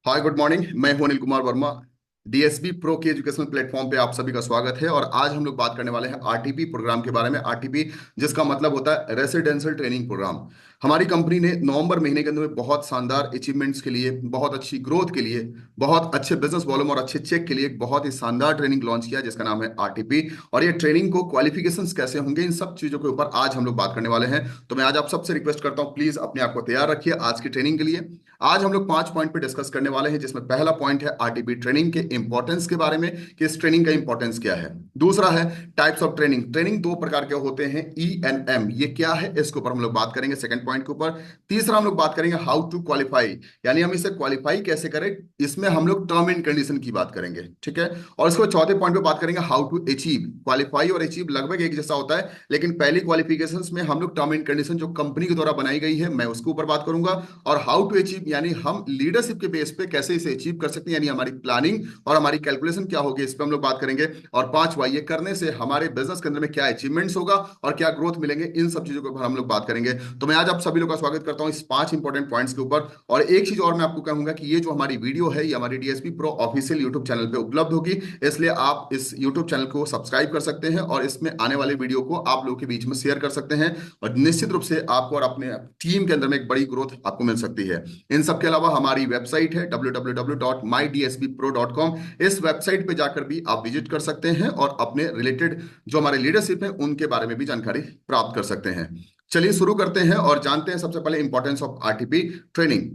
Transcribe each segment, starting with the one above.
Hi good morning. मैं हूं Anil Kumar Verma. DSB pro के एजुकेशनल प्लेटफॉर्म पे आप सभी का स्वागत है। और आज हम लोग बात करने वाले हैं आरटीपी प्रोग्राम के बारे में। आरटीपी जिसका मतलब होता है रेसिडेंशियल ट्रेनिंग प्रोग्राम। हमारी कंपनी ने नवंबर महीने के अंदर में बहुत शानदार अचीवमेंट्स के लिए, बहुत अच्छी ग्रोथ के लिए, बहुत अच्छे बिजनेस वॉल्यूम और अच्छे चेक के लिए एक बहुत ही शानदार ट्रेनिंग लॉन्च किया जिसका नाम है आरटीपी। और ये ट्रेनिंग को क्वालिफिकेशंस कैसे होंगे, इन सब चीजों के ऊपर आज हम लोग बात करने वाले हैं। तो मैं आज आप सबसे रिक्वेस्ट करता हूं, प्लीज अपने आप को तैयार रखिए आज की ट्रेनिंग के लिए। आज हम लोग 5 पॉइंट पे डिस्कस करने वाले हैं, जिसमें पहला पॉइंट है आरटीपी ट्रेनिंग के इंपॉर्टेंस के बारे में कि इस ट्रेनिंग का इंपॉर्टेंस क्या है। दूसरा है टाइप्स ऑफ ट्रेनिंग। ट्रेनिंग दो प्रकार के होते हैं, ई एंड एम, ये क्या है इसके ऊपर हम लोग बात करेंगे सेकंड पॉइंट के ऊपर। तीसरा हम लोग बात करेंगे हाउ टू क्वालिफाई, यानी हम इसे क्वालिफाई कैसे करें, इसमें हम लोग टर्म एंड कंडीशन की बात करेंगे, ठीक है। और इसको चौथे पॉइंट पे बात करेंगे हाउ टू अचीव। क्वालिफाई और अचीव लगभग एक जैसा होता है, लेकिन पहली क्वालिफिकेशंस में हम लोग टर्म एंड कंडीशन जो कंपनी के द्वारा बनाई गई है मैं उसके ऊपर बात करूंगा। और हाउ टू अचीव यानी हम लीडरशिप के बेस पे कैसे इसे अचीव कर सकते हैं, यानी हमारी प्लानिंग और हमारी कैलकुलेशन क्या होगी, इस पे हम लोग बात करेंगे। और पांचवा, ये करने से हमारे बिजनेस के अंदर में क्या अचीवमेंट्स होगा और क्या ग्रोथ मिलेंगे, इन सब चीजों के ऊपर हम लोग बात करेंगे। तो मैं आज आप सभी लोग का स्वागत करता हूं इस 5 इंपॉर्टेंट पॉइंट्स के ऊपर। और एक चीज और मैं आपको कहूंगा कि ये जो हमारी वीडियो है ये हमारी DSP pro official YouTube channel पे उपलब्ध होगी, इसलिए आप इस यूट्यूब चैनल को सब्सक्राइब कर सकते हैं और इसमें आने वाले वीडियो को आप लोगों के बीच में शेयर कर सकते हैं। और निश्चित रूप से आपको और अपने टीम के अंदर में एक बड़ी ग्रोथ आपको मिल सकती है। इन सब के अलावा हमारी वेबसाइट है www.mydsbpro.com। इस वेबसाइट पे जाकर भी आप विजिट कर सकते हैं और अपने रिलेटेड जो हमारे लीडरशिप है उनके बारे में भी जानकारी प्राप्त कर सकते हैं। चलिए शुरू करते हैं और जानते हैं सबसे पहले इंपॉर्टेंस ऑफ आरटीपी ट्रेनिंग।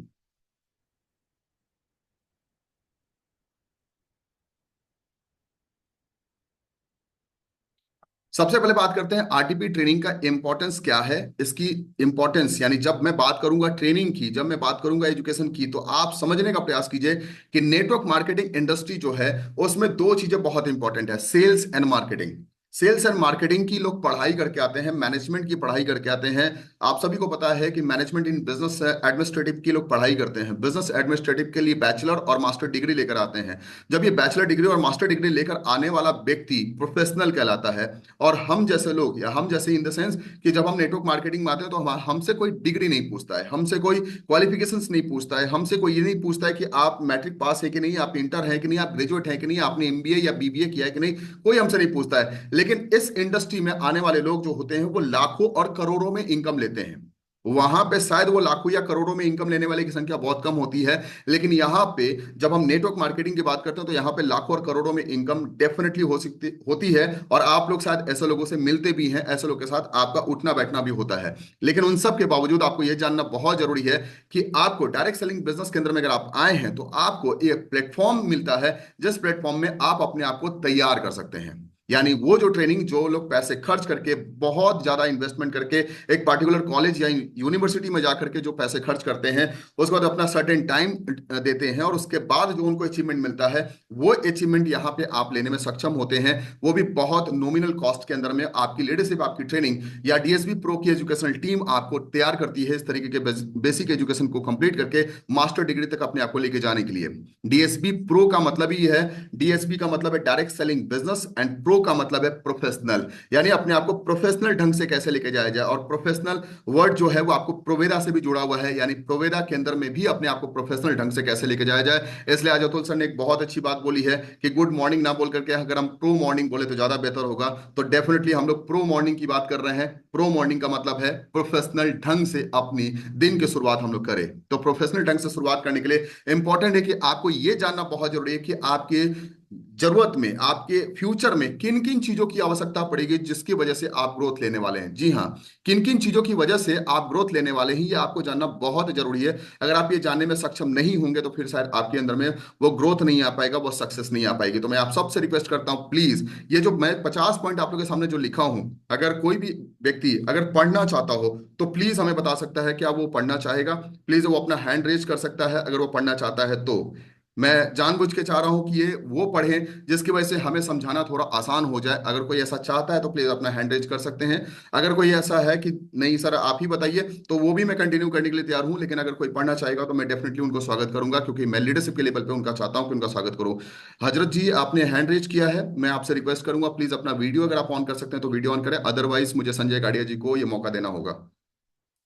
सबसे पहले बात करते हैं आरटीपी ट्रेनिंग का इंपॉर्टेंस क्या है। इसकी इंपॉर्टेंस यानी जब मैं बात करूंगा ट्रेनिंग की, जब मैं बात करूंगा एजुकेशन की, तो आप समझने का प्रयास कीजिए कि नेटवर्क मार्केटिंग इंडस्ट्री जो है उसमें दो चीजें बहुत इंपॉर्टेंट है, sales and marketing. Sales and marketing की लोग पढ़ाई करके आते हैं, मैनेजमेंट की पढ़ाई करके आते हैं। आप सभी को पता है कि मैनेजमेंट इन बिजनेस एडमिनिस्ट्रेटिव की लोग पढ़ाई करते हैं, बिजनेस एडमिनिस्ट्रेटिव के लिए बैचलर और मास्टर डिग्री लेकर आते हैं। जब ये बैचलर डिग्री और मास्टर डिग्री लेकर आने वाला व्यक्ति प्रोफेशनल कहलाता है। और हम जैसे लोग, या हम जैसे इन द सेंस कि जब हम नेटवर्क मार्केटिंग में आते हैं तो हमसे कोई डिग्री नहीं पूछता है, हमसे कोई क्वालिफिकेशंस नहीं पूछता है, हमसे कोई ये नहीं पूछता है कि आप मैट्रिक पास है कि नहीं, आप इंटर है कि नहीं, आप ग्रेजुएट है कि नहीं, आपने एमबीए या बीबीए किया है कि नहीं, कोई हमसे नहीं पूछता है। लेकिन इस इंडस्ट्री में आने वाले लोग जो होते हैं वो लाखों और करोड़ों में इनकम लेते हैं। वहां पे शायद वो लाखों या करोड़ों में इनकम लेने वाले की संख्या बहुत कम होती है, लेकिन यहाँ पे जब हम नेटवर्क मार्केटिंग की बात करते हैं तो यहाँ पे लाखों और करोड़ों में इनकम डेफिनेटली हो सकती होती है। और आप लोग शायद ऐसे लोगों से मिलते भी हैं, ऐसे लोगों के साथ आपका उठना बैठना भी होता है। लेकिन उन सब के बावजूद आपको यह जानना बहुत जरूरी है कि आपको डायरेक्ट सेलिंग बिजनेस के अंदर में अगर आप आए हैं तो आपको एक प्लेटफॉर्म मिलता है जिस प्लेटफॉर्म में आप अपने आप को तैयार कर सकते हैं। यानी वो जो ट्रेनिंग जो लोग पैसे खर्च करके, बहुत ज्यादा इन्वेस्टमेंट करके एक पर्टिकुलर कॉलेज या यूनिवर्सिटी में जाकर के जो पैसे खर्च करते हैं, उसके बाद अपना सर्टेन टाइम देते हैं और उसके बाद जो उनको अचीवमेंट मिलता है, वो अचीवमेंट यहाँ पे आप लेने में सक्षम होते हैं, वो भी बहुत नॉमिनल कॉस्ट के अंदर में। आपकी लीडरशिप, आपकी ट्रेनिंग या डीएसबी प्रो की एजुकेशनल टीम आपको तैयार करती है इस तरीके के बेसिक एजुकेशन को कंप्लीट करके मास्टर डिग्री तक अपने आप को लेके जाने के लिए। डीएसबी प्रो का मतलब ही है, डीएसबी का मतलब है direct selling business and pro का मतलब है प्रोफेशनल, यानी अपने आप को प्रोफेशनल ढंग से कैसे लेके जाया जाए। और प्रोफेशनल वर्ड जो है वो आपको प्रोवेदा से भी जुड़ा हुआ है, यानी प्रोवेदा के अंदर में भी अपने आप को प्रोफेशनल ढंग से कैसे लेके जाया जाए। इसलिए आज अतुल सर ने एक बहुत अच्छी बात बोली है कि गुड मॉर्निंग ना बोल करके अगर हम प्रो मॉर्निंग बोले तो ज्यादा बेहतर होगा। तो डेफिनेटली हम लोग प्रो मॉर्निंग की बात कर रहे हैं। प्रो मॉर्निंग का मतलब है प्रोफेशनल ढंग से अपनी दिन की शुरुआत हम लोग करें। तो प्रोफेशनल ढंग से शुरुआत करने के लिए इंपॉर्टेंट है कि आपको यह जानना बहुत जरूरी है कि आपके जरूरत में, आपके फ्यूचर में किन किन चीजों की आवश्यकता पड़ेगी जिसकी वजह से आप ग्रोथ लेने वाले हैं। जी हाँ, किन किन चीजों की वजह से आप ग्रोथ लेने वाले हैं, ये आपको जानना बहुत जरूरी है। अगर आप ये जानने में सक्षम नहीं होंगे तो फिर शायद आपके अंदर में वो ग्रोथ नहीं आ पाएगा, वो सक्सेस नहीं आ पाएगी। तो मैं आप सबसे रिक्वेस्ट करता हूं, प्लीज ये जो मैं 50 पॉइंट आप लोगों के सामने जो लिखा हूं, अगर कोई भी व्यक्ति अगर पढ़ना चाहता हो तो प्लीज हमें बता सकता है क्या वो पढ़ना चाहेगा। प्लीज वो अपना हैंड रेज कर सकता है अगर वो पढ़ना चाहता है तो। मैं जानबूझ के चाह रहा हूं कि ये वो पढ़ें जिसकी वजह से हमें समझाना थोड़ा आसान हो जाए। अगर कोई ऐसा चाहता है तो प्लीज अपना हैंड रेज कर सकते हैं। अगर कोई ऐसा है कि नहीं सर आप ही बताइए, तो वो भी मैं कंटिन्यू करने के लिए तैयार हूं। लेकिन अगर कोई पढ़ना चाहेगा तो मैं डेफिनेटली उनको स्वागत करूंगा, क्योंकि मैं लीडरशिप के लेवल पे उनका चाहता हूं कि उनका स्वागत करूं। हजरत जी आपने हैंड रेज किया है, मैं आपसे रिक्वेस्ट करूंगा प्लीज अपना वीडियो अगर आप ऑन कर सकते हैं तो वीडियो ऑन करें, अदरवाइज मुझे संजय गाड़िया जी को ये मौका देना होगा।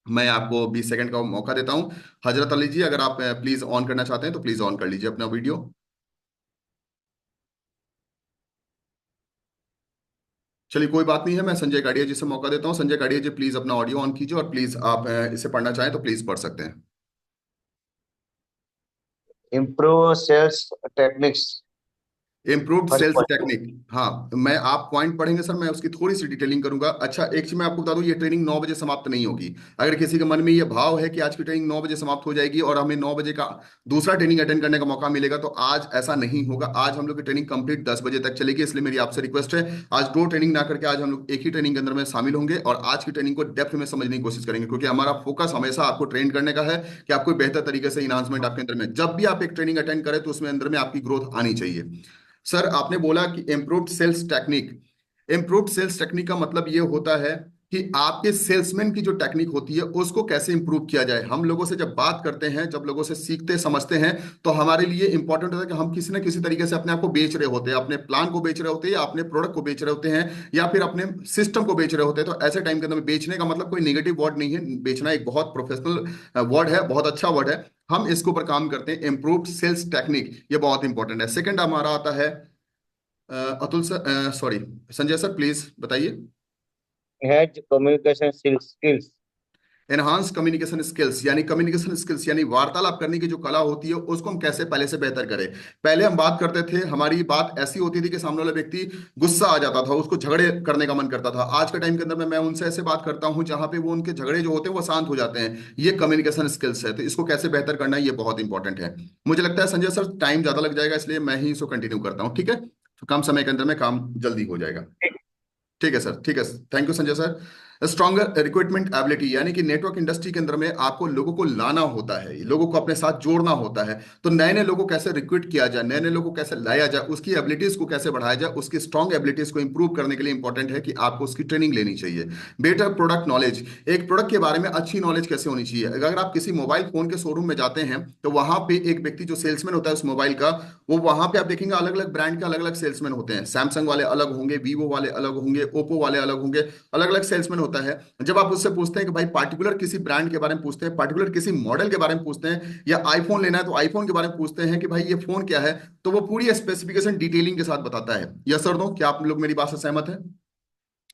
मैं आपको 20 सेकंड का मौका देता हूँ। हजरत अली जी, अगर आप प्लीज ऑन करना चाहते हैं तो प्लीज ऑन कर लीजिए अपना वीडियो। चलिए कोई बात नहीं है, मैं संजय काड़िया जी से मौका देता हूँ। संजय काड़िया जी प्लीज अपना ऑडियो ऑन कीजिए, और प्लीज आप इसे पढ़ना चाहें तो प्लीज पढ़ सकते हैं। improve sales techniques. Improved First sales point. Technique. हाँ, मैं आप पॉइंट पढ़ेंगे सर, मैं उसकी थोड़ी सी डिटेलिंग करूंगा। अच्छा, एक चीज मैं आपको बता दूं, ये ट्रेनिंग 9 बजे समाप्त नहीं होगी। अगर किसी के मन में ये भाव है कि आज की ट्रेनिंग 9 बजे समाप्त हो जाएगी और हमें 9 बजे का दूसरा ट्रेनिंग अटेंड करने का मौका मिलेगा, तो आज ऐसा नहीं होगा। आज हम लोग की ट्रेनिंग कंप्लीट 10 बजे तक चलेगी। इसलिए मेरी आपसे रिक्वेस्ट है, आज दो ट्रेनिंग ना करके आज हम लोग एक ही ट्रेनिंग के अंदर में शामिल होंगे और आज की ट्रेनिंग को डेप्थ में समझने की कोशिश करेंगे, क्योंकि हमारा फोकस हमेशा आपको ट्रेन करने का है कि आपको बेहतर तरीके से इन्हांसमेंट आपके अंदर में, जब भी आप एक ट्रेनिंग अटेंड करें तो उसमें अंदर में आपकी ग्रोथ आनी चाहिए। सर आपने बोला कि improved sales technique. Improved sales technique का मतलब ये होता है कि आपके सेल्समैन की जो टेक्निक होती है उसको कैसे इंप्रूव किया जाए। हम लोगों से जब बात करते हैं, जब लोगों से सीखते समझते हैं, तो हमारे लिए इंपॉर्टेंट होता है कि हम किसी ना किसी तरीके से अपने आप को बेच रहे होते हैं, अपने प्लान को बेच रहे होते हैं, या अपने प्रोडक्ट को बेच रहे होते हैं, या फिर अपने सिस्टम को बेच रहे होते हैं। तो ऐसे टाइम के अंदर में बेचने का मतलब कोई नेगेटिव वर्ड नहीं है। बेचना एक बहुत प्रोफेशनल वर्ड है, बहुत अच्छा वर्ड है। हम इसके ऊपर काम करते हैं, इम्प्रूव्ड सेल्स टेक्निक, ये बहुत इंपॉर्टेंट है। सेकंड हमारा आता है Atul sir, sorry, Sanjay sir please बताइए। Enhance communication skills. Enhance communication skills, यानी कम्युनिकेशन स्किल्स यानी वार्तालाप करने की जो कला होती है उसको हम कैसे पहले से बेहतर करें। पहले हम बात करते थे, हमारी बात ऐसी होती थी कि सामने वाला व्यक्ति गुस्सा आ जाता था, उसको झगड़े करने का मन करता था। आज के टाइम के अंदर में मैं उनसे ऐसे बात करता हूं जहां पे वो उनके झगड़े जो होते हैं वो शांत हो जाते हैं। ये कम्युनिकेशन स्किल्स है, तो इसको कैसे बेहतर करना है ये बहुत इंपॉर्टेंट है। मुझे लगता है संजय सर टाइम ज्यादा लग जाएगा, इसलिए मैं ही इसको कंटिन्यू करता हूँ, ठीक है? तो कम समय के अंदर में काम जल्दी हो जाएगा। ठीक है सर, ठीक है। Thank you Sanjay sir. Stronger recruitment ability, यानी कि नेटवर्क इंडस्ट्री के अंदर में आपको लोगों को लाना होता है, लोगों को अपने साथ जोड़ना होता है। तो नए नए लोगों को कैसे रिक्रूट किया जाए, नए नए लोगों को कैसे लाया जाए, उसकी एबिलिटीज को कैसे बढ़ाया जाए, उसकी स्ट्रॉन्ग एबिलिटीज को इंप्रूव करने के लिए इंपॉर्टेंट है कि आपको उसकी ट्रेनिंग लेनी चाहिए। बेटर प्रोडक्ट नॉलेज, एक प्रोडक्ट के बारे में अच्छी नॉलेज कैसे होनी चाहिए। अगर आप किसी मोबाइल फोन के शोरूम में जाते हैं तो वहां पे एक व्यक्ति जो सेल्समैन होता है उस मोबाइल का, वो वहां पे आप देखेंगे अलग अलग ब्रांड के अलग अलग सेल्समैन होते हैं। सैमसंग वाले अलग होंगे, वीवो वाले अलग होंगे, ओप्पो वाले अलग होंगे, अलग अलग सेल्समैन होता है। जब आप उससे पूछते हैं कि भाई पार्टिकुलर किसी ब्रांड के बारे में पूछते हैं, पार्टिकुलर किसी मॉडल के बारे में पूछते हैं, या आईफोन लेना है तो आईफोन के बारे में पूछते हैं कि भाई ये फोन क्या है, तो वो पूरी स्पेसिफिकेशन डिटेलिंग के साथ बताता है। यस सर, नो, क्या आप लोग मेरी बात से सहमत है?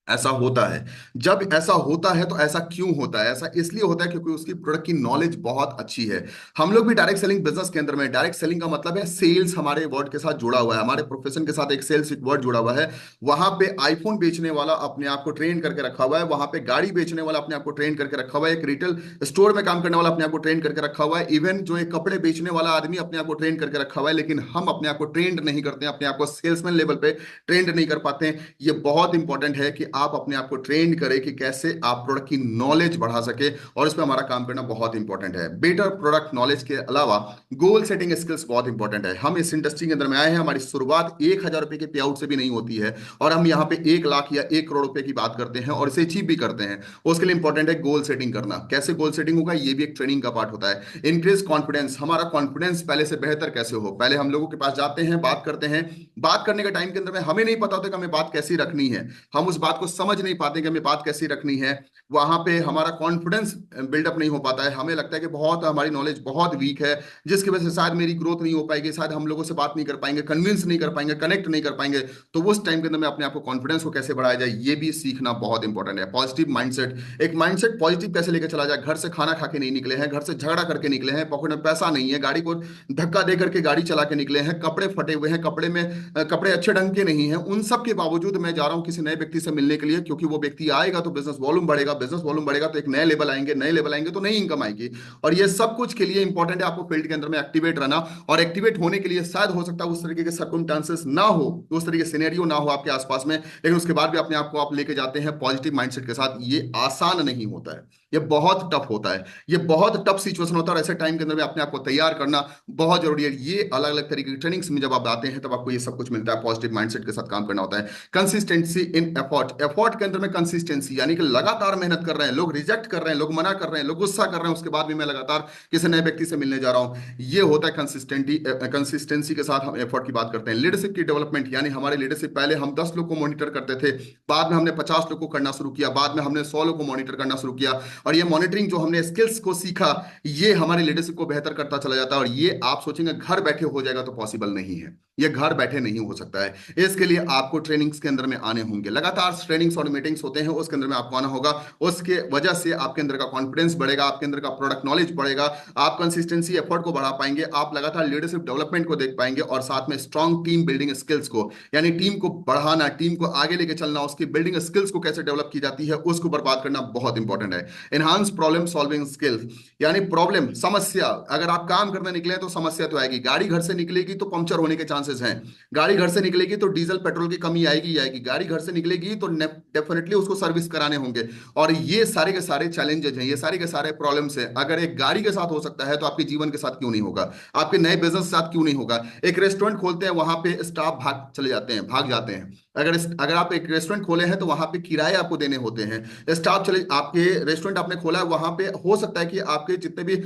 ऐसा होता है। जब ऐसा होता है तो ऐसा क्यों होता है? ऐसा इसलिए होता है क्योंकि उसकी प्रोडक्ट की नॉलेज बहुत अच्छी है। हम लोग भी डायरेक्ट सेलिंग बिजनेस के अंदर में, डायरेक्ट सेलिंग का मतलब है सेल्स, हमारे वर्ड के साथ जुड़ा हुआ है, हमारे प्रोफेशन के साथ एक सेल्स एक वर्ड जुड़ा हुआ है। वहां पे आईफोन बेचने वाला अपने आप को ट्रेन करके रखा हुआ है, वहां पे गाड़ी बेचने वाला अपने आप को ट्रेन करके रखा हुआ है, एक रिटेल स्टोर में काम करने वाला अपने आप को ट्रेन करके रखा हुआ है, इवन जो एक कपड़े बेचने वाला आदमी अपने आप को ट्रेन करके रखा हुआ है। लेकिन हम अपने आप को ट्रेंड नहीं करते हैं, अपने आप को सेल्समैन लेवल पे ट्रेंड नहीं कर पाते हैं। ये बहुत इंपॉर्टेंट है कि आप अपने आप को ट्रेंड करें कि कैसे आप प्रोडक्ट की नॉलेज बढ़ा सके, और इस पे हमारा काम करना बहुत इंपॉर्टेंट है। बेटर प्रोडक्ट नॉलेज के अलावा गोल सेटिंग स्किल्स बहुत इंपॉर्टेंट है। हम इस इंडस्ट्री के अंदर में आए हैं, हमारी शुरुआत 1,000 रुपए के पे आउट से भी नहीं होती है, और हम यहाँ पे 1 लाख या 1 करोड़ रुपए की बात करते हैं और इसे अचीव भी करते हैं। उसके लिए इंपॉर्टेंट है गोल सेटिंग करना। कैसे गोल सेटिंग होगा, ये भी एक ट्रेनिंग का पार्ट होता है। इंक्रीज कॉन्फिडेंस, हमारा कॉन्फिडेंस पहले से बेहतर कैसे हो। पहले हम लोगों के पास जाते हैं, बात करते हैं, बात करने के टाइम के अंदर में हमें नहीं पता होता कि हमें बात कैसी रखनी है, हम उस बात को समझ नहीं पाते कि हमें बात कैसी रखनी है। वहां पे हमारा कॉन्फिडेंस बिल्डअप नहीं हो पाता है, हमें लगता है कि बहुत हमारी नॉलेज बहुत वीक है, जिसकी वजह से शायद मेरी ग्रोथ नहीं हो पाएगी, शायद हम लोगों से बात नहीं कर पाएंगे, कन्विंस नहीं कर पाएंगे, कनेक्ट नहीं कर पाएंगे। तो उस टाइम के अंदर में अपने आप को कॉन्फिडेंस को कैसे बढ़ाया जाए ये भी सीखना बहुत इंपॉर्टेंट है। पॉजिटिव माइंडसेट, एक माइंडसेट पॉजिटिव कैसे लेकर चला जाए। घर से खाना खा के नहीं निकले हैं, घर से झगड़ा करके निकले हैं, पॉकेट में पैसा नहीं है, गाड़ी को धक्का दे करके गाड़ी चला के निकले हैं, कपड़े फटे हुए हैं, कपड़े में कपड़े अच्छे ढंग के नहीं हैं, उन सब के बावजूद मैं जा रहा हूं किसी नए व्यक्ति से मिलने के लिए, क्योंकि वो व्यक्ति आएगा तो बिजनेस वॉल्यूम बढ़ेगा, बिजनेस वॉल्यूम बढ़ेगा तो एक नए लेवल आएंगे, नए लेवल आएंगे तो नई इनकम आएगी। और ये सब कुछ के लिए इंपॉर्टेंट है आपको फील्ड के अंदर में एक्टिवेट रहना। और एक्टिवेट होने के लिए शायद हो सकता है उस तरीके के सर्कमस्टांसेस ना हो, उस तरीके के सिनेरियो ना हो आपके आसपास में, लेकिन उसके बाद भी अपने आप को आप लेके जाते हैं पॉजिटिव माइंडसेट के साथ। ये आसान नहीं होता है, ये बहुत टफ होता है, ये बहुत टफ सिचुएशन होता है, और ऐसे टाइम के अंदर में अपने आप को तैयार करना बहुत जरूरी है। ये अलग अलग तरीके की ट्रेनिंग्स में जब आप आते हैं तब आपको ये सब कुछ मिलता है, पॉजिटिव माइंडसेट के साथ काम करना होता है। कंसिस्टेंसी इन एफर्ट, एफर्ट के अंदर में कंसिस्टेंसी, यानी कि लगातार मेहनत कर रहे हैं, लोग रिजेक्ट कर रहे हैं, लोग मना कर रहे हैं, लोग गुस्सा कर रहे हैं, उसके बाद भी मैं लगातार किसी नए व्यक्ति से मिलने जा रहा हूं, ये होता है कंसिस्टेंटी। कंसिस्टेंसी के साथ हम एफर्ट की बात करते हैं। लीडरशिप की डेवलपमेंट, यानी हमारे लीडरशिप, पहले हम 10 लोग को मॉनिटर करते थे, बाद में हमने 50 लोग को करना शुरू किया, बाद में हमने 100 लोग को मॉनिटर करना शुरू किया, और ये मॉनिटरिंग जो हमने स्किल्स को सीखा, ये हमारे लीडरशिप को बेहतर करता चला जाता है। और ये आप सोचेंगे घर बैठे हो जाएगा, तो पॉसिबल नहीं है, ये घर बैठे नहीं हो सकता है। इसके लिए आपको ट्रेनिंग्स के अंदर में आने होंगे, लगातार ट्रेनिंग्स और मीटिंग्स होते हैं, उसके अंदर में आपको आना होगा। उसके वजह से आपके अंदर का कॉन्फिडेंस बढ़ेगा, आपके अंदर का प्रोडक्ट नॉलेज बढ़ेगा, आप कंसिस्टेंसी एफर्ट को बढ़ा पाएंगे, आप लगातार लीडरशिप डेवलपमेंट को देख पाएंगे, और साथ में स्ट्रॉन्ग टीम बिल्डिंग स्किल्स को, यानी टीम को बढ़ाना, टीम को आगे लेके चलना, उसकी बिल्डिंग स्किल्स को कैसे डेवलप की जाती है उसको बर्बाद करना बहुत इंपॉर्टेंट है। एनहांस प्रॉब्लम सॉल्विंग स्किल्स, यानी प्रॉब्लम, समस्या, अगर आप काम करने निकले हैं तो समस्या तो आएगी। गाड़ी घर से निकलेगी तो पंक्चर होने के चांसेस हैं, गाड़ी घर से निकलेगी तो डीजल पेट्रोल की कमी आएगी ही आएगी, गाड़ी घर से निकलेगी तो डेफिनेटली उसको सर्विस कराने होंगे। और ये सारे के सारे चैलेंजेस हैं, ये सारे के सारे प्रॉब्लम्स हैं। अगर एक गाड़ी के साथ हो सकता है तो आपके जीवन के साथ क्यों नहीं होगा, आपके नए बिजनेस के साथ क्यों नहीं होगा। एक रेस्टोरेंट खोलते हैं, वहां पे स्टाफ भाग चले जाते हैं, भाग जाते हैं। अगर आप एक रेस्टोरेंट खोले हैं तो वहां पे किराए आपको देने होते हैं, स्टाफ चले, आपके रेस्टोरेंट आपने खोला है, वहां पे हो सकता है कि आपके जितने भी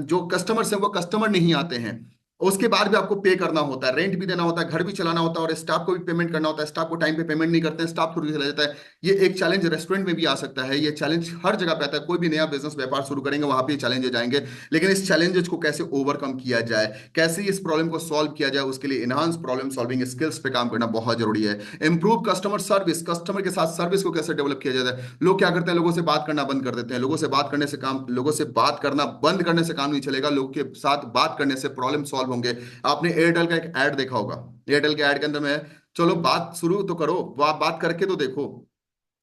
जो कस्टमर्स हैं वो कस्टमर नहीं आते हैं, उसके बाद भी आपको पे करना होता है, रेंट भी देना होता है, घर भी चलाना होता है, और स्टाफ को भी पेमेंट करना होता है। स्टाफ को टाइम पे पेमेंट नहीं करते हैं, स्टाफ छुट्टी चला जाता है। ये एक चैलेंज रेस्टोरेंट में भी आ सकता है, ये चैलेंज हर जगह पे आता है। कोई भी नया बिजनेस व्यापार शुरू करेंगे वहां पे चैलेंजेस आएंगे, लेकिन इस चैलेंजेस को कैसे ओवरकम किया जाए, कैसे इस प्रॉब्लम को सॉल्व किया जाए, उसके लिए इनहांस प्रॉब्लम सॉल्विंग स्किल्स पे काम करना बहुत जरूरी है। इंप्रूव कस्टमर सर्विस, कस्टमर के साथ सर्विस को कैसे डेवलप किया जाता है। लोग क्या करते हैं, लोगों से बात करना बंद कर देते हैं, लोगों से बात करना बंद करने से काम नहीं चलेगा, लोगों के साथ बात करने से प्रॉब्लम सॉल्व होंगे। आपने एयरटेल का एक ऐड देखा होगा, एयरटेल के ऐड के अंदर में, चलो बात शुरू तो करो, बात करके तो देखो,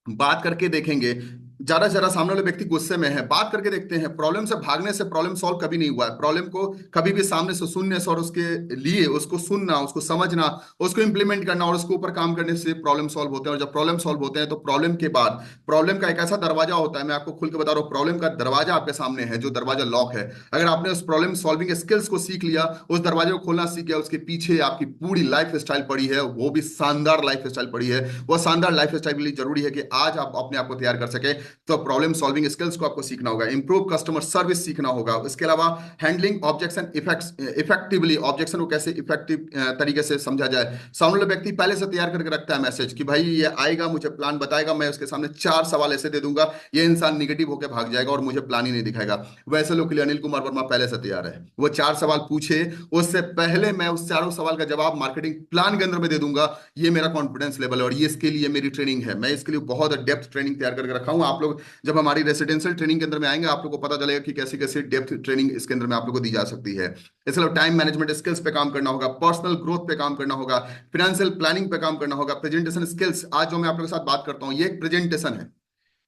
बात करके देखेंगे, ज्यादा से ज्यादा सामने वाले व्यक्ति गुस्से में है, बात करके देखते हैं। प्रॉब्लम से भागने से प्रॉब्लम सॉल्व कभी नहीं हुआ है, प्रॉब्लम को कभी भी सामने से सुनने से और उसके लिए उसको सुनना, उसको समझना, उसको इंप्लीमेंट करना और उसके ऊपर काम करने से प्रॉब्लम सॉल्व होते हैं। और जब प्रॉब्लम सॉल्व होते हैं तो प्रॉब्लम के बाद प्रॉब्लम का एक ऐसा दरवाजा होता है, मैं आपको खुल के बता रहा हूँ, प्रॉब्लम का दरवाजा आपके सामने है, जो दरवाजा लॉक है। अगर आपने उस प्रॉब्लम सॉल्विंग स्किल्स को सीख लिया, उस दरवाजे को खोलना सीख गया, उसके पीछे आपकी पूरी लाइफ स्टाइल पड़ी है, वो भी शानदार लाइफ स्टाइल पड़ी है। वो शानदार लाइफ स्टाइल के लिए जरूरी है कि आज आप अपने आप को तैयार कर सके, तो प्रॉब्लम सॉल्विंग स्किल्स को आपको सीखना होगा, इंप्रूव कस्टमर सर्विस सीखना होगा। इसके अलावा हैंडलिंग ऑब्जेक्शन इफेक्टिवली, ऑब्जेक्शन को कैसे इफेक्टिव तरीके से समझा जाए। सामने वाला व्यक्ति पहले से तैयार करके रखता है मैसेज कि भाई ये आएगा, मुझे प्लान बताएगा, मैं उसके सामने 4 सवाल ऐसे दे दूंगा, ये इंसान निगेटिव होकर भाग जाएगा और मुझे प्लान ही नहीं दिखाएगा। वैसे लोग के लिए अनिल कुमार वर्मा पहले से तैयार है, वो 4 सवाल पूछे, उससे पहले मैं उस चारों सवाल का जवाब मार्केटिंग प्लान के अंदर में दे दूंगा। ये मेरा कॉन्फिडेंस लेवल है और ये इसके लिए मेरी ट्रेनिंग है, मैं इसके लिए बहुत डेप्थ ट्रेनिंग तैयार करके रखा हूं। आप लोग जब हमारी रेसिडेंशियल ट्रेनिंग के अंदर में आएंगे, आप लोग को पता चलेगा कि कैसी कैसी डेप्थ ट्रेनिंग इसके अंदर में आप लोग को दी जा सकती है। इसके अलावा टाइम मैनेजमेंट स्किल्स पे काम करना होगा, पर्सनल ग्रोथ पे काम करना होगा, फाइनेंशियल प्लानिंग पे काम करना होगा, प्रेजेंटेशन स्किल्स। आज जो मैं आप लोगों के साथ बात करता हूँ, ये एक प्रेजेंटेशन है।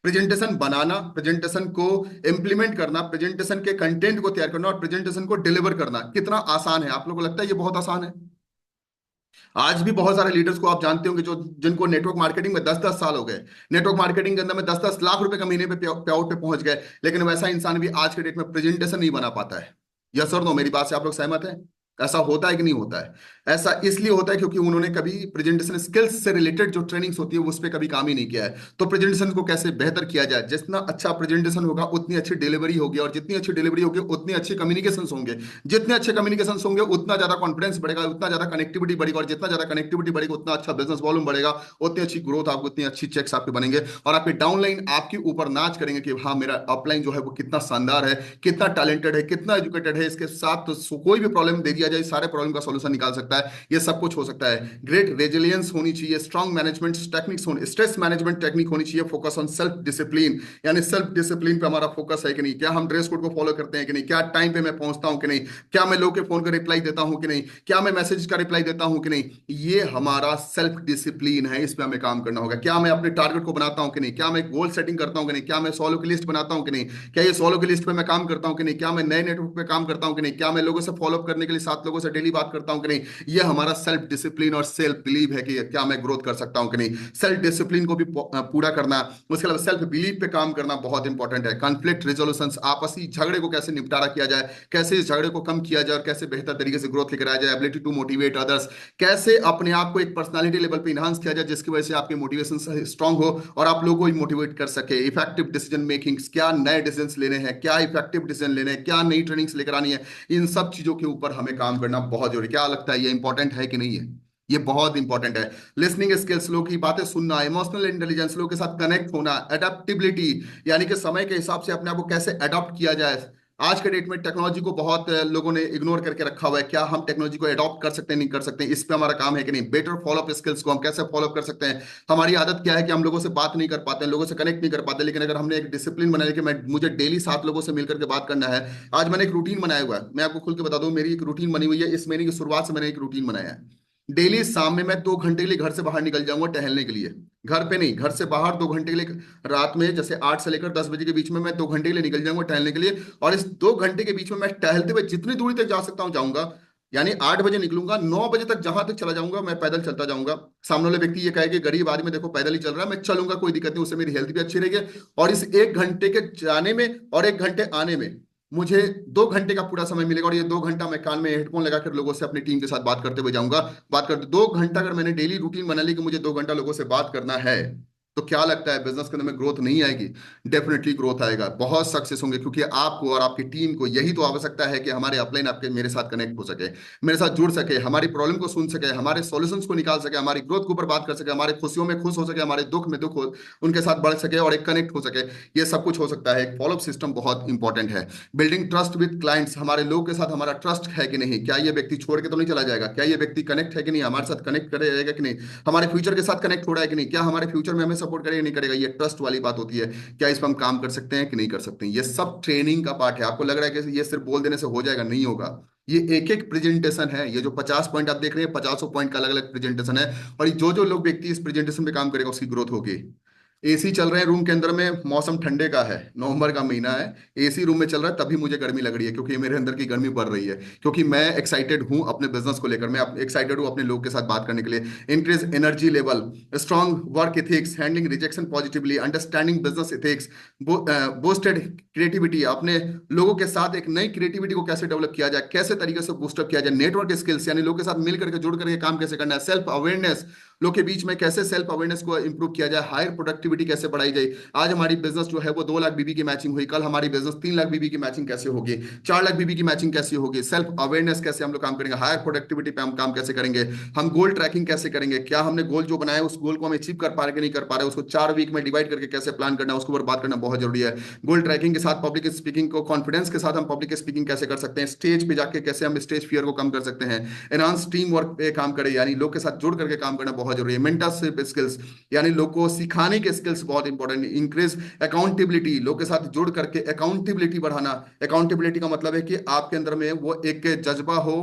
प्रेजेंटेशन बनाना, प्रेजेंटेशन को इंप्लीमेंट करना, प्रेजेंटेशन के कंटेंट को तैयार करना और प्रेजेंटेशन को डिलीवर करना कितना आसान है। आप लोगों को लगता है ये बहुत आसान है? आज भी बहुत सारे लीडर्स को आप जानते होंगे जो, जिनको नेटवर्क मार्केटिंग में 10-10 साल हो गए, नेटवर्क मार्केटिंग के अंदर में 10-10 लाख रुपए का महीने पे पे आउट पे पहुंच गए, लेकिन वैसा इंसान भी आज के डेट में प्रेजेंटेशन नहीं बना पाता है। यस और नो, मेरी बात से आप लोग सहमत हैं? ऐसा होता है कि नहीं होता है? ऐसा इसलिए होता है क्योंकि उन्होंने कभी प्रेजेंटेशन स्किल्स से रिलेटेड जो ट्रेनिंग्स होती है उस पर कभी काम ही नहीं किया है। तो प्रेजेंटेशन को कैसे बेहतर किया जाए, जितना अच्छा प्रेजेंटेशन होगा उतनी अच्छी डिलीवरी होगी, और जितनी अच्छी डिलीवरी होगी उतने अच्छे कम्युनिकेशन होंगे, जितने अच्छे कम्युनिकेशन होंगे उतना ज्यादा कॉन्फिडेंस बढ़ेगा, उतना ज्यादा कनेक्टिविटी बढ़ेगा, और जितना ज्यादा कनेक्टिविटी बढ़ेगा उतना अच्छा बिजनेस वॉल्यूम बढ़ेगा, उतनी अच्छी ग्रोथ आपको, उतनी अच्छी चेक्स आपके बनेंगे, और आपके डाउनलाइन आपके ऊपर नाच करेंगे कि हाँ मेरा अपलाइन जो है वो कितना शानदार है, कितना टैलेंटेड है, कितना एजुकेटेड है। इसके साथ तो कोई भी प्रॉब्लम दे दिया जाए, सारे प्रॉब्लम का सॉल्यूशन निकाल सकता है, ये सब कुछ हो सकता है। ग्रेट रेजिलियंस होनी चाहिए, स्ट्रॉन्ग मैनेजमेंट टेक्निक्स होनी, स्ट्रेस मैनेजमेंट टेक्निक होनी चाहिए, फोकस ऑन सेल्फ डिसिप्लिन, यानी सेल्फ डिसिप्लिन पे हमारा फोकस है कि नहीं, क्या हम ड्रेस कोड को फॉलो करते हैं कि नहीं, क्या टाइम पे मैं पहुंचता हूं कि नहीं, क्या मैं लोग के फोन का रिप्लाई देता हूं कि नहीं, क्या मैं मैसेज का रिप्लाई देता हूं कि नहीं। ये हमारा सेल्फ डिसिप्लिन है, इस पे हमें काम करना होगा। क्या मैं अपने टारगेट को बनाता हूं कि नहीं, क्या मैं गोल सेटिंग करता हूं कि नहीं, क्या मैं 100 की लिस्ट बनाता हूं कि नहीं, क्या ये 100 की लिस्ट पे मैं काम करता हूं कि नहीं, क्या मैं नए नेटवर्क पे काम करता हूं कि नहीं, क्या मैं लोगों से फॉलोअप करने के लिए 7 लोगों से डेली बात करता हूं कि नहीं। ये हमारा सेल्फ डिसिप्लिन और सेल्फ बिलीव है कि क्या मैं ग्रोथ कर सकता हूं कि नहीं। सेल्फ डिसिप्लिन को भी पूरा करना, उसके अलावा सेल्फ बिलीव पे काम करना बहुत इंपॉर्टेंट है। कॉन्फ्लिक्ट रेजोल्यूशन, आपसी झगड़े को कैसे निपटारा किया जाए, कैसे इस झगड़े को कम किया जाए और कैसे बेहतर तरीके से ग्रोथ लेकर आया जाए। एबिलिटी टू मोटिवेट अदर्स, कैसे अपने आप को एक पर्सनालिटी लेवल पे इनहांस किया जाए जिसकी वजह से आपकी मोटिवेशन स्ट्रांग हो और आप लोगों को मोटिवेट कर सके। इफेक्टिव डिसीजन मेकिंग, क्या नए डिसीजन लेने हैं, क्या इफेक्टिव डिसीजन लेने हैं, क्या नई ट्रेनिंग्स लेकर आनी है, इन सब चीजों के ऊपर हमें काम करना बहुत जरूरी। क्या लगता है ये इंपॉर्टेंट है कि नहीं है? ये बहुत इंपॉर्टेंट है। लिसनिंग स्किल्स, लोगों की बातें सुनना, इमोशनल इंटेलिजेंस, लोगों के साथ कनेक्ट होना, अडेप्टिबिलिटी, यानी कि समय के हिसाब से अपने आप को कैसे अडॉप्ट किया जाए। आज के डेट में टेक्नोलॉजी को बहुत लोगों ने इग्नोर करके रखा हुआ है, क्या हम टेक्नोलॉजी को अडॉप्ट कर सकते हैं, नहीं कर सकते हैं, इस पे हमारा काम है कि नहीं। बेटर फॉलोअप स्किल्स को हम कैसे फॉलोअप कर सकते हैं। हमारी आदत क्या है कि हम लोगों से बात नहीं कर पाते हैं, लोगों से कनेक्ट नहीं कर पाते, लेकिन अगर हमने एक डिसिप्लिन बनाया कि मैं मुझे डेली 7 लोगों से मिलकर के बात करना है। आज मैंने एक रूटीन बनाया हुआ है, मैं आपको खुल के बता दूं, मेरी एक रूटीन बनी हुई है, इस महीने की शुरुआत से मैंने एक रूटीन बनाया है। डेली शाम में मैं 2 घंटे के लिए घर से बाहर निकल जाऊंगा टहलने के लिए। घर पे नहीं, घर से बाहर 2 घंटे के लिए। रात में जैसे 8 से लेकर 10 बजे के बीच में मैं 2 घंटे के लिए निकल जाऊंगा टहलने के लिए। और इस 2 घंटे के बीच में मैं टहलते हुए जितनी दूरी तक जा सकता हूँ जाऊंगा। यानी 8 बजे निकलूंगा, 9 बजे तक जहां तक चला जाऊंगा मैं पैदल चलता जाऊंगा। सामने वाले व्यक्ति ये कहे कि गरीब आदमी देखो पैदल ही चल रहा है, मैं चलूंगा, कोई दिक्कत नहीं, उससे मेरी हेल्थ भी अच्छी रहेगी। और इस 1 घंटे के जाने में और 1 घंटे आने में मुझे 2 घंटे का पूरा समय मिलेगा। और ये 2 घंटा मैं कान में हेडफोन लगाकर लोगों से अपनी टीम के साथ बात करते हुए जाऊंगा। बात करते 2 घंटा, अगर मैंने डेली रूटीन बना ली कि मुझे 2 घंटा लोगों से बात करना है, तो क्या लगता है बिजनेस के अंदर में ग्रोथ नहीं आएगी? डेफिनेटली ग्रोथ आएगा, बहुत सक्सेस होंगे, क्योंकि आपको और आपकी टीम को यही तो आवश्यकता है कि हमारे अपलाइन आपके मेरे साथ कनेक्ट हो सके, मेरे साथ जुड़ सके, हमारी प्रॉब्लम को सुन सके, हमारे सॉल्यूशंस को निकाल सके, हमारी ग्रोथ के ऊपर बात कर सके, हमारे खुशियों में खुश हो सके, हमारे दुख में दुख हो, उनके साथ बढ़ सके और एक कनेक्ट हो सके। ये सब कुछ हो सकता है। एक फॉलोअप सिस्टम बहुत इंपॉर्टेंट है। बिल्डिंग ट्रस्ट विद क्लाइंट्स, हमारे लोग के साथ हमारा ट्रस्ट है कि नहीं, क्या ये व्यक्ति छोड़ के तो नहीं चला जाएगा, क्या ये व्यक्ति कनेक्ट है कि नहीं, हमारे साथ कनेक्ट करेगा कि नहीं, हमारे फ्यूचर के साथ कनेक्ट हो रहा है कि नहीं, क्या हमारे फ्यूचर में हमें सपोर्ट करेगा नहीं करेगा। ये ट्रस्ट वाली बात होती है, क्या इस पर हम काम कर सकते हैं कि नहीं कर सकते हैं। ये सब ट्रेनिंग का पार्ट है। आपको लग रहा है कि ये सिर्फ बोल देने से हो जाएगा, नहीं होगा। ये एक एक प्रेजेंटेशन है, ये जो 50 पॉइंट आप देख रहे हैं, 50 पॉइंट का अलग अलग प्रेजेंटेशन है। और ये जो जो लोग व्यक्ति इस प्रेजेंटेशन पे काम करेगा उसकी ग्रोथ होगी। एसी चल रहे हैं रूम के अंदर में, मौसम ठंडे का है, नवंबर का महीना है, एसी रूम में चल रहा है, तभी मुझे गर्मी लग रही है, क्योंकि मेरे अंदर की गर्मी बढ़ रही है, क्योंकि मैं एक्साइटेड हूं अपने बिजनेस को लेकर, मैं एक्साइटेड हूं अपने लोग के साथ बात करने के लिए। Increase energy level, strong work ethics, handling rejection positively, understanding business ethics, boosted creativity, अपने लोगों के साथ एक नई क्रिएटिविटी को कैसे डेवलप किया जाए, कैसे तरीके से बूस्टअप किया जाए, नेटवर्क स्किल्स, यानी लोगों के साथ मिल करके जुड़ करके काम कैसे करना है, सेल्फ अवेयरनेस, लोग के बीच में कैसे सेल्फ अवेयरनेस को इंप्रूव किया जाए, हायर प्रोडक्टिविटी कैसे बढ़ाई जाए। आज हमारी बिजनेस जो है वो 2 लाख बीबी की मैचिंग हुई, कल हमारी बिजनेस 3 लाख बीबी की मैचिंग कैसे होगी, 4 लाख बीबी की मैचिंग कैसे होगी। सेल्फ अवेयरनेस कैसे हम लोग काम करेंगे, हायर प्रोडक्टिविटी पे हम काम कैसे करेंगे, हम गोल ट्रैकिंग कैसे करेंगे, क्या हमने गोल जो बनाया है उस गोल को हम अचीव कर पा रहे कि नहीं कर पा रहे, उसको 4 वीक में डिवाइड करके कैसे प्लान करना है, उसके ऊपर बात करना बहुत जरूरी है। गोल ट्रैकिंग के साथ पब्लिक स्पीकिंग को, कॉन्फिडेंस के साथ हम पब्लिक स्पीकिंग कैसे कर सकते हैं, स्टेज पे जाके कैसे हम स्टेज फियर को कम कर सकते हैं। एनहांस टीम वर्क पे काम करें, यानी लोग के साथ जुड़ करके काम करना बहुत जरूरी है। मेंटरशिप स्किल्स, यानी लोग को सिखाने के स्किल्स बहुत इंपॉर्टेंट। इंक्रीज अकाउंटेबिलिटी, लोग के साथ जुड़ करके अकाउंटेबिलिटी बढ़ाना। अकाउंटेबिलिटी का मतलब है कि आपके अंदर में वो एक जज्बा हो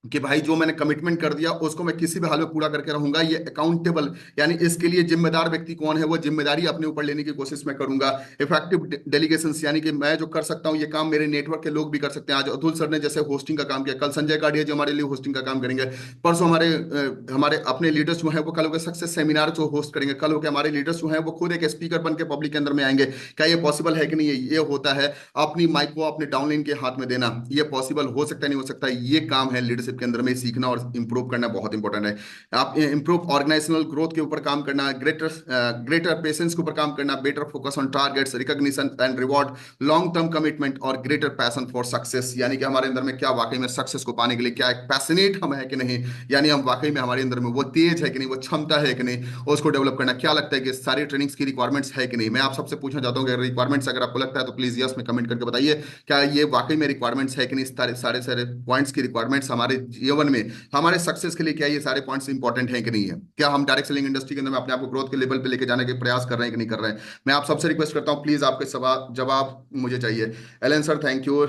कि भाई जो मैंने कमिटमेंट कर दिया उसको मैं किसी भी हाल में पूरा करके रहूंगा। ये अकाउंटेबल, यानी इसके लिए जिम्मेदार व्यक्ति कौन है, वो जिम्मेदारी अपने ऊपर लेने की कोशिश मैं करूंगा। इफेक्टिव डेलीगेशन, यानी कि मैं जो कर सकता हूँ ये काम मेरे नेटवर्क के लोग भी कर सकते हैं। आज अतुल सर ने जैसे होस्टिंग का काम किया, कल संजय काडिया जो हमारे लिए होस्टिंग का काम करेंगे, परसों हमारे अपने लीडर्स जो है वो कल होकर सक्सेस सेमिनार जो होस्ट करेंगे, कल होकर हमारे लीडर्स जो है वो खुद एक स्पीकर बन के पब्लिक के अंदर में आएंगे। क्या ये पॉसिबल है कि नहीं? ये होता है। अपनी माइक को अपने डाउनलाइन के हाथ में देना, ये पॉसिबल हो सकता है, नहीं हो सकता, ये काम है लीडरशिप के अंदर में। सीखना और इंप्रूव करना बहुत इंपॉर्टेंट है। आप इंप्रूव ऑर्गेनाइजेशनल ग्रोथ के ऊपर काम करना, ग्रेटर पेशेंस के ऊपर काम करना, better focus on targets, recognition and reward, long term commitment और ग्रेटर पैशन फॉर सक्सेस, यानी कि हमारे अंदर में क्या वाकई में सक्सेस को पाने के लिए क्या एक पैशनेट हम है कि नहीं, यानी हम वाकई में हमारे अंदर में वो तेज है कि नहीं, वो क्षमता है कि नहीं, और उसको डेवलप करना। क्या लगता है कि सारी ट्रेनिंग्स की रिक्वायरमेंट्स है कि नहीं? मैं आप सबसे पूछना चाहता हूँ कि रिक्वायरमेंट्स अगर आपको लगता है तो प्लीज यस में कमेंट करके बताइए, क्या ये वाकई में रिक्वायरमेंट्स है कि नहीं? सारे सारे सारे पॉइंट्स की रिक्वायरमेंट्स हमारे जीवन में, हमारे सक्सेस के लिए क्या ये सारे पॉइंट्स इंपॉर्टेंट हैं कि नहीं है? क्या हम डायरेक्ट सेलिंग इंडस्ट्री के अंदर में अपने आप को ग्रोथ के लेवल पे लेके जाने के प्रयास कर रहे हैं कि नहीं कर रहे हैं? मैं आप सबसे रिक्वेस्ट करता हूँ, प्लीज आपके सवाल जवाब मुझे चाहिए। Alan sir thank you,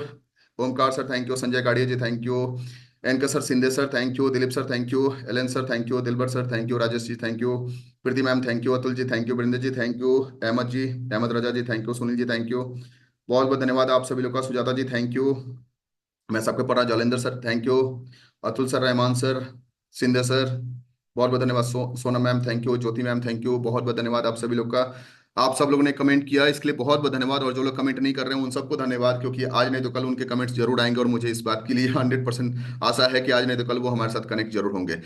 Omkar sir thank you, Sanjay Gadia ji thank you, NK sir, Shinde sir thank you, Dilip sir thank you, Alan sir thank you, Dilbar sir thank you, Rajesh ji thank you, Preeti ma'am thank you, Atul ji thank you, Varinder ji thank you, Ahmed ji, Ahmed Raza ji thank you, Sunil ji thank you, बहुत बहुत धन्यवाद आप सभी लोग का। सुजाता जी thank you, मैं सबके पढ़ा, Jalendra sir thank you, Atul sir, Rahman sir, Shinde sir, बहुत बहुत धन्यवाद। Sonam ma'am thank you, Jyoti ma'am thank you, बहुत बहुत धन्यवाद आप सभी लोग का। आप सब लोगों ने कमेंट किया इसके लिए बहुत बहुत धन्यवाद, और जो लोग कमेंट नहीं कर रहे हैं उन सबको धन्यवाद, क्योंकि आज नहीं तो कल उनके कमेंट्स जरूर आएंगे, और मुझे इस बात के लिए 100% आशा है कि आज नहीं तो कल वो हमारे साथ कनेक्ट जरूर होंगे।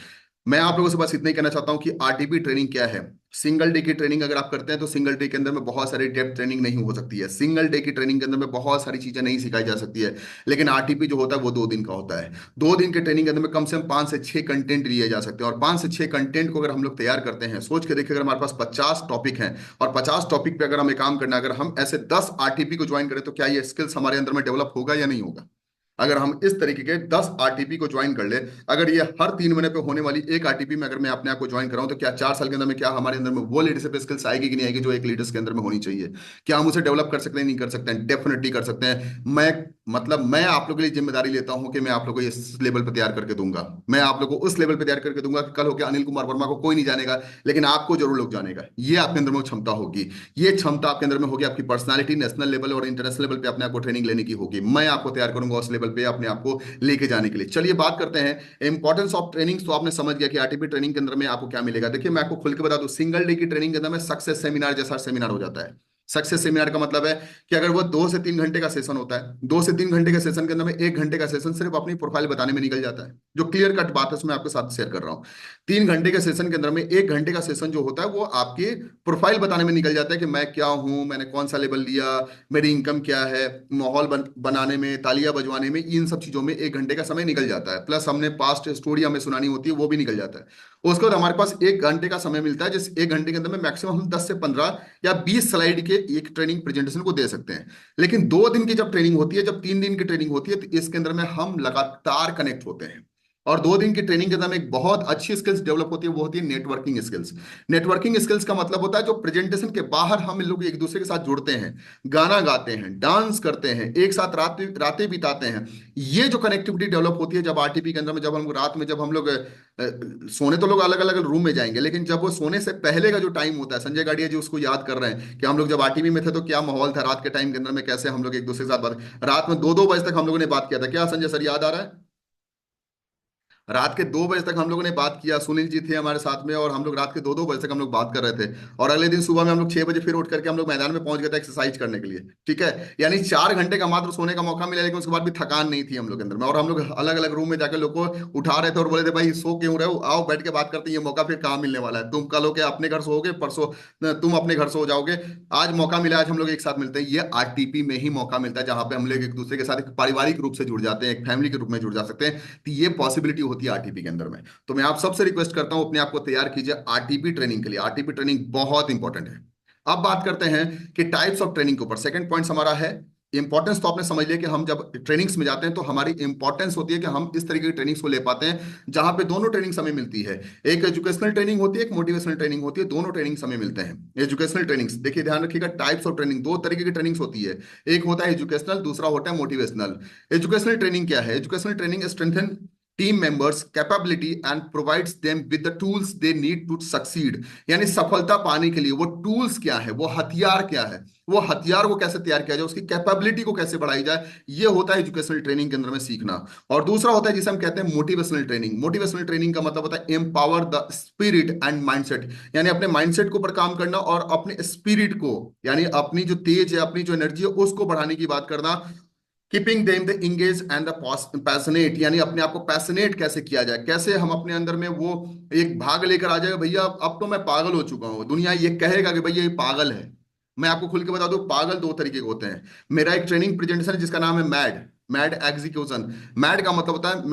मैं आप लोगों से बस इतना ही कहना चाहता हूँ कि आरटीपी ट्रेनिंग क्या है। सिंगल डे की ट्रेनिंग अगर आप करते हैं तो सिंगल डे के अंदर में बहुत सारी डेप्थ ट्रेनिंग नहीं हो सकती है, सिंगल डे की ट्रेनिंग के अंदर में बहुत सारी चीजें नहीं सिखाई जा सकती है। लेकिन आरटीपी जो होता है वो 2 दिन का होता है। 2 दिन के ट्रेनिंग के अंदर में कम से कम 5 से 6 कंटेंट लिए जा सकते हैं, और 5 से 6 कंटेंट को अगर हम लोग तैयार करते हैं, सोच के देखिए, अगर हमारे पास 50 टॉपिक हैं और 50 टॉपिक पे अगर हमें काम करना है, अगर हम ऐसे 10 आरटीपी को ज्वाइन करें तो क्या ये स्किल्स हमारे अंदर में डेवलप होगा या नहीं होगा? अगर हम इस तरीके के 10 आरटीपी को ज्वाइन कर ले, अगर ये हर 3 महीने पे होने वाली एक आरटीपी में अगर मैं अपने आप को ज्वाइन कराऊं, तो क्या 4 साल के अंदर में क्या हमारे अंदर में वो लीडरशिप स्किल्स आएगी कि नहीं आएगी जो एक लीडर्स के अंदर में होनी चाहिए? क्या हम उसे डेवलप कर सकते हैं? नहीं कर सकते हैं? डेफिनेटली कर सकते हैं। मैं आप लोगों के लिए जिम्मेदारी लेता हूं कि मैं आप लोगों को इस लेवल पर तैयार करके दूंगा। मैं आप लोगों को उस लेवल पर तैयार करके दूंगा कि कल होकर अनिल कुमार वर्मा को कोई नहीं जानेगा, लेकिन आपको जरूर लोग जानेगा। ये आपके अंदर में क्षमता होगी। ये क्षमता आपके अंदर में होगी, आपकी पर्सनालिटी नेशनल लेवल और इंटरनेशनल लेवल पे अपने आप को ट्रेनिंग लेने की होगी। मैं आपको तैयार करूंगा उस लेवल पे अपने आप को लेके जाने के लिए। चलिए बात करते हैं इंपॉर्टेंस ऑफ ट्रेनिंग। तो आपने समझ गया कि आरटीपी ट्रेनिंग के अंदर में आपको क्या मिलेगा। देखिए मैं आपको खुल के बता दूं, सिंगल डे की ट्रेनिंग के अंदर में सक्सेस सेमिनार जैसा सेमिनार हो जाता है। सक्सेस सेमिनार का मतलब है कि अगर वो 2 से 3 घंटे का सेशन होता है, 2 से 3 घंटे के सेशन के अंदर में 1 घंटे का सेशन सिर्फ अपनी प्रोफाइल बताने में निकल जाता है। जो क्लियर कट बात है उसमें आपके साथ शेयर कर रहा हूँ। 3 घंटे के सेशन के अंदर में 1 घंटे का सेशन जो होता है वो आपकी प्रोफाइल बताने में निकल जाता है कि मैं क्या हूँ, मैंने कौन सा लेवल लिया, मेरी इनकम क्या है, माहौल बनाने में, तालियां बजवाने में, इन सब चीजों में 1 घंटे का समय निकल जाता है। प्लस हमने पास्ट स्टोरी हमें सुनानी होती है, वो भी निकल जाता है। उसके बाद हमारे पास 1 घंटे का समय मिलता है, जिस 1 घंटे के अंदर में मैक्सिमम हम 10 से 15 या 20 स्लाइड के एक ट्रेनिंग प्रेजेंटेशन को दे सकते हैं। लेकिन 2 दिन की जब ट्रेनिंग होती है, जब 3 दिन की ट्रेनिंग होती है, तो इसके अंदर में हम लगातार कनेक्ट होते हैं। और 2 दिन की ट्रेनिंग के अंदर में एक बहुत अच्छी स्किल्स डेवलप होती है, वो होती है नेटवर्किंग स्किल्स। नेटवर्किंग स्किल्स का मतलब होता है जो प्रेजेंटेशन के बाहर हम लोग एक दूसरे के साथ जुड़ते हैं, गाना गाते हैं, डांस करते हैं, एक साथ रात रातें बिताते हैं। ये जो कनेक्टिविटी डेवलप होती है जब आरटीपी के अंदर में, जब हम रात में, जब हम लोग सोने तो लोग अलग अलग रूम में जाएंगे, लेकिन जब वो सोने से पहले का जो टाइम होता है, संजय गाड़िया जी उसको याद कर रहे हैं कि हम लोग जब आरटीपी में थे तो क्या माहौल था रात के टाइम के अंदर में, कैसे हम लोग एक दूसरे के साथ बात, रात में 2-2 बजे तक हम लोगों ने बात किया था। क्या संजय सर याद आ रहा है? रात के 2 बजे तक हम लोगों ने बात किया, सुनील जी थे हमारे साथ में, और हम लोग रात के 2-2 बजे तक हम लोग बात कर रहे थे। और अगले दिन सुबह में हम लोग 6 बजे फिर उठ करके हम लोग मैदान में पहुंच गए थे एक्सरसाइज करने के लिए। ठीक है, यानी 4 घंटे का मात्र सोने का मौका मिला, लेकिन उसके बाद भी थकान नहीं थी हम लोग के अंदर में। और हम लोग अलग अलग रूम में जाकर लोग को उठा रहे थे और बोले थे भाई सो क्यों रहे हो, आओ बैठ के बात करते हैं, ये मौका फिर कहाँ मिलने वाला है। तुम कल हो के अपने घर सोओगे, परसों तुम अपने घर सो जाओगे। आज मौका मिला, आज हम लोग एक साथ मिलते हैं। ये आरटीपी में ही मौका मिलता है जहां पे हम लोग एक दूसरे के साथ एक पारिवारिक रूप से जुड़ जाते हैं, एक फैमिली के रूप में जुड़ जा सकते हैं। तो ये पॉसिबिलिटी होती है आरटीपी के अंदर में। तो मैं आप सबसे रिक्वेस्ट करता हूं अपने आप को तैयार कीजिए आरटीपी ट्रेनिंग के लिए। आरटीपी ट्रेनिंग बहुत इंपॉर्टेंट है। अब बात करते हैं कि टाइप्स ऑफ ट्रेनिंग के ऊपर। सेकंड पॉइंट हमारा है इंपॉर्टेंस। तो आपने समझ लिया कि हम जब ट्रेनिंग्स में जाते हैं तो हमारी इंपॉर्टेंस होती है कि हम इस तरीके की ट्रेनिंग्स को ले पाते हैं जहां पे दोनों ट्रेनिंग्स हमें मिलती है। एक एजुकेशनल ट्रेनिंग होती है, एक मोटिवेशनल ट्रेनिंग होती है, दोनों ट्रेनिंग्स हमें मिलते हैं। एजुकेशनल ट्रेनिंग्स देखिए, ध्यान रखिएगा, टाइप्स ऑफ ट्रेनिंग 2 तरीके की ट्रेनिंग्स होती है। एक होता है एजुकेशनल, दूसरा होता है मोटिवेशनल। एजुकेशनल ट्रेनिंग क्या है? Educational training strengthen team members capability and provides them with the tools they need to succeed. यानी सफलता पाने के लिए वो टूल्स क्या है, वो हथियार क्या है, वो हथियार को कैसे तैयार किया जाए, उसकी कैपेबिलिटी को कैसे बढ़ाई जाए, ये होता है एजुकेशनल ट्रेनिंग के अंदर में सीखना। और दूसरा होता है जिसे हम कहते हैं मोटिवेशनल ट्रेनिंग। मोटिवेशनल ट्रेनिंग का मतलब होता है empower the spirit and mindset, यानी अपने माइंडसेट के ऊपर काम करना और अपने स्पिरिट को, यानी अपनी जो तेज है, अपनी जो एनर्जी है, उसको बढ़ाने की बात करना। Keeping them the engage and the passionate, यानी अपने आप को पैशनेट कैसे किया जाए, कैसे हम अपने अंदर में वो एक भाग लेकर आ जाएगा, भैया अब तो मैं पागल हो चुका हूँ, दुनिया ये कहेगा कि भैया ये पागल है। मैं आपको खुल के बता दूं, पागल 2 तरीके के होते हैं। मेरा एक ट्रेनिंग प्रेजेंटेशन है जिसका नाम है मैड, मैड एग्जीक्यूशन। मैड का मतलब होता है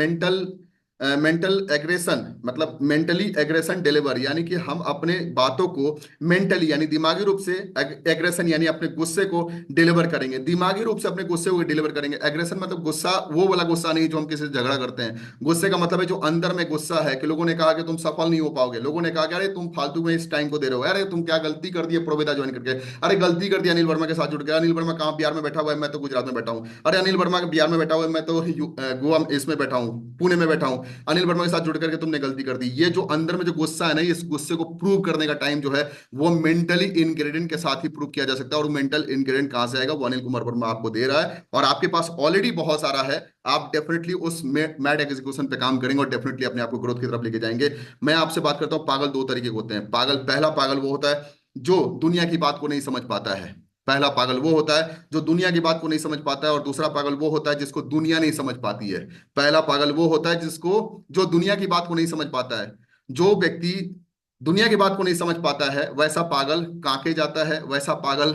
मेंटल एग्रेशन, मतलब मेंटली एग्रेशन डिलीवर, यानी कि हम अपने बातों को मेंटली यानी दिमागी रूप से, एग्रेशन यानी अपने गुस्से को डिलीवर करेंगे, दिमागी रूप से अपने गुस्से को डिलीवर करेंगे। एग्रेशन मतलब गुस्सा, वो वाला गुस्सा नहीं जो हम किसी से झगड़ा करते हैं। गुस्से का मतलब है जो अंदर में गुस्सा है कि लोगों ने कहा कि तुम सफल नहीं हो पाओगे, लोगों ने कहा कि अरे तुम फालतू में इस टाइम को दे रहे हो, अरे तुम क्या गलती कर दी है प्रोवेदा ज्वाइन करके, अरे गलती कर दी अनिल वर्मा के साथ जुड़ गया, अनिल वर्मा कहाँ बिहार में बैठा हुआ है, मैं तो गुजरात में बैठा हूँ, अरे अनिल वर्मा बिहार में बैठा हुआ है, मैं तो गोवा इसमें बैठा हूँ, पुणे में बैठा हूँ, अनिल वर्मा के साथ जुड़ करके तुमने गलती कर दी। ये जो अंदर में जो गुस्सा है ना, इस गुस्से को प्रूव करने का टाइम जो है वो मेंटली इंग्रेडिएंट के साथ ही प्रूव किया जा सकता है। और मेंटल इंग्रेडिएंट कहां से आएगा? वो अनिल कुमार वर्मा आपको दे रहा है, और आपके पास ऑलरेडी बहुत सारा है। आप डेफिनेटली उस मैड एग्जीक्यूशन पे काम करेंगे और डेफिनेटली अपने आप को ग्रोथ की तरफ लेके जाएंगे। मैं आपसे बात करता हूँ, पागल 2 तरीके के होते हैं। पागल, पहला पागल वो होता है जो दुनिया की बात को नहीं समझ पाता है। पहला पागल वो होता है जो दुनिया की बात को नहीं समझ पाता है, और दूसरा पागल वो होता है जिसको दुनिया नहीं समझ पाती है। पहला पागल वो होता है जिसको, जो दुनिया की बात को नहीं समझ पाता है। जो व्यक्ति दुनिया की बात को नहीं समझ पाता है, वैसा पागल कांके जाता है, वैसा पागल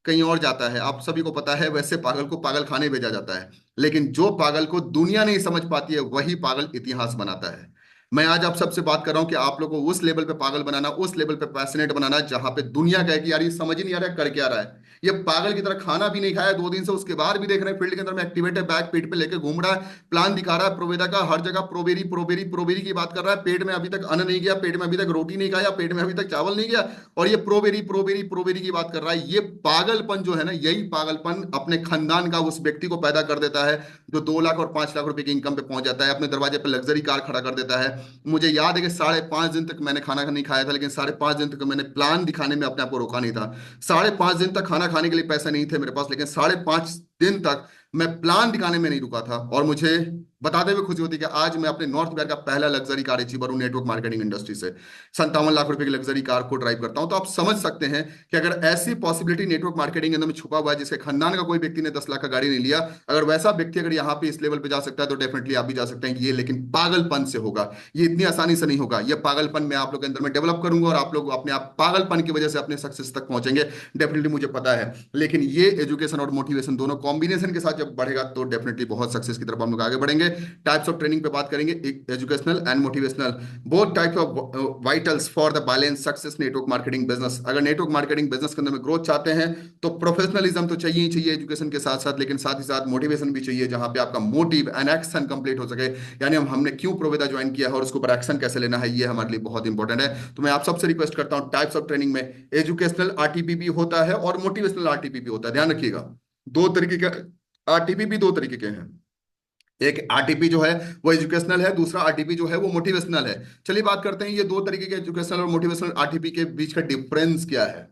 कहीं और जाता है। आप सभी को पता है, वैसे पागल को पागल खाने भेजा जाता है। लेकिन जो पागल को दुनिया नहीं समझ पाती है, वही पागल इतिहास बनाता है। मैं आज आप सबसे बात कर रहा हूं कि आप लोगों को उस लेवल पे पागल बनाना, उस लेवल पे पैशनेट बनाना, जहां पे दुनिया कहे कि यार ये समझ ही नहीं आ रहा है कर क्या रहा है। ये पागल की तरह खाना भी नहीं खाया 2 दिन से, उसके बाद भी देख रहे हैं फील्ड के अंदर में एक्टिवेट है, बैग पीठ पे लेके घूम रहा है, प्लान दिखा रहा है प्रोवेदा का, हर जगह प्रोबेरी प्रोबेरी प्रोबेरी की बात कर रहा है। पेट में अभी तक अन्न नहीं गया, पेट में अभी तक रोटी नहीं खाया, पेट में अभी तक चावल नहीं गया, और ये प्रोबेरी प्रोबेरी प्रोबेरी की बात कर रहा है। ये पागलपन जो है ना, यही पागलपन अपने खानदान का उस व्यक्ति को पैदा कर देता है जो 2 लाख और 5 लाख रुपए की इनकम पे पहुंच जाता है, अपने दरवाजे पे लग्जरी कार खड़ा कर देता है। मुझे याद है कि 5.5 दिन तक मैंने खाना नहीं खाया था, लेकिन 5.5 दिन तक मैंने प्लान दिखाने में अपने आप को रोका नहीं था। 5.5 दिन तक खाना खाने के लिए पैसे नहीं थे मेरे पास, लेकिन 5.5 दिन तक मैं प्लान दिखाने में नहीं रुका था। और मुझे बताते हुए खुशी होती है कि आज मैं अपने नॉर्थ बिहार का पहला लग्जरी कार अचीवर हूं नेटवर्क मार्केटिंग इंडस्ट्री से। 57 लाख रुपए की लग्जरी कार को ड्राइव करता हूं। तो आप समझ सकते हैं कि अगर ऐसी पॉसिबिलिटी नेटवर्क मार्केटिंग के अंदर में छुपा हुआ है, जिसके खानदान का कोई व्यक्ति ने 10 लाख का गाड़ी नहीं लिया, अगर वैसा व्यक्ति अगर यहाँ पे इस लेवल पे जा सकता है, तो डेफिनेटली आप भी जा सकते हैं। ये लेकिन पागलपन से होगा, ये इतनी आसानी से नहीं होगा। ये पागलपन मैं आप लोग के अंदर में डेवलप करूंगा, और आप लोग अपने आप पागलपन की वजह से अपने सक्सेस तक पहुंचेंगे, डेफिनेटली मुझे पता है। लेकिन ये एजुकेशन और मोटिवेशन दोनों कॉम्बिनेशन के साथ जब बढ़ेगा, तो डेफिनेटली बहुत सक्सेस की तरफ हम लोग आगे बढ़ेंगे। टाइप्स ऑफ ट्रेनिंग पे बात करेंगे, educational and motivational, both types of vitals for the balance success network marketing business. अगर नेटवर्क मार्केटिंग बिजनेस के अंदर में ग्रोथ चाहते हैं, तो प्रोफेशनलिज्म तो चाहिए ही चाहिए एजुकेशन के साथ साथ, लेकिन साथ ही साथ मोटिवेशन भी चाहिए, जहां पे आपका मोटिव एंड एक्शन कंप्लीट हो सके। यानी हमने क्यों प्रोवेदा ज्वाइन किया है और उसके ऊपर एक्शन कैसे लेना है, ये हमारे लिए बहुत इंपॉर्टेंट है। तो मैं आप सबसे रिक्वेस्ट करता हूं, टाइप्स ऑफ ट्रेनिंग में एजुकेशनल आरटीपी भी होता है और मोटिवेशनल आरटीपी भी होता है, ध्यान रखिएगा। दो तरीके के आरटीपी भी दो तरीके के हैं। एक आरटीपी जो है वो एजुकेशनल है, दूसरा आरटीपी जो है वो मोटिवेशनल है। चलिए बात करते हैं ये दो तरीके के एजुकेशनल और मोटिवेशनल आरटीपी के बीच का डिफरेंस क्या है।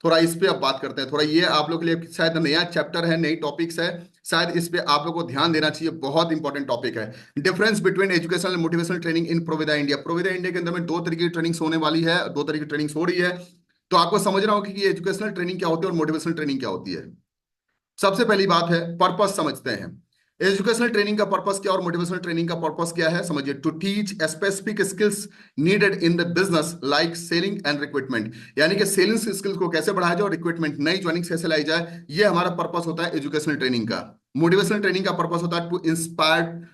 थोड़ा इस पे अब बात करते हैं। थोड़ा ये आप लोग के लिए शायद नया चैप्टर है, नई टॉपिक्स है, शायद इस पे आप लोग को ध्यान देना चाहिए, बहुत इंपॉर्टेंट टॉपिक है। Difference between educational and motivational training in Proveda India. Proveda India के अंदर में दो तरीके की ट्रेनिंग्स होने वाली है, दो तरीके की ट्रेनिंग्स हो रही है। तो आपको समझना होगा कि एजुकेशनल ट्रेनिंग क्या होती है और मोटिवेशनल ट्रेनिंग क्या होती है। सबसे पहली बात है पर्पस समझते हैं। एजुकेशनल ट्रेनिंग का पर्पस क्या और मोटिवेशनल ट्रेनिंग का पर्पस क्या है, समझिए। To teach specific skills needed in the business like selling and recruitment. यानी कि सेलिंग स्किल्स को कैसे बढ़ाया जाए और रिक्रूटमेंट नई ज्वाइनिंग कैसे लाई जाए, ये हमारा पर्पस होता है एजुकेशनल ट्रेनिंग का। मोटिवेशनल ट्रेनिंग का पर्पस होता है to inspire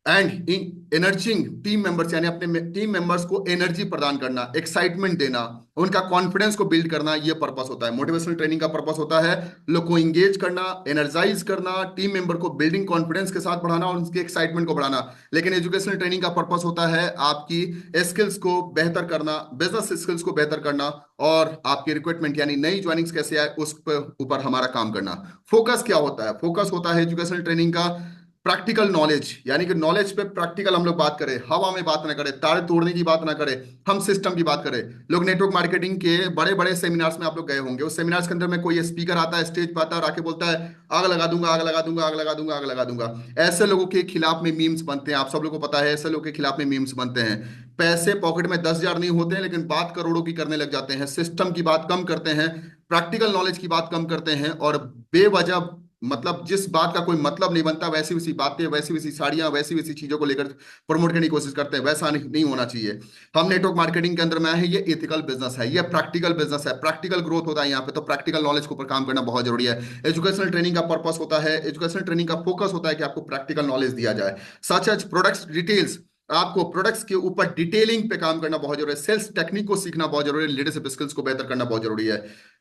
and energising team members, यानी अपने टीम मेंबर्स को एनर्जी प्रदान करना, एक्साइटमेंट देना, उनका कॉन्फिडेंस को बिल्ड करना, ये पर्पस होता है। मोटिवेशनल ट्रेनिंग का पर्पस होता है लोग को इंगेज करना, एनर्जाइज करना, टीम मेंबर को बिल्डिंग कॉन्फिडेंस के साथ बढ़ाना और उनके एक्साइटमेंट को बढ़ाना। लेकिन एजुकेशनल ट्रेनिंग का पर्पस होता है आपकी स्किल्स को बेहतर करना, बिजनेस स्किल्स को बेहतर करना, और आपकी रिक्रूटमेंट यानी नई ज्वाइनिंग्स कैसे आए उस पर ऊपर हमारा काम करना। फोकस क्या होता है, फोकस होता है एजुकेशनल ट्रेनिंग का प्रैक्टिकल नॉलेज, यानी कि नॉलेज पे प्रैक्टिकल हम लोग बात करें, हवा में बात ना करें, तारे तोड़ने की बात ना करें, हम सिस्टम की बात करें। लोग नेटवर्क मार्केटिंग के बड़े बड़े सेमिनार्स में आप लोग गए होंगे, उस सेमिनार्स के अंदर में कोई स्पीकर आता है, स्टेज पर आता है और आके बोलता है आग लगा दूंगा, आग लगा दूंगा, आग लगा दूंगा, आग लगा दूंगा। ऐसे लोगों के खिलाफ में मीम्स बनते हैं, आप सब लोग को पता है, ऐसे लोगों के खिलाफ में मीम्स बनते हैं। पैसे पॉकेट में 10,000 नहीं होते हैं, लेकिन बात करोड़ों की करने लग जाते हैं, सिस्टम की बात कम करते हैं, प्रैक्टिकल नॉलेज की बात कम करते हैं, और बेवजह मतलब जिस बात का कोई मतलब नहीं बनता, वैसी वैसी बातें, वैसी वैसी साड़ियां, वैसी वैसी चीजों को लेकर प्रमोट करने की कोशिश करते हैं। वैसा नहीं होना चाहिए। हम नेटवर्क मार्केटिंग के अंदर में आए हैं, ये एथिकल बिजनेस है, ये प्रैक्टिकल बिजनेस है, प्रैक्टिकल ग्रोथ होता है यहाँ पे, तो प्रैक्टिकल नॉलेज के ऊपर काम करना बहुत जरूरी है। एजुकेशनल ट्रेनिंग का पर्पस होता है, एजुकेशनल ट्रेनिंग का फोकस होता है कि आपको प्रैक्टिकल नॉलेज दिया जाए, सच एज प्रोडक्ट्स डिटेल्स। आपको प्रोडक्ट्स के ऊपर डिटेलिंग पे काम करना बहुत जरूरी है, सेल्स टेक्निक को सीखना बहुत जरूरी है, लीडरशिप स्किल्स को बेहतर करना बहुत जरूरी है।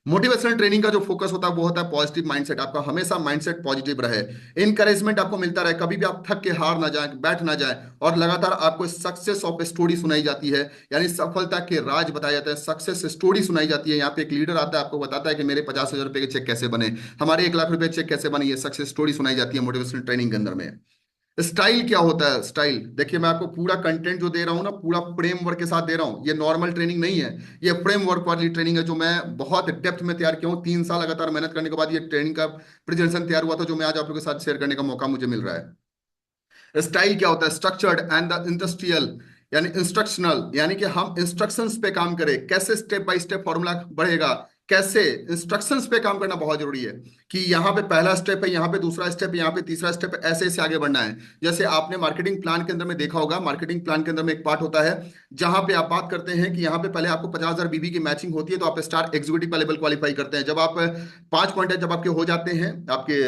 मोटिवेशनल ट्रेनिंग का जो फोकस होता है वो होता है पॉजिटिव माइंडसेट, आपका हमेशा माइंडसेट पॉजिटिव रहे, इनकरेजमेंट आपको मिलता रहे, कभी भी आप थक के हार ना जाए, बैठ ना जाए, और लगातार आपको सक्सेस ऑफ स्टोरी सुनाई जाती है, यानी सफलता के राज बताए जाते हैं, सक्सेस स्टोरी सुनाई जाती है। यहाँ पे एक लीडर आता है, आपको बताता है कि मेरे 50,000 रुपए के चेक कैसे बने, हमारे 1 लाख रुपए चेक कैसे बने, ये सक्सेस स्टोरी सुनाई जाती है मोटिवेशनल ट्रेनिंग के अंदर में। स्टाइल क्या होता है, स्टाइल देखिए, मैं आपको पूरा कंटेंट जो दे रहा हूँ ना, पूरा फ्रेमवर्क के साथ दे रहा हूँ। ये नॉर्मल ट्रेनिंग नहीं है, ये फ्रेमवर्क वाली ट्रेनिंग है, जो मैं बहुत डेप्थ में तैयार किया हूँ। 3 साल लगातार मेहनत करने के बाद ये ट्रेनिंग का प्रेजेंटेशन तैयार हुआ था, जो मैं आज आप लोगों के साथ शेयर करने का मौका मुझे मिल रहा है। स्टाइल क्या होता है, स्ट्रक्चर्ड एंड द इंडस्ट्रियल, यानी इंस्ट्रक्शनल, यानी कि हम इंस्ट्रक्शंस पे काम करें, कैसे स्टेप बाय स्टेप फॉर्मूला बढ़ेगा, कैसे इंस्ट्रक्शंस पे काम करना बहुत जरूरी है, कि यहाँ पे पहला स्टेप है, यहाँ पे दूसरा स्टेप है, यहाँ पे तीसरा स्टेप है, ऐसे ऐसे आगे बढ़ना है। जैसे आपने मार्केटिंग प्लान के अंदर में देखा होगा, मार्केटिंग प्लान के अंदर में एक पार्ट होता है जहां पे आप बात करते हैं कि यहाँ पे पहले आपको 50,000 बीबी की मैचिंग होती है, तो आप स्टार एग्जीक्यूटिव का लेवल क्वालिफाई करते हैं। जब आप 5 पॉइंट जब आपके हो जाते हैं, आपके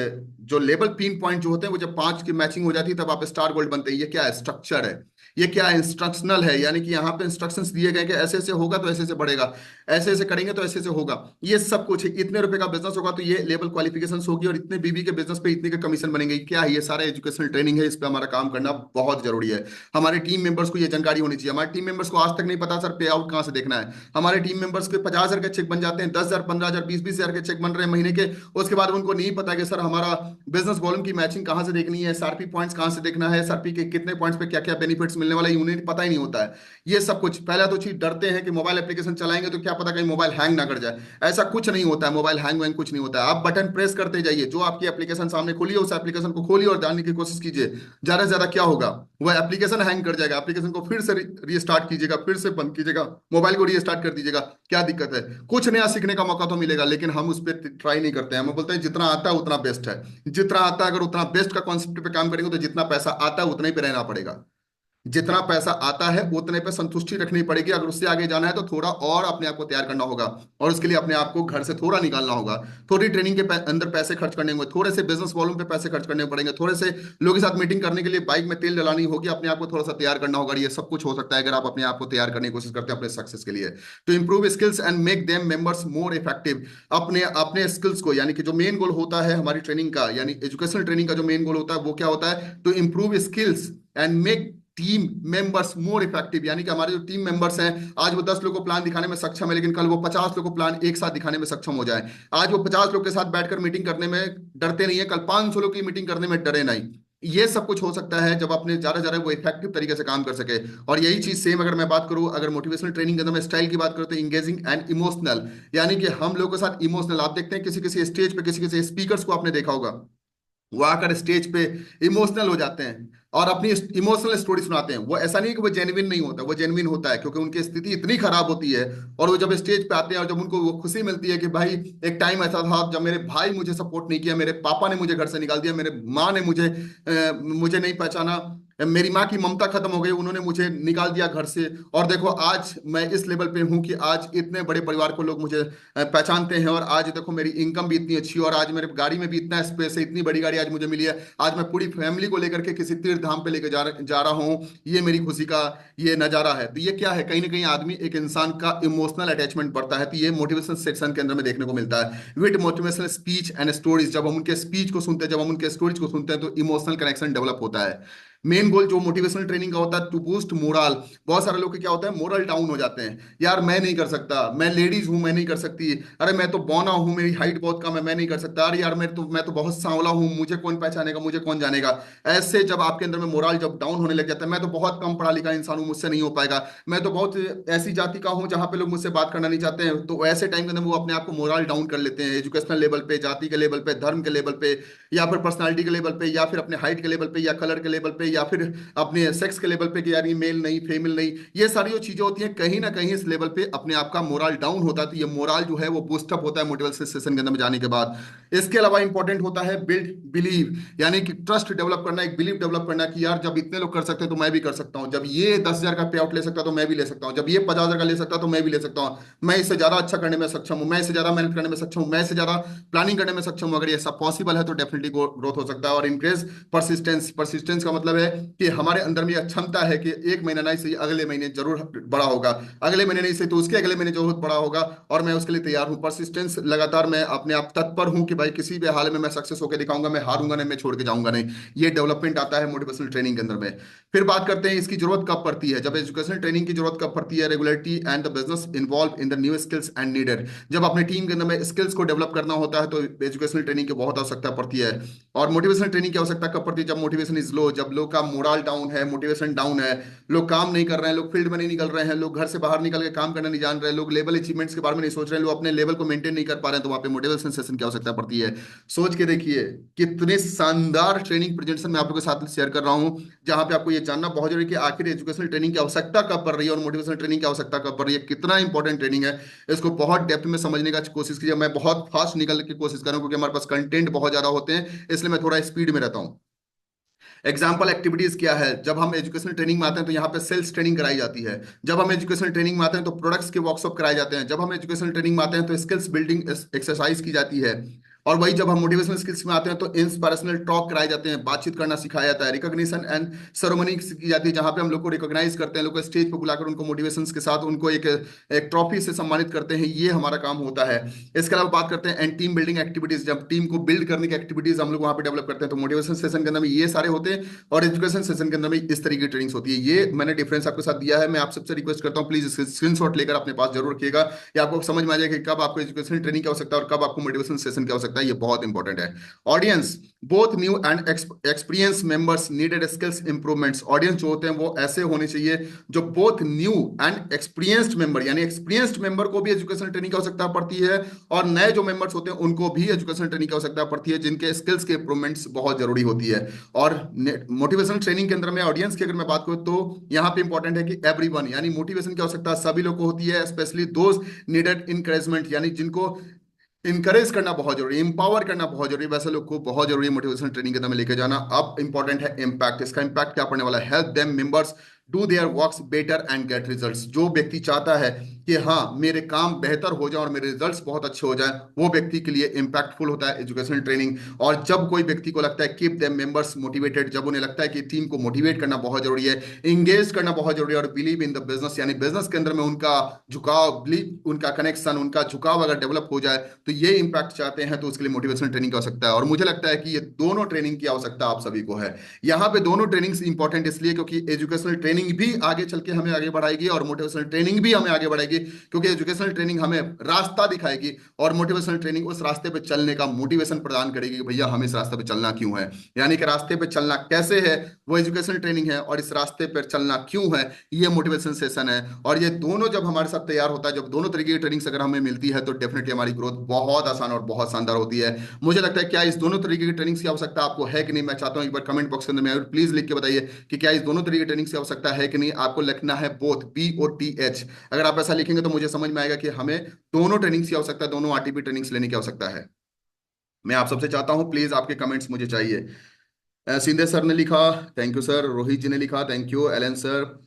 जो लेवल 3 पॉइंट जो होते हैं वो जब 5 की मैचिंग हो जाती है, तब आप स्टार गोल्ड बनते हैं। ये क्या है? स्ट्रक्चर है। ये क्या है? इंस्ट्रक्शनल है, यानी कि यहाँ पे इंस्ट्रक्शंस दिए गए कि ऐसे ऐसे होगा तो ऐसे ऐसे बढ़ेगा, ऐसे ऐसे करेंगे तो ऐसे ऐसे होगा। ये सब कुछ है। इतने रुपए का बिजनेस होगा तो ये लेवल क्वालिफिकेशन होगी, और इतने बीबी के बिजनेस पे इतने के कमीशन बनेंगे। क्या है? ये सारा एजुकेशनल ट्रेनिंग है, इस पे हमारा काम करना बहुत जरूरी है। हमारे टीम मेंबर्स को ये जानकारी होनी चाहिए। हमारे टीम मेंबर्स को आज तक नहीं पता सर पे आउट कहाँ से देखना है। हमारे टीम मेंबर्स के 50,000 के चेक बन जाते हैं, 10,000, 15,000, 20-20 हजार के चेक बन रहे हैं महीने के। उसके बाद उनको नहीं पता कि सर हमारा बिजनेस वॉल्यूम की मैचिंग कहाँ से देखनी है, एसआरपी पॉइंट्स कहाँ से देखना है, एसआरपी के कितने पॉइंट्स पे क्या क्या बेनिफिट्स मिलने वाला है, उन्हें पता ही नहीं होता है। ये सब कुछ पहला तो चीज, डरते हैं कि मोबाइल एप्लीकेशन चलाएंगे तो क्या पता कहीं मोबाइल हैंग ना कर जाए। ऐसा कुछ नहीं होता है, मोबाइल हैंग वैंग कुछ नहीं होता है। आप बटन प्रेस करते जाइए, जो आपकी एप्लीकेशन सामने खोलिए उस एप्लीकेशन को खोलिए और जानने की कोशिश कीजिए। ज्यादा से ज्यादा क्या होगा, वह एप्लीकेशन हैंग कर जाएगा, एप्लीकेशन को फिर से रीस्टार्ट कीजिएगा, फिर से बंद कीजिएगा, मोबाइल को रीस्टार्ट कर दीजिएगा। क्या दिक्कत है? कुछ नया सीखने का मौका तो मिलेगा, लेकिन हम उस पर ट्राई नहीं करते हैं। हम बोलते हैं जितना आता है उतना बेस्ट है। जितना आता है, अगर उतना बेस्ट का कॉन्सेप्ट पे काम करेंगे तो जितना पैसा आता है उतना ही पे रहना पड़ेगा। जितना पैसा आता है उतने पे संतुष्टि रखनी पड़ेगी। अगर उससे आगे जाना है तो थोड़ा और अपने आप को तैयार करना होगा, और उसके लिए अपने आप को घर से थोड़ा निकालना होगा। थोड़ी ट्रेनिंग के अंदर पैसे खर्च करने होंगे, थोड़े से बिजनेस वॉल्यूम पे पैसे खर्च करने पड़ेंगे, थोड़े से लोगों के साथ मीटिंग करने के लिए बाइक में तेल डलानी होगी, अपने आप को थोड़ा सा तैयार करना होगा। ये सब कुछ हो सकता है अगर आप अपने आप को तैयार करने की कोशिश करते हैं अपने सक्सेस के लिए। तो improve skills and make them members more effective. अपने अपने स्किल्स को, यानी कि जो मेन गोल होता है हमारी ट्रेनिंग का, यानी एजुकेशनल ट्रेनिंग का जो मेन गोल होता है वो क्या होता है? To improve skills and make team members more effective. यानी कि हमारे जो टीम मेंबर्स हैं, आज वो 10 लोग को प्लान दिखाने में सक्षम है, लेकिन कल वो 50 लोग को प्लान एक साथ दिखाने में सक्षम हो जाए। आज वो 50 लोग के साथ बैठकर मीटिंग करने में डरते नहीं है, कल 500 लोग की मीटिंग करने में डरे नहीं। ये सब कुछ हो सकता है जब अपने ज्यादा ज्यादा वो इफेक्टिव तरीके से काम कर सके। और यही चीज सेम अगर मैं बात करूं, अगर मोटिवेशनल ट्रेनिंग के अंदर मैं स्टाइल की बात करूं, तो इंगेजिंग एंड इमोशनल, यानी कि हम लोगों के साथ इमोशनल। आप देखते हैं किसी किसी स्टेज पे किसी किसी स्पीकर्स को आपने देखा होगा, वो आकर स्टेज पे इमोशनल हो जाते हैं और अपनी इमोशनल स्टोरी सुनाते हैं। वो ऐसा नहीं है कि वो जेन्युइन नहीं होता, वो जेन्युइन होता है, क्योंकि उनकी स्थिति इतनी खराब होती है। और वो जब स्टेज पे आते हैं और जब उनको वो खुशी मिलती है कि भाई एक टाइम ऐसा था जब मेरे भाई मुझे सपोर्ट नहीं किया, मेरे पापा ने मुझे घर से निकाल दिया, मेरे माँ ने मुझे नहीं पहचाना, मेरी माँ की ममता खत्म हो गई, उन्होंने मुझे निकाल दिया घर से, और देखो आज मैं इस लेवल पे हूँ कि आज इतने बड़े परिवार को लोग मुझे पहचानते हैं, और आज देखो मेरी इनकम भी इतनी अच्छी है, और आज मेरे गाड़ी में भी इतना स्पेस है, इतनी बड़ी गाड़ी आज मुझे मिली है, आज मैं पूरी फैमिली को लेकर के किसी तीर्थ धाम पे लेकर जा रहा हूँ, ये मेरी खुशी का ये नजारा है। तो ये क्या है? कहीं ना कहीं आदमी, एक इंसान का इमोशनल अटैचमेंट बढ़ता है। तो ये मोटिवेशन सेक्शन के अंदर में देखने को मिलता है। With motivational speech and stories, जब हम उनके स्पीच को सुनते हैं, जब हम उनके स्टोरीज को सुनते हैं, तो इमोशनल कनेक्शन डेवलप होता है। मेन गोल जो मोटिवेशनल ट्रेनिंग का होता है, टू बूस्ट मोरल। बहुत सारे लोग के क्या होता है, मोरल डाउन हो जाते हैं, यार मैं नहीं कर सकता, मैं लेडीज हूं मैं नहीं कर सकती, अरे मैं तो बौना हूं, मेरी हाइट बहुत कम है, मैं नहीं कर सकता, अरे यार मैं तो बहुत सांवला हूं, मुझे कौन पहचानेगा, मुझे कौन जानेगा। ऐसे जब आपके अंदर में मोरल जब डाउन होने लग जाता है, मैं तो बहुत कम पढ़ा लिखा इंसान हूं, मुझसे नहीं हो पाएगा, मैं तो बहुत ऐसी जाति का हूं जहां पे लोग मुझसे बात करना नहीं चाहते हैं, तो ऐसे टाइम के अंदर वो अपने आप को मोरल डाउन कर लेते हैं, एजुकेशनल लेवल पे, जाति के लेवल पे, धर्म के लेवल पे, या फिर पर्सनालिटी के लेवल पे, या फिर अपने हाइट के लेवल पे, या कलर के लेवल पे, या फिर अपने सेक्स के लेवल पे कि यार ये मेल नहीं फीमेल नहीं। ये सारी जो चीजें होती हैं, कहीं ना कहीं इस लेवल पे अपने आप का मोरल डाउन होता है। तो ये मोरल जो है वो बूस्टअप होता है मोटिवेशन सेशन के अंदर में जाने के बाद। इसके अलावा इंपॉर्टेंट होता है बिल्ड बिलीव, यानी कि ट्रस्ट डेवलप करना, एक बिलीव डेवलप करना कि यार जब इतने लोग कर सकते हैं तो मैं भी कर सकता हूँ, जब ये 10,000 का पे आउट ले सकता तो मैं भी ले सकता हूँ, जब ये 50,000 का ले सकता तो मैं भी ले सकता हूँ, मैं इससे ज्यादा अच्छा करने में सक्षम हूँ, मैं इससे ज्यादा मेहनत करने में सक्षम हूँ, मैं इससे ज्यादा प्लानिंग करने में सक्षम हूँ। अगर ये सब पॉसिबल है तो डेफिनेटली ग्रोथ हो सकता है। और इंक्रीज परसिस्टेंस, परसिस्टेंस का मतलब है कि हमारे अंदर में यह क्षमता है कि एक महीना नहीं सही, अगले महीने जरूर बड़ा होगा, अगले महीने नहीं सही तो उसके अगले महीने जरूर बड़ा होगा, और मैं उसके लिए तैयार हूँ। परसिस्टेंस, लगातार मैं अपने आप तत्पर हूँ कि भाई किसी भी हाल में मैं सक्सेस होकर दिखाऊंगा, मैं हारूंगा नहीं, मैं छोड़ के जाऊंगा नहीं। ये डेवलपमेंट आता है मोटिवेशनल ट्रेनिंग के अंदर में। फिर बात करते हैं इसकी जरूरत कब पड़ती है, जब एजुकेशनल ट्रेनिंग की जरूरत कब पड़ती है। Regularity and the business involve in the new skills and needed, जब अपने टीम के अंदर में स्किल्स को डेवलप करना होता है तो एजुकेशनल ट्रेनिंग की बहुत आवश्यकता पड़ती है। और मोटिवेशनल ट्रेनिंग की आवश्यकता कब पड़ती है, जब मोटिवेशन इज लो, जब लोग का मोरल डाउन है, मोटिवेशन डाउन है, लोग काम नहीं कर रहे हैं, लोग फील्ड में नहीं निकल रहे हैं, लोग घर से बाहर निकल के काम करना नहीं जान रहे हैं, लोग लेवल अचीवमेंट्स के बारे में नहीं सोच रहे हैं, लोग अपने लेवल को मेंटेन नहीं कर पा रहे हैं, तो वहाँ पे मोटिवेशन सेशन की आवश्यकता पड़ती है। सोच के देखिए कितने शानदार ट्रेनिंग प्रेजेंटेशन मैं आप लोगों के साथ शेयर कर रहा हूँ, जहां पे आपको ये जानना बहुत जरूरी है कि आखिर एजुकेशनल ट्रेनिंग की आवश्यकता कब पड़ रही है और मोटिवेशनल ट्रेनिंग की आवश्यकता कब पड़ रही है, कितना इंपॉर्टेंट ट्रेनिंग है। इसको बहुत डेप्थ में समझने का कोशिश कीजिए। मैं बहुत फास्ट निकलने की कोशिश कर रहा हूँ क्योंकि हमारे पास कंटेंट बहुत ज्यादा होते हैं, इसलिए मैं थोड़ा स्पीड में रहता हूँ। एग्जाम्पल एक्टिविटीज क्या है, जब हम एजुकेशनल ट्रेनिंग में आते हैं तो यहाँ पे सेल्स ट्रेनिंग कराई जाती है। जब हम एजुकेशनल ट्रेनिंग में आते हैं तो प्रोडक्ट्स के वर्कशॉप कराए जाते हैं। जब हम एजुकेशनल ट्रेनिंग में आते हैं तो स्किल्स बिल्डिंग एक्सरसाइज की जाती है। और वही जब हम मोटिवेशनल स्किल्स में आते हैं तो इंस्पिरेशनल टॉक कराए जाते हैं, बातचीत करना सिखाया जाता है। रिकॉग्निशन एंड सेरेमनी की जाती है, जहां पे हम लोग को रिकॉग्नाइज करते हैं, लोग को स्टेज पे बुलाकर उनको मोटिवेशन के साथ उनको एक एक ट्रॉफी से सम्मानित करते हैं। ये हमारा काम होता है। इसके अलावा बात करते हैं एंड टीम बिल्डिंग एक्टिविटीज, जब टीम को बिल्ड करने की एक्टिविटीज हम लोग वहां पे डेवलप करते हैं, तो मोटिवेशन सेशन के अंदर में ये सारे होते हैं। और एजुकेशन सेशन के अंदर में इस तरीके की ट्रेनिंग्स होती है। ये मैंने डिफरेंस आपके साथ दिया है। मैं आप सबसे रिक्वेस्ट करता हूँ, प्लीज स्क्रीनशॉट लेकर अपने पास जरूर रखिएगा, या आपको समझ में आ जाएगा कि कब आपको एजुकेशन ट्रेनिंग की आवश्यकता है और कब आपको मोटिवेशन सेशन की आवश्यकता है। ये बहुत इंपॉर्टेंट है। Audience, both new and experience members needed skills improvements. Audience जो होते हैं वो ऐसे होने चाहिए जो both new and experienced member, यानी एक्सपीरियंस्ड मेंबर को भी एजुकेशन ट्रेनिंग की आवश्यकता पड़ती है, और नए जो मेंबर्स होते हैं उनको भी एजुकेशन ट्रेनिंग की आवश्यकता पड़ती है, जिनके स्किल्स के इंप्रूवमेंट्स बहुत जरूरी होती है। और मोटिवेशनल ट्रेनिंग के अंदर में ऑडियंस की अगर मैं बात करूं तो यहाँ पे इंपॉर्टेंट है कि एवरीवन, यानी मोटिवेशन की आवश्यकता सभी लोग को होती है, स्पेशली दोज नीडेड इनकरेजमेंट, यानी जिनको इनकरेज करना बहुत जरूरी है, इंपावर करना बहुत जरूरी है, वैसे लोग को बहुत जरूरी है मोटिवेशन ट्रेनिंग के अंदर में लेके जाना। अब इंपॉर्टेंट है इम्पैक्ट। इसका इम्पैक्ट क्या पड़ने वाला है? Help them members do their works better and gate results. जो व्यक्ति चाहता है कि हाँ मेरे काम बेहतर हो जाए और मेरे रिजल्ट्स बहुत अच्छे हो जाए, वो व्यक्ति के लिए इंपैक्टफुल होता है एजुकेशनल ट्रेनिंग। और जब कोई व्यक्ति को लगता है कीप देम मेंबर्स मोटिवेटेड, जब उन्हें लगता है कि टीम को मोटिवेट करना बहुत जरूरी है, इंगेज करना बहुत जरूरी है, और बिलीव इन द बिजनेस, यानी बिजनेस के अंदर में उनका झुकाव, बिलीव, उनका कनेक्शन, उनका झुकाव अगर डेवलप हो जाए, तो ये इंपैक्ट चाहते हैं, तो उसके लिए मोटिवेशनल ट्रेनिंग की आवश्यकता है। और मुझे लगता है कि ये दोनों ट्रेनिंग की आवश्यकता आप सभी को है। यहाँ पे दोनों ट्रेनिंग्स इंपॉर्टेंट इसलिए क्योंकि एजुकेशनल ट्रेनिंग भी आगे चल के हमें आगे बढ़ाएगी और मोटिवेशनल ट्रेनिंग भी हमें आगे बढ़ाएगी, क्योंकि एजुकेशनल ट्रेनिंग हमें रास्ता दिखाएगी और मोटिवेशनल ट्रेनिंग उस रास्ते पे चलने का मोटिवेशन प्रदान करेगी कि भैया हमें इस रास्ते पे चलना क्यों है, यानी कि रास्ते पे चलना कैसे है वो एजुकेशनल ट्रेनिंग है, और इस रास्ते पर चलना क्यों है ये मोटिवेशन सेशन है। और ये दोनों जब हमारे साथ तैयार होता है, जब दोनों तरीके की ट्रेनिंग्स अगर हमें मिलती है, तो डेफिनेटली हमारी ग्रोथ बहुत आसान और बहुत शानदार होती है। मुझे लगता है क्या इस दोनों तरीके की ट्रेनिंग्स की आवश्यकता आपको है कि नहीं, मैं चाहता हूं एक बार कमेंट बॉक्स के अंदर में प्लीज लिख के बताइए कि क्या इस दोनों तरीके की ट्रेनिंग्स की आवश्यकता है कि नहीं। आपको लिखना है बोथ, BOTH। अगर आप ऐसा लिखेंगे तो मुझे समझ में आएगा कि हमें दोनों ट्रेनिंग्स की आवश्यकता है, दोनों RTP ट्रेनिंग्स लेने की आवश्यकता है। मैं आप सबसे चाहता हूं प्लीज आपके कमेंट्स मुझे चाहिए। सिंधे सर ने लिखा, थैंक यू सर। रोहित जी ने लिखा, thank you. Alan sir,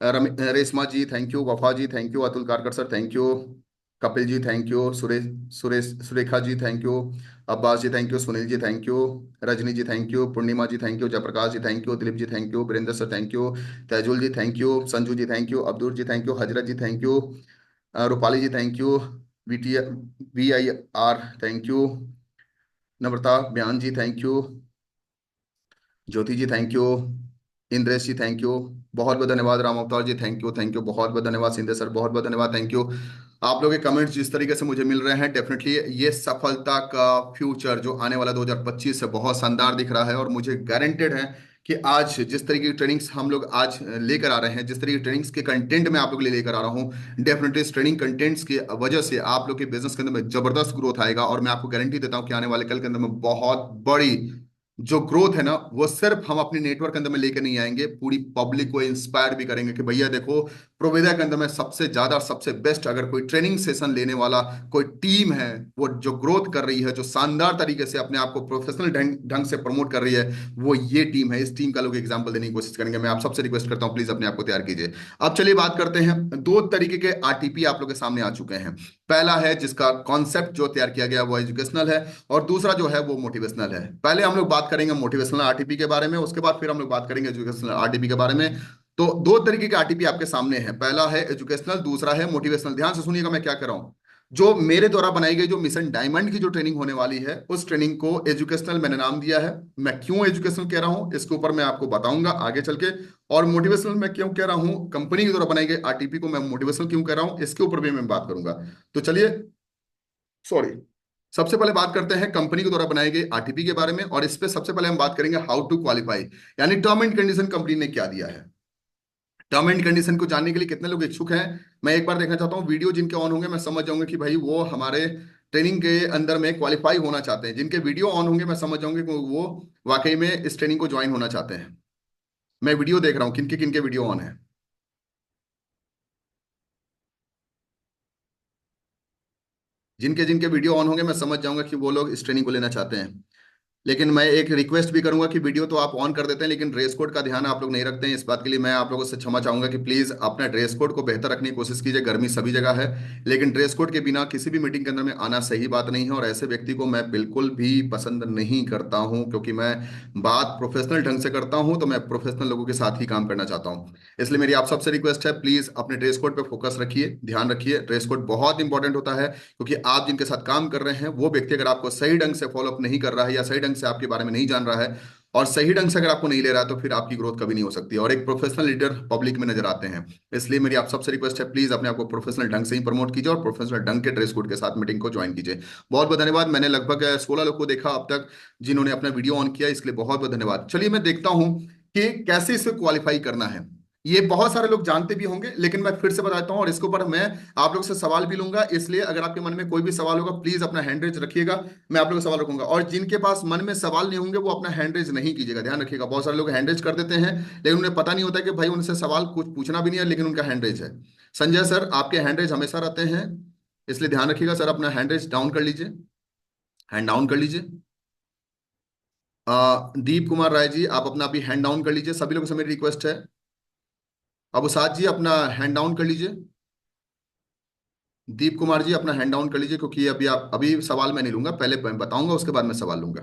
Reshma ji thank you. Wafa ji thank you. Atul Karkar sir thank you. Kapil ji thank you. Suresh Suresh Surekha ji thank you. Abbas ji thank you. Sunil ji thank you. Rajni ji thank you. Purnima ji thank you. Jayprakash ji thank you. Dilip ji thank you. Virendra sir thank you. Taijul ji thank you. Sanju ji thank you. Abdul ji thank you. Hazrat ji thank you. Rupali ji thank you. VT VIR thank you. Namrata Bayan ji thank you. Jyoti ji thank you. Indresh ji thank you. बहुत बहुत धन्यवाद। Ram Avatar ji thank you, thank you, बहुत बहुत धन्यवाद। Shinde sir बहुत बहुत धन्यवाद, thank you. आप लोगों के कमेंट्स जिस तरीके से मुझे मिल रहे हैं, डेफिनेटली ये सफलता का फ्यूचर जो आने वाला 2025 से बहुत शानदार दिख रहा है। और मुझे गारंटेड है कि आज जिस तरीके की ट्रेनिंग्स हम लोग आज लेकर आ रहे हैं, जिस तरीके की ट्रेनिंग्स के कंटेंट में आप लोग के लिए लेकर आ रहा हूँ, डेफिनेटली इस ट्रेनिंग कंटेंट्स की वजह से आप लोग के बिजनेस के अंदर में जबरदस्त ग्रोथ आएगा। और मैं आपको गारंटी देता हूँ कि आने वाले कल के अंदर में बहुत बड़ी जो ग्रोथ है ना, वो सिर्फ हम अपने नेटवर्क के अंदर में लेकर नहीं आएंगे, पूरी पब्लिक को इंस्पायर भी करेंगे कि भैया देखो, प्रोविधा के अंदर में सबसे ज्यादा सबसे बेस्ट अगर कोई ट्रेनिंग सेशन लेने वाला कोई टीम है, वो जो ग्रोथ कर रही है, जो शानदार तरीके से अपने आप को प्रोफेशनल ढंग से प्रमोट कर रही है, वो ये टीम है। इस टीम का लोग एग्जाम्पल देने की कोशिश करेंगे। मैं आप सबसे रिक्वेस्ट करता हूँ प्लीज अपने आप को तैयार कीजिए। अब चलिए बात करते हैं। दो तरीके के RTP आप लोग के सामने आ चुके हैं। पहला है जिसका कॉन्सेप्ट जो तैयार किया गया वो एजुकेशनल है, और दूसरा जो है वो मोटिवेशनल है। पहले हम लोग बात करेंगे मोटिवेशनल RTP के बारे में, उसके बाद फिर हम लोग बात करेंगे एजुकेशनल RTP के बारे में। तो दो तरीके के RTP आपके सामने है, पहला है एजुकेशनल, दूसरा है मोटिवेशनल। ध्यान से सुनिएगा मैं क्या कर रहा हूं। जो मेरे द्वारा बनाई गई जो मिशन डायमंड की जो ट्रेनिंग होने वाली है, उस ट्रेनिंग को एजुकेशनल मैंने नाम दिया है। मैं क्यों एजुकेशनल कह रहा हूं इसके ऊपर मैं आपको बताऊंगा आगे चल के। और मोटिवेशनल मैं क्यों कह रहा हूं, कंपनी के द्वारा बनाई गई RTP को मैं मोटिवेशनल क्यों कह रहा हूं, इसके ऊपर भी मैं बात करूंगा। तो चलिए, सॉरी, सबसे पहले बात करते हैं कंपनी के द्वारा बनाए गए आरटीपी के बारे में, और इस पे सबसे पहले हम बात करेंगे हाउ टू क्वालिफाई, यानी टर्म एंड कंडीशन कंपनी ने क्या दिया है। टर्म एंड कंडीशन को जानने के लिए कितने लोग इच्छुक हैं? मैं एक बार देखना चाहता हूँ, वीडियो जिनके ऑन होंगे मैं समझ जाऊंगा कि भाई वो हमारे ट्रेनिंग के अंदर में क्वालिफाई होना चाहते हैं। जिनके वीडियो ऑन होंगे मैं समझ जाऊंगा कि वो वाकई में इस ट्रेनिंग को ज्वाइन होना चाहते हैं। मैं वीडियो देख रहा हूँ, किनके किनके वीडियो ऑन है। जिनके जिनके वीडियो ऑन होंगे मैं समझ जाऊंगा कि वो लोग इस ट्रेनिंग को लेना चाहते हैं। लेकिन मैं एक रिक्वेस्ट भी करूंगा कि वीडियो तो आप ऑन कर देते हैं लेकिन ड्रेस कोड का ध्यान आप लोग नहीं रखते हैं। इस बात के लिए मैं आप लोगों से क्षमा चाहूंगा कि प्लीज अपना ड्रेस कोड को बेहतर रखने की कोशिश कीजिए। गर्मी सभी जगह है, लेकिन ड्रेस कोड के बिना किसी भी मीटिंग के अंदर में आना सही बात नहीं है, और ऐसे व्यक्ति को मैं बिल्कुल भी पसंद नहीं करता हूं, क्योंकि मैं बात प्रोफेशनल ढंग से करता हूं, तो मैं प्रोफेशनल लोगों के साथ ही काम करना चाहता हूं। इसलिए मेरी आप सबसे रिक्वेस्ट है, प्लीज अपने ड्रेस कोड पे फोकस रखिए, ध्यान रखिए। ड्रेस कोड बहुत इंपॉर्टेंट होता है, क्योंकि आप जिनके साथ काम कर रहे हैं वो व्यक्ति अगर आपको सही ढंग से फॉलोअप नहीं कर रहा है या सही ढंग से आपके बारे में नहीं जान रहा है और सही ढंग से अगर आपको नहीं ले रहा है, तो फिर आपकी ग्रोथ कभी नहीं हो सकती, और एक प्रोफेशनल लीडर पब्लिक में नजर आते हैं। इसलिए मेरी आप सबसे रिक्वेस्ट है, प्लीज अपने आपको प्रोफेशनल ढंग से ही प्रमोट कीजिए और प्रोफेशनल ढंग के ड्रेस कोड के साथ मीटिंग को ज्वाइन कीजिए। बहुत बहुत धन्यवाद। मैंने लगभग 16 लोग को देखा अब तक जिन्होंने अपना वीडियो ऑन किया, इसके लिए बहुत बहुत धन्यवाद। चलिए मैं देखता हूं कि कैसे इसे क्वालिफाई करना है। ये बहुत सारे लोग जानते भी होंगे, लेकिन मैं फिर से बताता हूं, और इसके ऊपर मैं आप लोग से सवाल भी लूंगा। इसलिए अगर आपके मन में कोई भी सवाल होगा प्लीज अपना हैंड रेज रखिएगा, मैं आप लोग का सवाल रखूंगा। और जिनके पास मन में सवाल नहीं होंगे वो अपना हैंड रेज नहीं कीजिएगा, ध्यान रखिएगा। बहुत सारे लोग हैंड रेज कर देते हैं लेकिन उन्हें पता नहीं होता कि भाई उनसे सवाल कुछ पूछना भी नहीं है लेकिन उनका हैंड रेज है। संजय सर, आपके हैंड रेज हमेशा रहते हैं, इसलिए ध्यान रखिएगा। सर अपना हैंड रेज डाउन कर लीजिए, हैंड डाउन कर लीजिए। दीप कुमार राय जी, आप अपना अभी हैंड डाउन कर लीजिए, सभी लोगों से मेरी रिक्वेस्ट है। अबू साद जी अपना हैंड डाउन कर लीजिए। दीप कुमार जी अपना हैंड डाउन कर लीजिए, क्योंकि अभी आप अभी सवाल मैं नहीं लूंगा, पहले मैं बताऊंगा उसके बाद मैं सवाल लूंगा।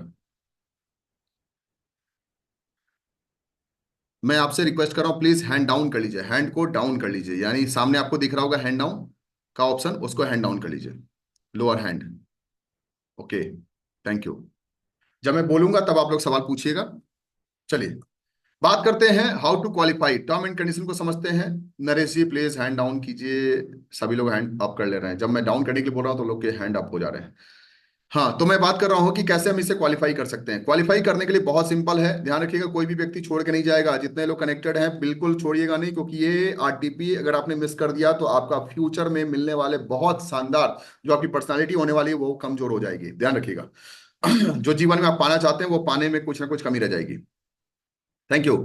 मैं आपसे रिक्वेस्ट कर रहा हूं, प्लीज हैंड डाउन कर लीजिए, हैंड को डाउन कर लीजिए, यानी सामने आपको दिख रहा होगा हैंड डाउन का ऑप्शन, उसको हैंड डाउन कर लीजिए, lower hand. Okay, thank you. जब मैं बोलूंगा तब आप लोग सवाल पूछिएगा। चलिए बात करते हैं how to qualify, term and condition को समझते हैं। Naresh ji please hand down कीजिए। सभी लोग हैंड अप कर ले रहे हैं, जब मैं डाउन करने के लिए बोल रहा हूं तो लोग के हैंड अप हो जा रहे हैं। हाँ, तो मैं बात कर रहा हूँ कि कैसे हम इसे क्वालिफाई कर सकते हैं। क्वालिफाई करने के लिए बहुत सिंपल है, ध्यान रखिएगा, कोई भी व्यक्ति छोड़ के नहीं जाएगा। जितने लोग कनेक्टेड हैं बिल्कुल छोड़िएगा नहीं, क्योंकि ये आरटीपी अगर आपने मिस कर दिया तो आपका फ्यूचर में मिलने वाले बहुत शानदार जो आपकी पर्सनालिटी होने वाली है वो कमजोर हो जाएगी, ध्यान रखिएगा। जो जीवन में आप पाना चाहते हैं वो पाने में कुछ ना कुछ कमी रह जाएगी। Thank you.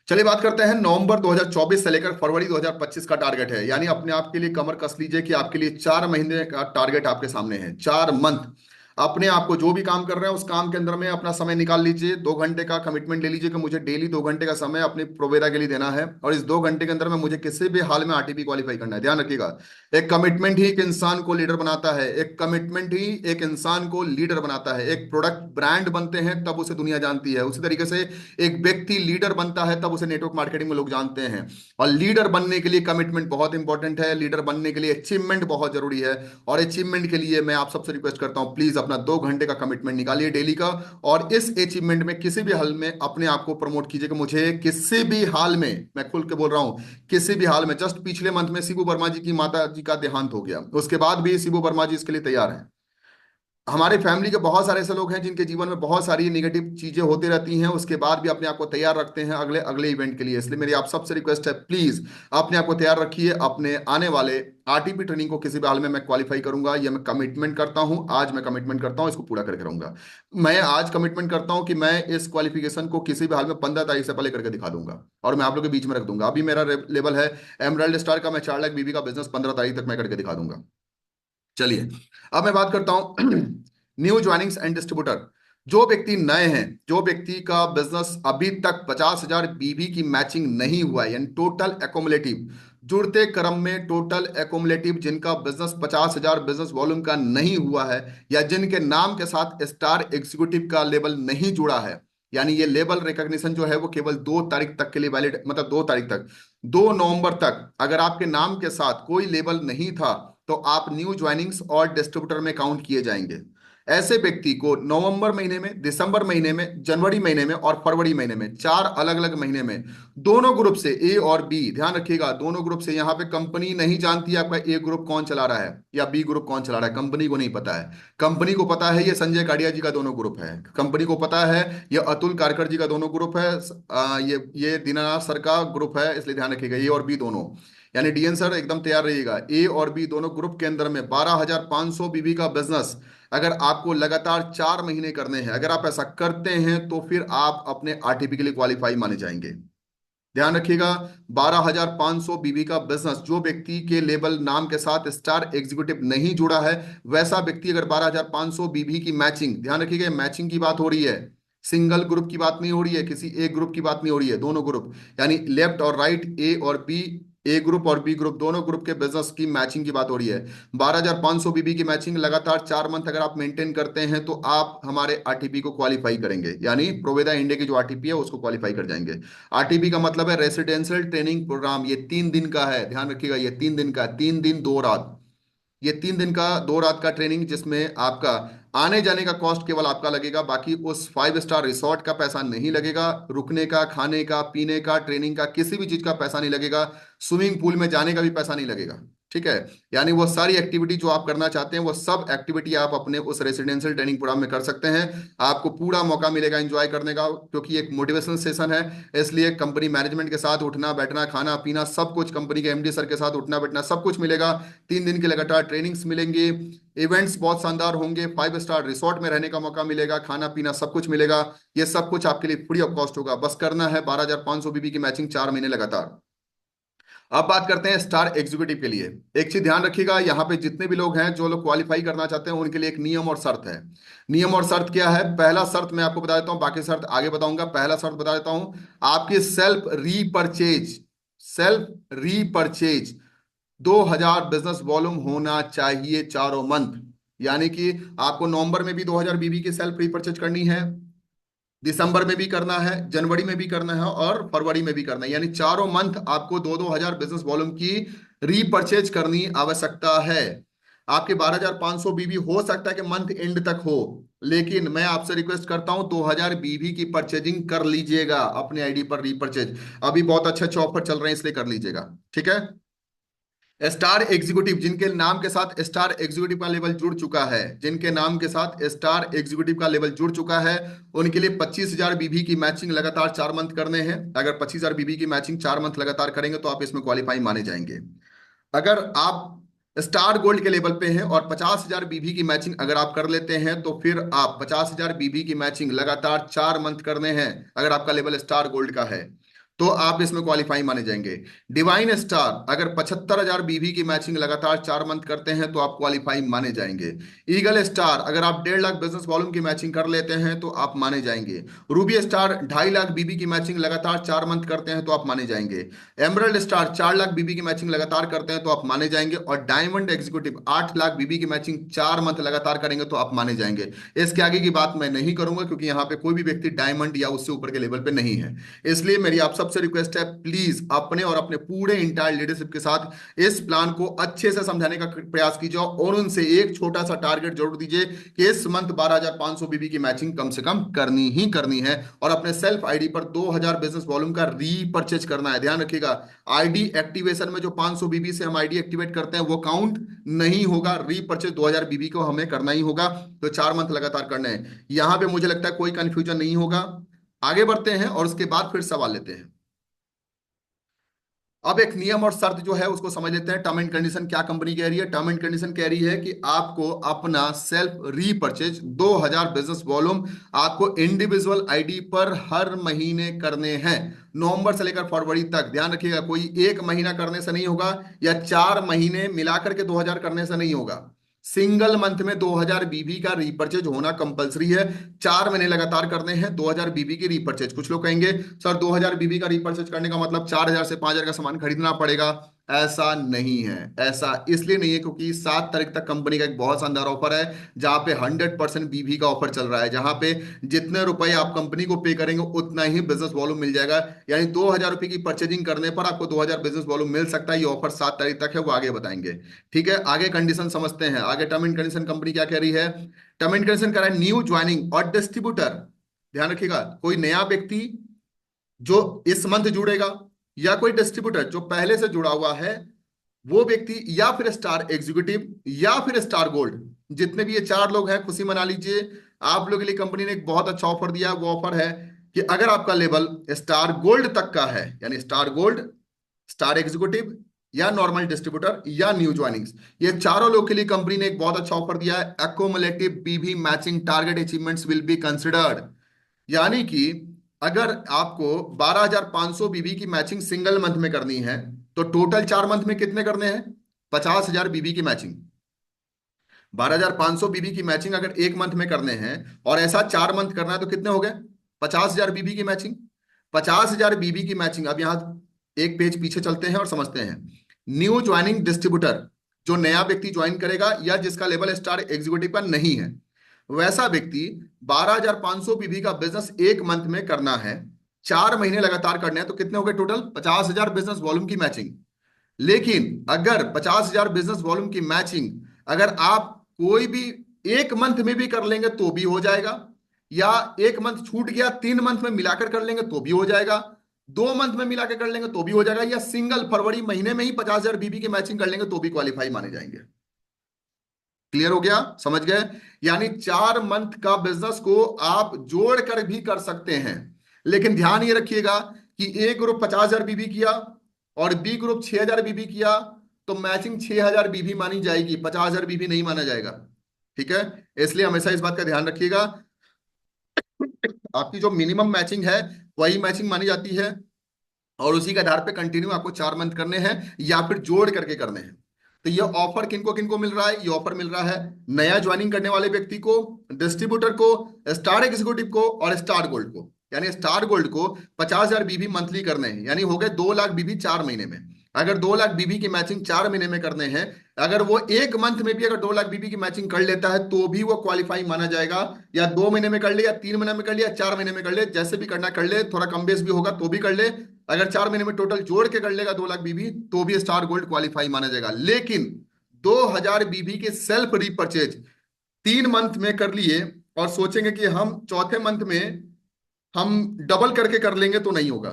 चलिए बात करते हैं, नवंबर 2024 से लेकर फरवरी 2025 का टारगेट है, यानी अपने आप के लिए कमर कस लीजिए कि आपके लिए 4 महीने का टारगेट आपके सामने है। 4 मंथ अपने आप को जो भी काम कर रहे हैं उस काम के अंदर में अपना समय निकाल लीजिए। 2 घंटे का कमिटमेंट ले लीजिए कि मुझे डेली 2 घंटे का समय अपने प्रोवेरा के लिए देना है, और इस 2 घंटे के अंदर में मुझे किसी भी हाल में आरटीपी क्वालिफाई करना है। ध्यान रखिएगा, एक कमिटमेंट ही एक इंसान को लीडर बनाता है, एक कमिटमेंट ही एक इंसान को लीडर बनाता है। एक प्रोडक्ट ब्रांड बनते हैं तब उसे दुनिया जानती है, उसी तरीके से एक व्यक्ति लीडर बनता है तब उसे नेटवर्क मार्केटिंग में लोग जानते हैं। और लीडर बनने के लिए कमिटमेंट बहुत इंपॉर्टेंट है, लीडर बनने के लिए अचीवमेंट बहुत जरूरी है। और अचीवमेंट के लिए मैं आप सबसे रिक्वेस्ट करता हूं, प्लीज अपना 2 घंटे का कमिटमेंट निकालिए डेली का, और इस अचीवमेंट में किसी भी हाल में अपने आप को प्रमोट कीजिए कि मुझे किसी भी हाल में, मैं खुल के बोल रहा हूं, किसी भी हाल में। जस्ट पिछले मंथ में शिबू वर्मा जी की माता जी का देहांत हो गया, उसके बाद भी शिबू वर्मा जी इसके लिए तैयार हैं। हमारे फैमिली के बहुत सारे ऐसे लोग हैं जिनके जीवन में बहुत सारी नेगेटिव चीजें होती रहती हैं, उसके बाद भी अपने आप को तैयार रखते हैं अगले अगले इवेंट के लिए। इसलिए मेरी आप सबसे रिक्वेस्ट है, प्लीज अपने आप को तैयार रखिए। अपने आने वाले आरटीपी ट्रेनिंग को किसी भी हाल में मैं क्वालिफाई करूंगा, यह मैं कमिटमेंट करता हूं। आज मैं कमिटमेंट करता हूं, इसको पूरा करके रहूंगा। मैं आज कमिटमेंट करता हूं कि मैं इस क्वालिफिकेशन को किसी भी हाल में 15 तारीख से पहले करके दिखा दूंगा, और मैं आप लोग के बीच में रख दूंगा। अभी मेरा लेवल है एमराल्ड स्टार का, मैं 4 लाख बीबी का बिजनेस 15 तारीख तक मैं करके दिखा दूंगा। चलिए अब मैं बात करता हूं न्यू ज्वाइनिंग्स एंड डिस्ट्रीब्यूटर। जो व्यक्ति नए हैं, जो व्यक्ति का बिजनेस अभी तक 50,000 बीबी की मैचिंग नहीं हुआ है, यानी टोटल एकोमुलेटिव जुड़ते क्रम में टोटल एकोमुलेटिव जिनका बिजनेस 50,000 बिजनेस वॉल्यूम का नहीं हुआ है, या जिनके नाम के साथ स्टार एग्जीक्यूटिव का लेवल नहीं जुड़ा है, यानी ये लेवल रिकॉग्निशन जो है वो केवल 2 तारीख तक के लिए वैलिड, मतलब 2 तारीख तक, 2 नवंबर तक अगर आपके नाम के साथ कोई लेबल नहीं था तो आप न्यू ज्वाइनिंग्स और डिस्ट्रीब्यूटर में काउंट किए जाएंगे। ऐसे व्यक्ति को नवंबर महीने में, दिसंबर महीने में, जनवरी महीने में और फरवरी महीने में, 4 अलग अलग महीने में, दोनों ग्रुप से, ए और बी, ध्यान रखिएगा, दोनों ग्रुप से, यहाँ पे कंपनी नहीं जानती है आपका ए ग्रुप कौन चला रहा है या बी ग्रुप कौन चला रहा है, कंपनी को नहीं पता है। कंपनी को पता है ये संजय काडिया जी का दोनों ग्रुप है, कंपनी को पता है ये अतुल कारकर जी का दोनों ग्रुप है, ये दीनानाथ सर का ग्रुप है, इसलिए ध्यान रखिएगा ए और बी दोनों। यानी डीएन सर एकदम तैयार रहिएगा, ए और बी दोनों ग्रुप के अंदर में 12,500 बीबी का बिजनेस अगर आपको लगातार 4 महीने करने हैं, अगर आप ऐसा करते हैं तो फिर आप अपने आरटीपी के लिए क्वालिफाई माने जाएंगे। ध्यान रखिएगा, 12,500 बीबी का बिजनेस, जो व्यक्ति के लेबल नाम के साथ स्टार एग्जीक्यूटिव नहीं जुड़ा है, वैसा व्यक्ति अगर 12,500 बीबी की मैचिंग, ध्यान रखिएगा मैचिंग की बात हो रही है, सिंगल ग्रुप की बात नहीं हो रही है, किसी एक ग्रुप की बात नहीं हो रही है, दोनों ग्रुप, यानी लेफ्ट और राइट, ए और बी, ए ग्रुप और बी ग्रुप, दोनों ग्रुप के बिजनेस की मैचिंग की बात हो रही है। 12,500 बीबी की मैचिंग लगातार 4 मंथ अगर आप मेंटेन करते हैं तो आप हमारे आरटीपी को क्वालिफाई करेंगे, यानी प्रोवेदा इंडिया की जो आरटीपी है उसको क्वालिफाई कर जाएंगे। आरटीपी का मतलब है रेसिडेंशियल ट्रेनिंग प्रोग्राम, ये 3 दिन का है, ध्यान रखिएगा, ये 3 दिन का, 3 दिन 2 रात, ये 3 दिन का 2 रात का ट्रेनिंग, जिसमें आपका आने जाने का कॉस्ट केवल आपका लगेगा, बाकी उस 5 स्टार रिसोर्ट का पैसा नहीं लगेगा, रुकने का, खाने का, पीने का, ट्रेनिंग का, किसी भी चीज का पैसा नहीं लगेगा, स्विमिंग पूल में जाने का भी पैसा नहीं लगेगा। ठीक है, यानी वो सारी एक्टिविटी जो आप करना चाहते हैं वो सब एक्टिविटी आप अपने उस रेसिडेंशियल ट्रेनिंग प्रोग्राम में कर सकते हैं। आपको पूरा मौका मिलेगा एंजॉय करने का, क्योंकि एक मोटिवेशनल सेशन है, इसलिए कंपनी मैनेजमेंट के साथ उठना बैठना, खाना पीना सब कुछ, कंपनी के एमडी सर के साथ उठना बैठना सब कुछ मिलेगा। 3 दिन के लगातार ट्रेनिंग्स मिलेंगे, इवेंट्स बहुत शानदार होंगे, 5 स्टार रिसोर्ट में रहने का मौका मिलेगा, खाना पीना सब कुछ मिलेगा। ये सब कुछ आपके लिए फ्री ऑफ कॉस्ट होगा, बस करना है 12,500 बीबी की मैचिंग 4 महीने लगातार। अब बात करते हैं स्टार एग्जीक्यूटिव के लिए। एक चीज ध्यान रखिएगा, यहाँ पे जितने भी लोग हैं जो लोग क्वालिफाई करना चाहते हैं उनके लिए एक नियम और शर्त है। नियम और शर्त क्या है? पहला शर्त मैं आपको बता देता हूँ, बाकी शर्त आगे बताऊंगा, पहला शर्त बता देता हूँ, आपकी सेल्फ रीपर्चेज 2,000 बिजनेस वॉल्यूम होना चाहिए 4 मंथ। यानी कि आपको नवंबर में भी 2,000 बीबी की सेल्फ रीपर्चेज करनी है, दिसंबर में भी करना है, जनवरी में भी करना है और फरवरी में भी करना है, यानी 4 मंथ आपको 2-2 हजार बिजनेस वॉल्यूम की रीपर्चेज करनी आवश्यकता है। आपके 12,500 बीबी हो सकता है कि मंथ एंड तक हो, लेकिन मैं आपसे रिक्वेस्ट करता हूं 2,000 बीबी की परचेजिंग कर लीजिएगा अपने आईडी पर रीपर्चेज, अभी बहुत अच्छे अच्छे ऑफर चल रहे हैं इसलिए कर लीजिएगा। ठीक है, स्टार एग्जीक्यूटिव जिनके नाम के साथ स्टार एग्जीक्यूटिव का लेवल जुड़ चुका है, जिनके नाम के साथ स्टार एग्जीक्यूटिव का लेवल जुड़ चुका है, उनके लिए 25,000 बीबी की मैचिंग लगातार 4 मंथ करने हैं। अगर 25,000 बीबी की मैचिंग 4 मंथ लगातार करेंगे तो आप इसमें क्वालिफाई माने जाएंगे। अगर आप स्टार गोल्ड के लेवल पे हैं और 50,000 बीबी की मैचिंग अगर आप कर लेते हैं तो फिर आप 50,000 बीबी की मैचिंग लगातार 4 मंथ करने हैं, अगर आपका लेवल स्टार गोल्ड का है तो आप इसमें क्वालिफाई माने जाएंगे। डिवाइन स्टार अगर 75,000 बीबी की मैचिंग लगातार 4 मंथ करते हैं तो आप क्वालिफाई माने जाएंगे। ईगल स्टार अगर आप 1.5 लाख बिजनेस वॉल्यूम की मैचिंग कर लेते हैं तो आप माने जाएंगे। रूबी स्टार 2.5 लाख बीबी की मैचिंग लगातार 4 मंथ करते हैं तो आप माने जाएंगे। एमरल्ड स्टार 4 लाख बीबी की मैचिंग लगातार करते हैं तो आप माने जाएंगे। और डायमंड एग्जीक्यूटिव 8 लाख बीबी की मैचिंग 4 मंथ लगातार करेंगे तो आप माने जाएंगे। इसके आगे की बात मैं नहीं करूंगा क्योंकि यहाँ पे कोई भी व्यक्ति डायमंड या उससे ऊपर के लेवल पे नहीं है, इसलिए मेरी आप सबसे रिक्वेस्ट है प्लीज अपने और अपने पूरे इंटायर लीडरशिप के साथ इस प्लान को अच्छे से समझाने का प्रयास कीजिए और उनसे एक छोटा सा टारगेट जरूर दीजिए कि इस मंथ 12,500 बीबी की मैचिंग कम से कम करनी ही करनी है और अपने सेल्फ आईडी पर 2,000 बिजनेस वॉल्यूम का रीपर्चेज करना है। ध्यान रखिएगा, आईडी एक्टिवेशन में जो 500 बीबी से हम आईडी एक्टिवेट करते हैं वो काउंट नहीं होगा, रीपर्चेज 2,000 बीबी को हमें करना ही होगा, तो 4 मंथ लगातार करना है। यहां पे मुझे लगता है कोई कंफ्यूजन नहीं होगा। आगे बढ़ते हैं और उसके बाद फिर सवाल लेते हैं। अब एक नियम और शर्त जो है उसको समझ लेते हैं। टर्म एंड कंडीशन क्या कंपनी कह रही है? टर्म एंड कंडीशन कह रही है कि आपको अपना सेल्फ रीपर्चेज 2,000 बिजनेस वॉल्यूम आपको इंडिविजुअल आईडी पर हर महीने करने हैं, नवंबर से लेकर फरवरी तक। ध्यान रखिएगा, कोई एक महीना करने से नहीं होगा या 4 महीने मिलाकर के 2,000 करने से नहीं होगा, सिंगल मंथ में 2,000 बीबी का रीपर्चेज होना कंपलसरी है। 4 महीने लगातार करने हैं 2,000 बीबी की रीपर्चेज। कुछ लोग कहेंगे सर 2,000 बीबी का रीपर्चेज करने का मतलब 4,000 से 5,000 का सामान खरीदना पड़ेगा। ऐसा नहीं है, ऐसा इसलिए नहीं है क्योंकि 7 तारीख तक कंपनी का एक बहुत शानदार ऑफर है जहां पे 100% बीबी का ऑफर चल रहा है, जहां पे जितने रुपए आप कंपनी को पे करेंगे उतना ही बिजनेस वॉल्यूम मिल जाएगा। यानी 2,000 रुपए की परचेजिंग करने पर आपको 2,000 बिजनेस वॉल्यूम मिल सकता है। ये ऑफर 7 तारीख तक है, वो आगे बताएंगे। ठीक है, आगे कंडीशन समझते हैं। आगे टर्म एंड कंडीशन कंपनी क्या कह रही है? टर्म एंड कंडीशन कह रहा है न्यू ज्वाइनिंग और डिस्ट्रीब्यूटर। ध्यान रखिएगा, कोई नया व्यक्ति जो इस मंथ जुड़ेगा, या कोई डिस्ट्रीब्यूटर जो पहले से जुड़ा हुआ है, वो व्यक्ति, या फिर स्टार एग्जीक्यूटिव, या फिर स्टार गोल्ड। जितने भी ये चार लोग हैं, खुशी मना लीजिए, आप लोग के लिए कंपनी ने एक बहुत अच्छा ऑफर दिया है। वो ऑफर है कि अगर आपका लेवल स्टार गोल्ड तक का है, यानी स्टार गोल्ड, स्टार एग्जीक्यूटिव, या नॉर्मल डिस्ट्रीब्यूटर, या न्यू ज्वाइनिंग्स, ये चारों लोग के लिए कंपनी ने एक बहुत अच्छा ऑफर दिया है। Accumulative PV matching target achievements will be considered. यानी कि अगर आपको 12,500 बीबी की मैचिंग सिंगल मंथ में करनी है, तो टोटल 4 मंथ में कितने करने हैं? 50,000 बीबी की मैचिंग। 12,500 बीबी की मैचिंग अगर एक मंथ में करने हैं, और ऐसा 4 मंथ करना है, तो कितने हो गए? 50,000 बीबी की मैचिंग। 50,000 बीबी की मैचिंग। अब यहां एक पेज पीछे चलते हैं और समझते हैं। न्यू ज्वाइनिंग डिस्ट्रीब्यूटर, जो नया व्यक्ति ज्वाइन करेगा या जिसका लेवल स्टार एग्जीक्यूटिव का नहीं है, वैसा व्यक्ति 12,500 बीबी का बिजनेस एक मंथ में करना है, 4 महीने लगातार करने हैं, तो कितने हो गए टोटल? 50,000 बिजनेस वॉल्यूम की मैचिंग। लेकिन अगर 50,000 बिजनेस वॉल्यूम की मैचिंग अगर आप कोई भी एक मंथ में भी कर लेंगे तो भी हो जाएगा, या एक मंथ छूट गया 3 मंथ में मिलाकर कर लेंगे तो भी हो जाएगा, 2 मंथ में मिलाकर कर लेंगे तो भी हो जाएगा, या सिंगल फरवरी महीने में ही 50,000 बीबी की मैचिंग कर लेंगे तो भी क्वालिफाई माने जाएंगे। क्लियर हो गया? समझ गए? यानी 4 मंथ का बिजनेस को आप जोड़ कर भी कर सकते हैं। लेकिन ध्यान ये रखिएगा कि ए ग्रुप 50,000 बीबी किया और बी ग्रुप 6,000 बीबी किया, तो मैचिंग 6,000 बीबी मानी जाएगी, 50,000 बीबी नहीं माना जाएगा। ठीक है? इसलिए हमेशा इस बात का ध्यान रखिएगा, आपकी जो मिनिमम मैचिंग है वही मैचिंग मानी जाती है, और उसी के आधार पे कंटिन्यू आपको 4 मंथ करने हैं या फिर जोड़ करके करने हैं। तो ये ऑफर किनको किनको मिल रहा है? ये ऑफर मिल रहा है नया ज्वाइनिंग करने वाले व्यक्ति को, डिस्ट्रीब्यूटर को, स्टार एग्जीक्यूटिव को, और स्टार गोल्ड को। यानी स्टार गोल्ड को 50,000 बीबी मंथली करने हैं, यानी हो गए 2 लाख बीबी 4 महीने में। अगर 2 लाख बीबी की मैचिंग 4 महीने में करने हैं, अगर वो एक मंथ में भी अगर 2 लाख बीबी की मैचिंग कर लेता है तो भी वो क्वालिफाई माना जाएगा। या 2 महीने में कर ले, या 3 महीने में कर ले, या 4 महीने में कर ले, जैसे भी करना कर ले, थोड़ा कम बेस भी होगा तो भी कर ले। अगर 4 महीने में टोटल जोड़ के कर लेगा 2 लाख बीबी, तो भी स्टार गोल्ड क्वालिफाई माना जाएगा। लेकिन 2,000 बीबी के सेल्फ रीपर्चेज 3 मंथ में कर लिए और सोचेंगे कि हम चौथे मंथ में हम डबल करके कर लेंगे, तो नहीं होगा।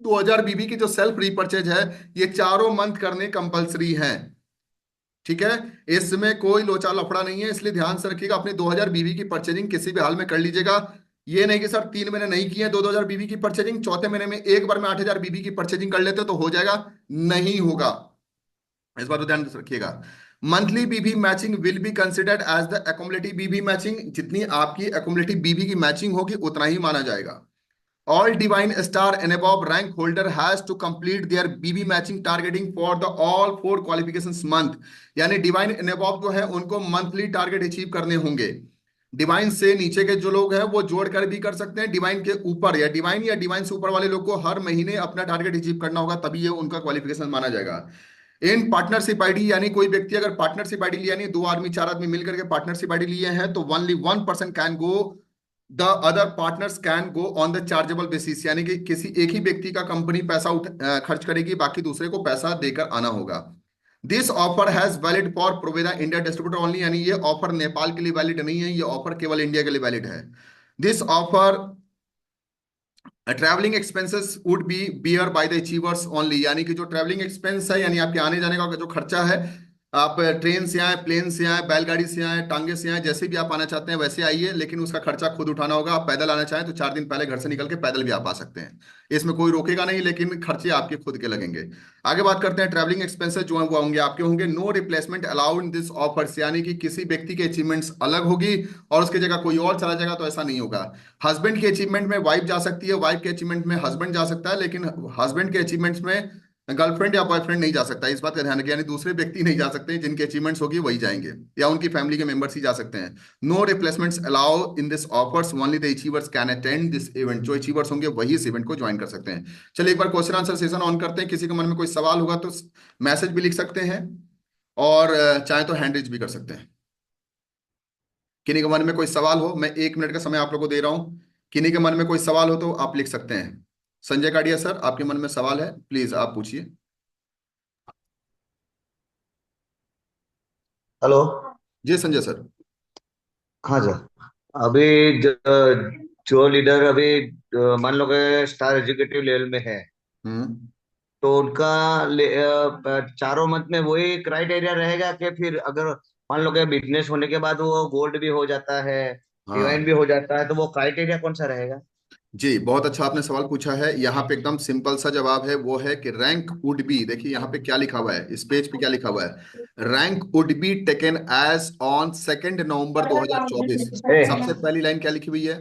2,000 बीबी की जो सेल्फ रीपर्चेज है, ये चारों मंथ करने कंपलसरी है। ठीक है? इसमें कोई लोचा लफड़ा नहीं है, इसलिए ध्यान से रखिएगा, अपने 2,000 बीबी की परचेजिंग किसी भी हाल में कर लीजिएगा। ये नहीं कि सर 3 महीने नहीं किए 2,000 बीबी की परचेजिंग, चौथे महीने में एक बार में 8,000 बीबी की परचेजिंग कर लेते तो हो जाएगा। नहीं होगा, इस बात को ध्यान से रखिएगा। Monthly BB matching will be considered as the accumulative BB matching. जितनी आपकी एकोमोलेटिव बीबी की मैचिंग होगी उतना ही माना जाएगा। All divine star and above rank holder has to complete their BB matching targeting for the all 4 qualifications month। यानी divine and above जो है उनको मंथली टारगेट अचीव करने होंगे। डिवाइन से नीचे के जो लोग हैं वो जोड़ कर भी कर सकते हैं, डिवाइन के ऊपर या डिवाइन से ऊपर वाले लोग को हर महीने अपना टारगेट अचीव करना होगा, तभी ये उनका क्वालिफिकेशन माना जाएगा। इन पार्टनरशिप आईडी, यानी कोई व्यक्ति अगर पार्टनरशिप आईडी लिया, यानी 2 आदमी 4 आदमी मिलकर के पार्टनरशिप आईडी लिए हैं, तो only 1 person can go, the other partners can go on the chargeable basis. यानी कि किसी एक ही व्यक्ति का कंपनी पैसा खर्च करेगी, बाकी दूसरे को पैसा देकर आना होगा। This offer has valid for Proveda India distributor only. यानी ये ऑफर नेपाल के लिए वैलिड नहीं है, ये ऑफर केवल इंडिया के लिए वैलिड है। This offer travelling expenses would be bear by the achievers only. यानी कि जो ट्रैवलिंग एक्सपेंस है, यानी आपके आने जाने का जो खर्चा है, आप ट्रेन से आए, प्लेन से आए, बैलगाड़ी से आए, टांगे से आए, जैसे भी आप आना चाहते हैं वैसे आइए, लेकिन उसका खर्चा खुद उठाना होगा। आप पैदल आना चाहें तो 4 दिन पहले घर से निकल के पैदल भी आप आ सकते हैं, इसमें कोई रोकेगा नहीं, लेकिन खर्चे आपके खुद के लगेंगे। आगे बात करते हैं, ट्रैवलिंग एक्सपेंसेस जो है वो होंगे आपके होंगे। No replacement allowed in this offers. यानी कि किसी व्यक्ति के अचीवमेंट्स अलग होगी और उसकी जगह कोई और चला जाएगा, तो ऐसा नहीं होगा। हस्बैंड के अचीवमेंट में वाइफ जा सकती है, वाइफ के अचीवमेंट में हस्बैंड जा सकता है, लेकिन हस्बैंड के अचीवमेंट्स में गर्लफ्रेंड या बॉयफ्रेंड नहीं जा सकता। इस बात का ध्यान रखिए, यानी दूसरे व्यक्ति नहीं जा सकते, जिनके अचीवमेंट्स होगी वही जाएंगे, या उनकी फैमिली के मेंबर्स ही जा सकते हैं। No replacements allow in this offers, only the achievers can attend this event. जो अचीवर्स होंगे वही इस इवेंट को ज्वाइन कर सकते हैं। चलिए एक बार क्वेश्चन आंसर सेशन ऑन करते हैं। किसी के मन में कोई सवाल होगा तो मैसेज भी लिख सकते हैं, और चाहे तो हैंड रेज भी कर सकते हैं। किन्हीं के मन में कोई सवाल हो, मैं 1 मिनट का समय आप लोगों को दे रहा हूं, किन्हीं के मन में कोई सवाल हो तो आप लिख सकते हैं। संजय काडिया सर, आपके मन में सवाल है, प्लीज आप पूछिए। हेलो। जी संजय सर। हाँ सर। अभी जो लीडर अभी मान लो कि स्टार एग्जीक्यूटिव लेवल में है, हम्म। तो उनका चारों मंथ में वही क्राइटेरिया रहेगा कि फिर अगर मान लो कि बिजनेस होने के बाद वो गोल्ड भी हो जाता है, डिवाइन हाँ भी हो जाता है, तो वो क्राइटेरिया कौन सा रहेगा? जी, बहुत अच्छा आपने सवाल पूछा है। यहाँ पे एकदम सिंपल सा जवाब है, वो है कि रैंक वुड बी, देखिए यहाँ पे क्या लिखा हुआ है, इस पेज पे क्या लिखा हुआ है, rank would be taken as on 2 November 2024। सबसे ए, पहली लाइन क्या लिखी हुई है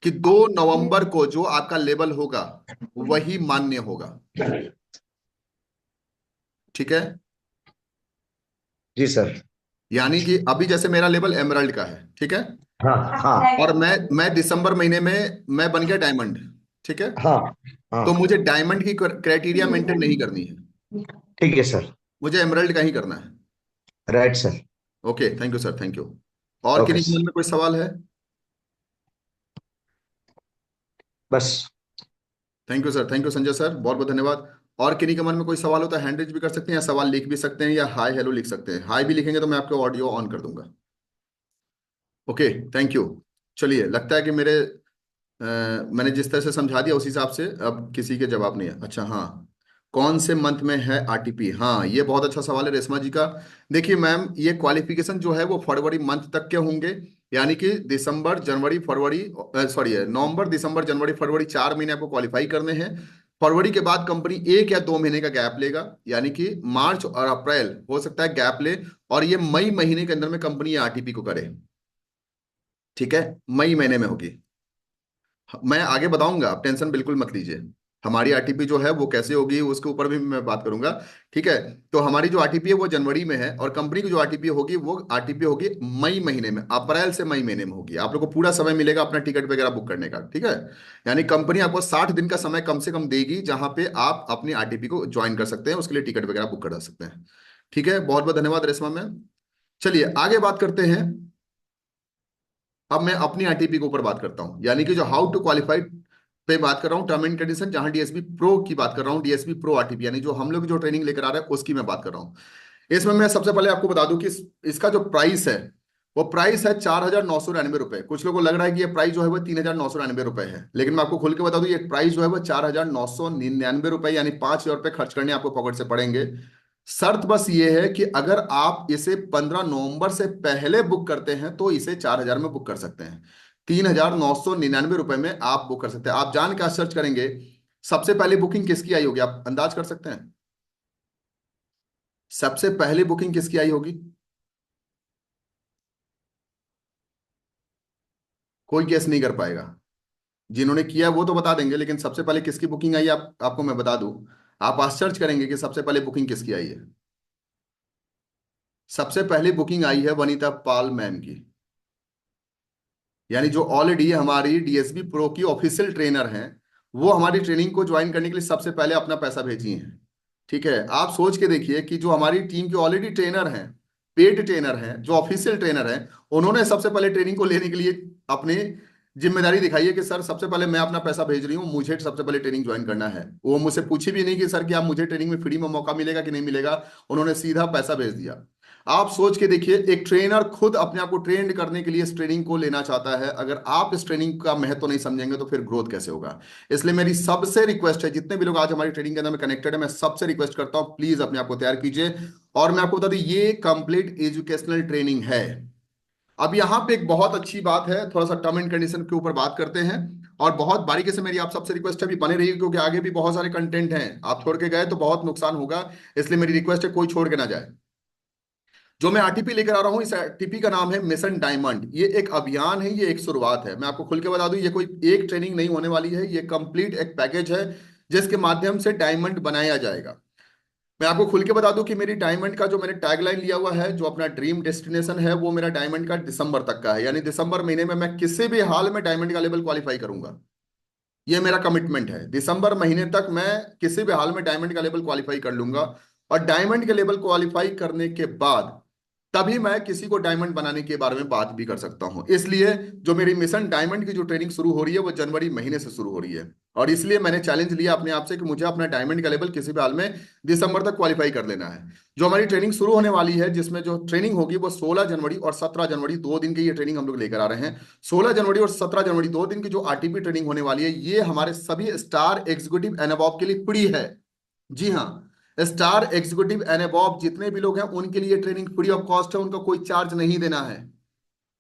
कि 2 नवंबर को जो आपका लेवल होगा वही मान्य होगा। ठीक है। जी सर। यानी कि अभी जैसे मेरा लेवल एमराल्ड का है, ठीक है, हाँ हाँ और मैं दिसंबर महीने में मैं बन गया डायमंड। ठीक है। हाँ तो हाँ। मुझे डायमंड की क्राइटेरिया मेंटेन नहीं करनी है, ठीक है सर। मुझे एमराल्ड का ही करना है। Right sir. Okay, thank you sir, thank you. और ओके किन्हीं के मन सर। में कोई सवाल है? बस। Thank you sir, thank you Sanjay sir, बहुत बहुत धन्यवाद। और किन्हीं के मन में कोई सवाल हो तो हैंड रेज भी कर सकते हैं, या सवाल लिख भी सकते हैं, या हाय हेलो लिख सकते हैं। हाय भी लिखेंगे तो मैं आपको ऑडियो ऑन कर दूंगा। Okay, thank you. चलिए, लगता है कि मैंने जिस तरह से समझा दिया उस हिसाब से अब किसी के जवाब नहीं है। अच्छा हाँ, कौन से मंथ में है आरटीपी? हाँ, ये बहुत अच्छा सवाल है रेशमा जी का। देखिए मैम, ये क्वालिफिकेशन जो है वो फरवरी मंथ तक के होंगे। यानी कि दिसंबर जनवरी फरवरी, सॉरी, नवंबर दिसंबर जनवरी फरवरी 4 महीने आपको क्वालिफाई करने हैं। फरवरी के बाद कंपनी 1 या 2 महीने का गैप लेगा, यानी कि मार्च और अप्रैल हो सकता है गैप ले, और ये मई महीने के अंदर में कंपनी आरटीपी को करे। ठीक है, मई महीने में होगी। मैं आगे बताऊंगा, आप टेंशन बिल्कुल मत लीजिए। हमारी आरटीपी जो है वो कैसे होगी उसके ऊपर भी मैं बात करूंगा। ठीक है। तो हमारी जो आरटीपी है वो जनवरी में है, और कंपनी की जो आरटीपी होगी वो आरटीपी होगी मई महीने में, अप्रैल से मई महीने में होगी। आप लोग को पूरा समय मिलेगा अपना टिकट वगैरह बुक करने का। ठीक है। यानी कंपनी आपको 60 दिन का समय कम से कम देगी, जहां पे आप अपनी आरटीपी को ज्वाइन कर सकते हैं, उसके लिए टिकट वगैरह बुक करा सकते हैं। ठीक है, बहुत बहुत धन्यवाद रेशमा मैम। चलिए आगे बात करते हैं। अब मैं अपनी आरटीपी के ऊपर बात करता हूं, यानी कि जो हाउ टू क्वालिफाई पे बात कर रहा हूं, टर्म एंड कंडीशन, जहां डीएसबी प्रो की बात कर रहा हूं, डीएसबी प्रो आरटीपी, यानी जो हम लोग जो ट्रेनिंग लेकर आ रहे हैं उसकी मैं बात कर रहा हूं। इसमें मैं सबसे पहले आपको बता दूं कि इसका जो प्राइस है वो प्राइस है 4,999 रुपए। कुछ लोगों को लग रहा है कि ये प्राइस जो है वो 3,999 रुपए है, लेकिन मैं आपको खुल के बता दूं ये प्राइस जो है वो 4,999 रुपए, यानी 5,000 रुपए खर्च करने आपको पॉकेट से पड़ेंगे। शर्त बस ये है कि अगर आप इसे 15 नवंबर से पहले बुक करते हैं तो इसे 4,000 में बुक कर सकते हैं। 3,999 रुपए में आप बुक कर सकते हैं। आप जान क्या सर्च करेंगे, सबसे पहले बुकिंग किसकी आई होगी, आप अंदाज कर सकते हैं? सबसे पहली बुकिंग किसकी आई होगी? कोई गेस नहीं कर पाएगा। जिन्होंने किया वो तो बता देंगे, लेकिन सबसे पहले किसकी बुकिंग आई आपको मैं बता दूं, आप आश्चर्य करेंगे कि सबसे पहले बुकिंग किसकी आई है। सबसे पहले बुकिंग आई है वनीता पाल मैम की, यानी जो ऑलरेडी हमारी डीएसबी प्रो की ऑफिशियल ट्रेनर हैं। वो हमारी ट्रेनिंग को ज्वाइन करने के लिए सबसे पहले अपना पैसा भेजी हैं। ठीक है, आप सोच के देखिए कि जो हमारी टीम के ऑलरेडी ट्रेनर हैं, पेड ट्रेनर हैं, जो ऑफिशियल ट्रेनर हैं, उन्होंने सबसे पहले ट्रेनिंग को लेने के लिए अपनी जिम्मेदारी दिखाई है कि सर सबसे पहले मैं अपना पैसा भेज रही हूँ, मुझे सबसे पहले ट्रेनिंग ज्वाइन करना है। वो मुझसे पूछे भी नहीं कि सर क्या मुझे ट्रेनिंग में फ्री में मौका मिलेगा कि नहीं मिलेगा, उन्होंने सीधा पैसा भेज दिया। आप सोच के देखिए, एक ट्रेनर खुद अपने आप को ट्रेंड करने के लिए इस ट्रेनिंग को लेना चाहता है, अगर आप इस ट्रेनिंग का महत्व नहीं समझेंगे तो फिर ग्रोथ कैसे होगा? इसलिए मेरी सबसे रिक्वेस्ट है, जितने भी लोग आज हमारी ट्रेनिंग के अंदर में कनेक्टेड है, मैं सबसे रिक्वेस्ट करता हूं प्लीज अपने आप को तैयार कीजिए। और मैं आपको बता दूं ये कंप्लीट एजुकेशनल ट्रेनिंग है। अब यहाँ पे एक बहुत अच्छी बात है, थोड़ा सा टर्म एंड कंडीशन के ऊपर बात करते हैं। और बहुत बारीकी से मेरी आप सबसे रिक्वेस्ट है भी बने रहिए, क्योंकि आगे भी बहुत सारे कंटेंट हैं, आप छोड़ के गए तो बहुत नुकसान होगा। इसलिए मेरी रिक्वेस्ट है कोई छोड़ के ना जाए। जो मैं आरटीपी लेकर आ रहा हूं, इस आरटीपी का नाम है मिशन डायमंड। ये एक अभियान है, ये एक शुरुआत है। मैं आपको खुल के बता दूं, ये कोई एक ट्रेनिंग नहीं होने वाली है, ये कंप्लीट एक पैकेज है जिसके माध्यम से डायमंड बनाया जाएगा। मैं आपको खुल के बता दूं कि मेरी डायमंड का जो मैंने टैगलाइन लिया हुआ है, जो अपना ड्रीम डेस्टिनेशन है, वो मेरा डायमंड का दिसंबर तक का है। यानी दिसंबर महीने में मैं किसी भी हाल में डायमंड का लेवल क्वालिफाई करूंगा। ये मेरा कमिटमेंट है, दिसंबर महीने तक मैं किसी भी हाल में डायमंड का लेवल क्वालिफाई कर लूंगा। और डायमंड के लेवल क्वालिफाई करने के बाद तभी मैं किसी को डायमंड बनाने के बारे में बात भी कर सकता हूं। इसलिए जो मेरी मिशन डायमंड की जो ट्रेनिंग शुरू हो रही है वो जनवरी महीने से शुरू हो रही है। और इसलिए मैंने चैलेंज लिया अपने आप से कि मुझे अपना डायमंड का लेवल किसी भी हाल में दिसंबर तक क्वालिफाई कर लेना है। जो हमारी ट्रेनिंग शुरू होने वाली है, जिसमें जो ट्रेनिंग होगी वो 16 जनवरी और 17 जनवरी 2 दिन की ये ट्रेनिंग हम लोग लेकर आ रहे हैं। 16 जनवरी और 17 जनवरी 2 दिन की जो आरटीपी ट्रेनिंग होने वाली है, ये हमारे सभी स्टार एग्जीक्यूटिव एंड अबव के लिए फ्री है। जी हाँ, स्टार एग्जीक्यूटिव एंड अबव जितने भी लोग हैं उनके लिए ट्रेनिंग फ्री ऑफ कॉस्ट है, उनका कोई चार्ज नहीं देना है।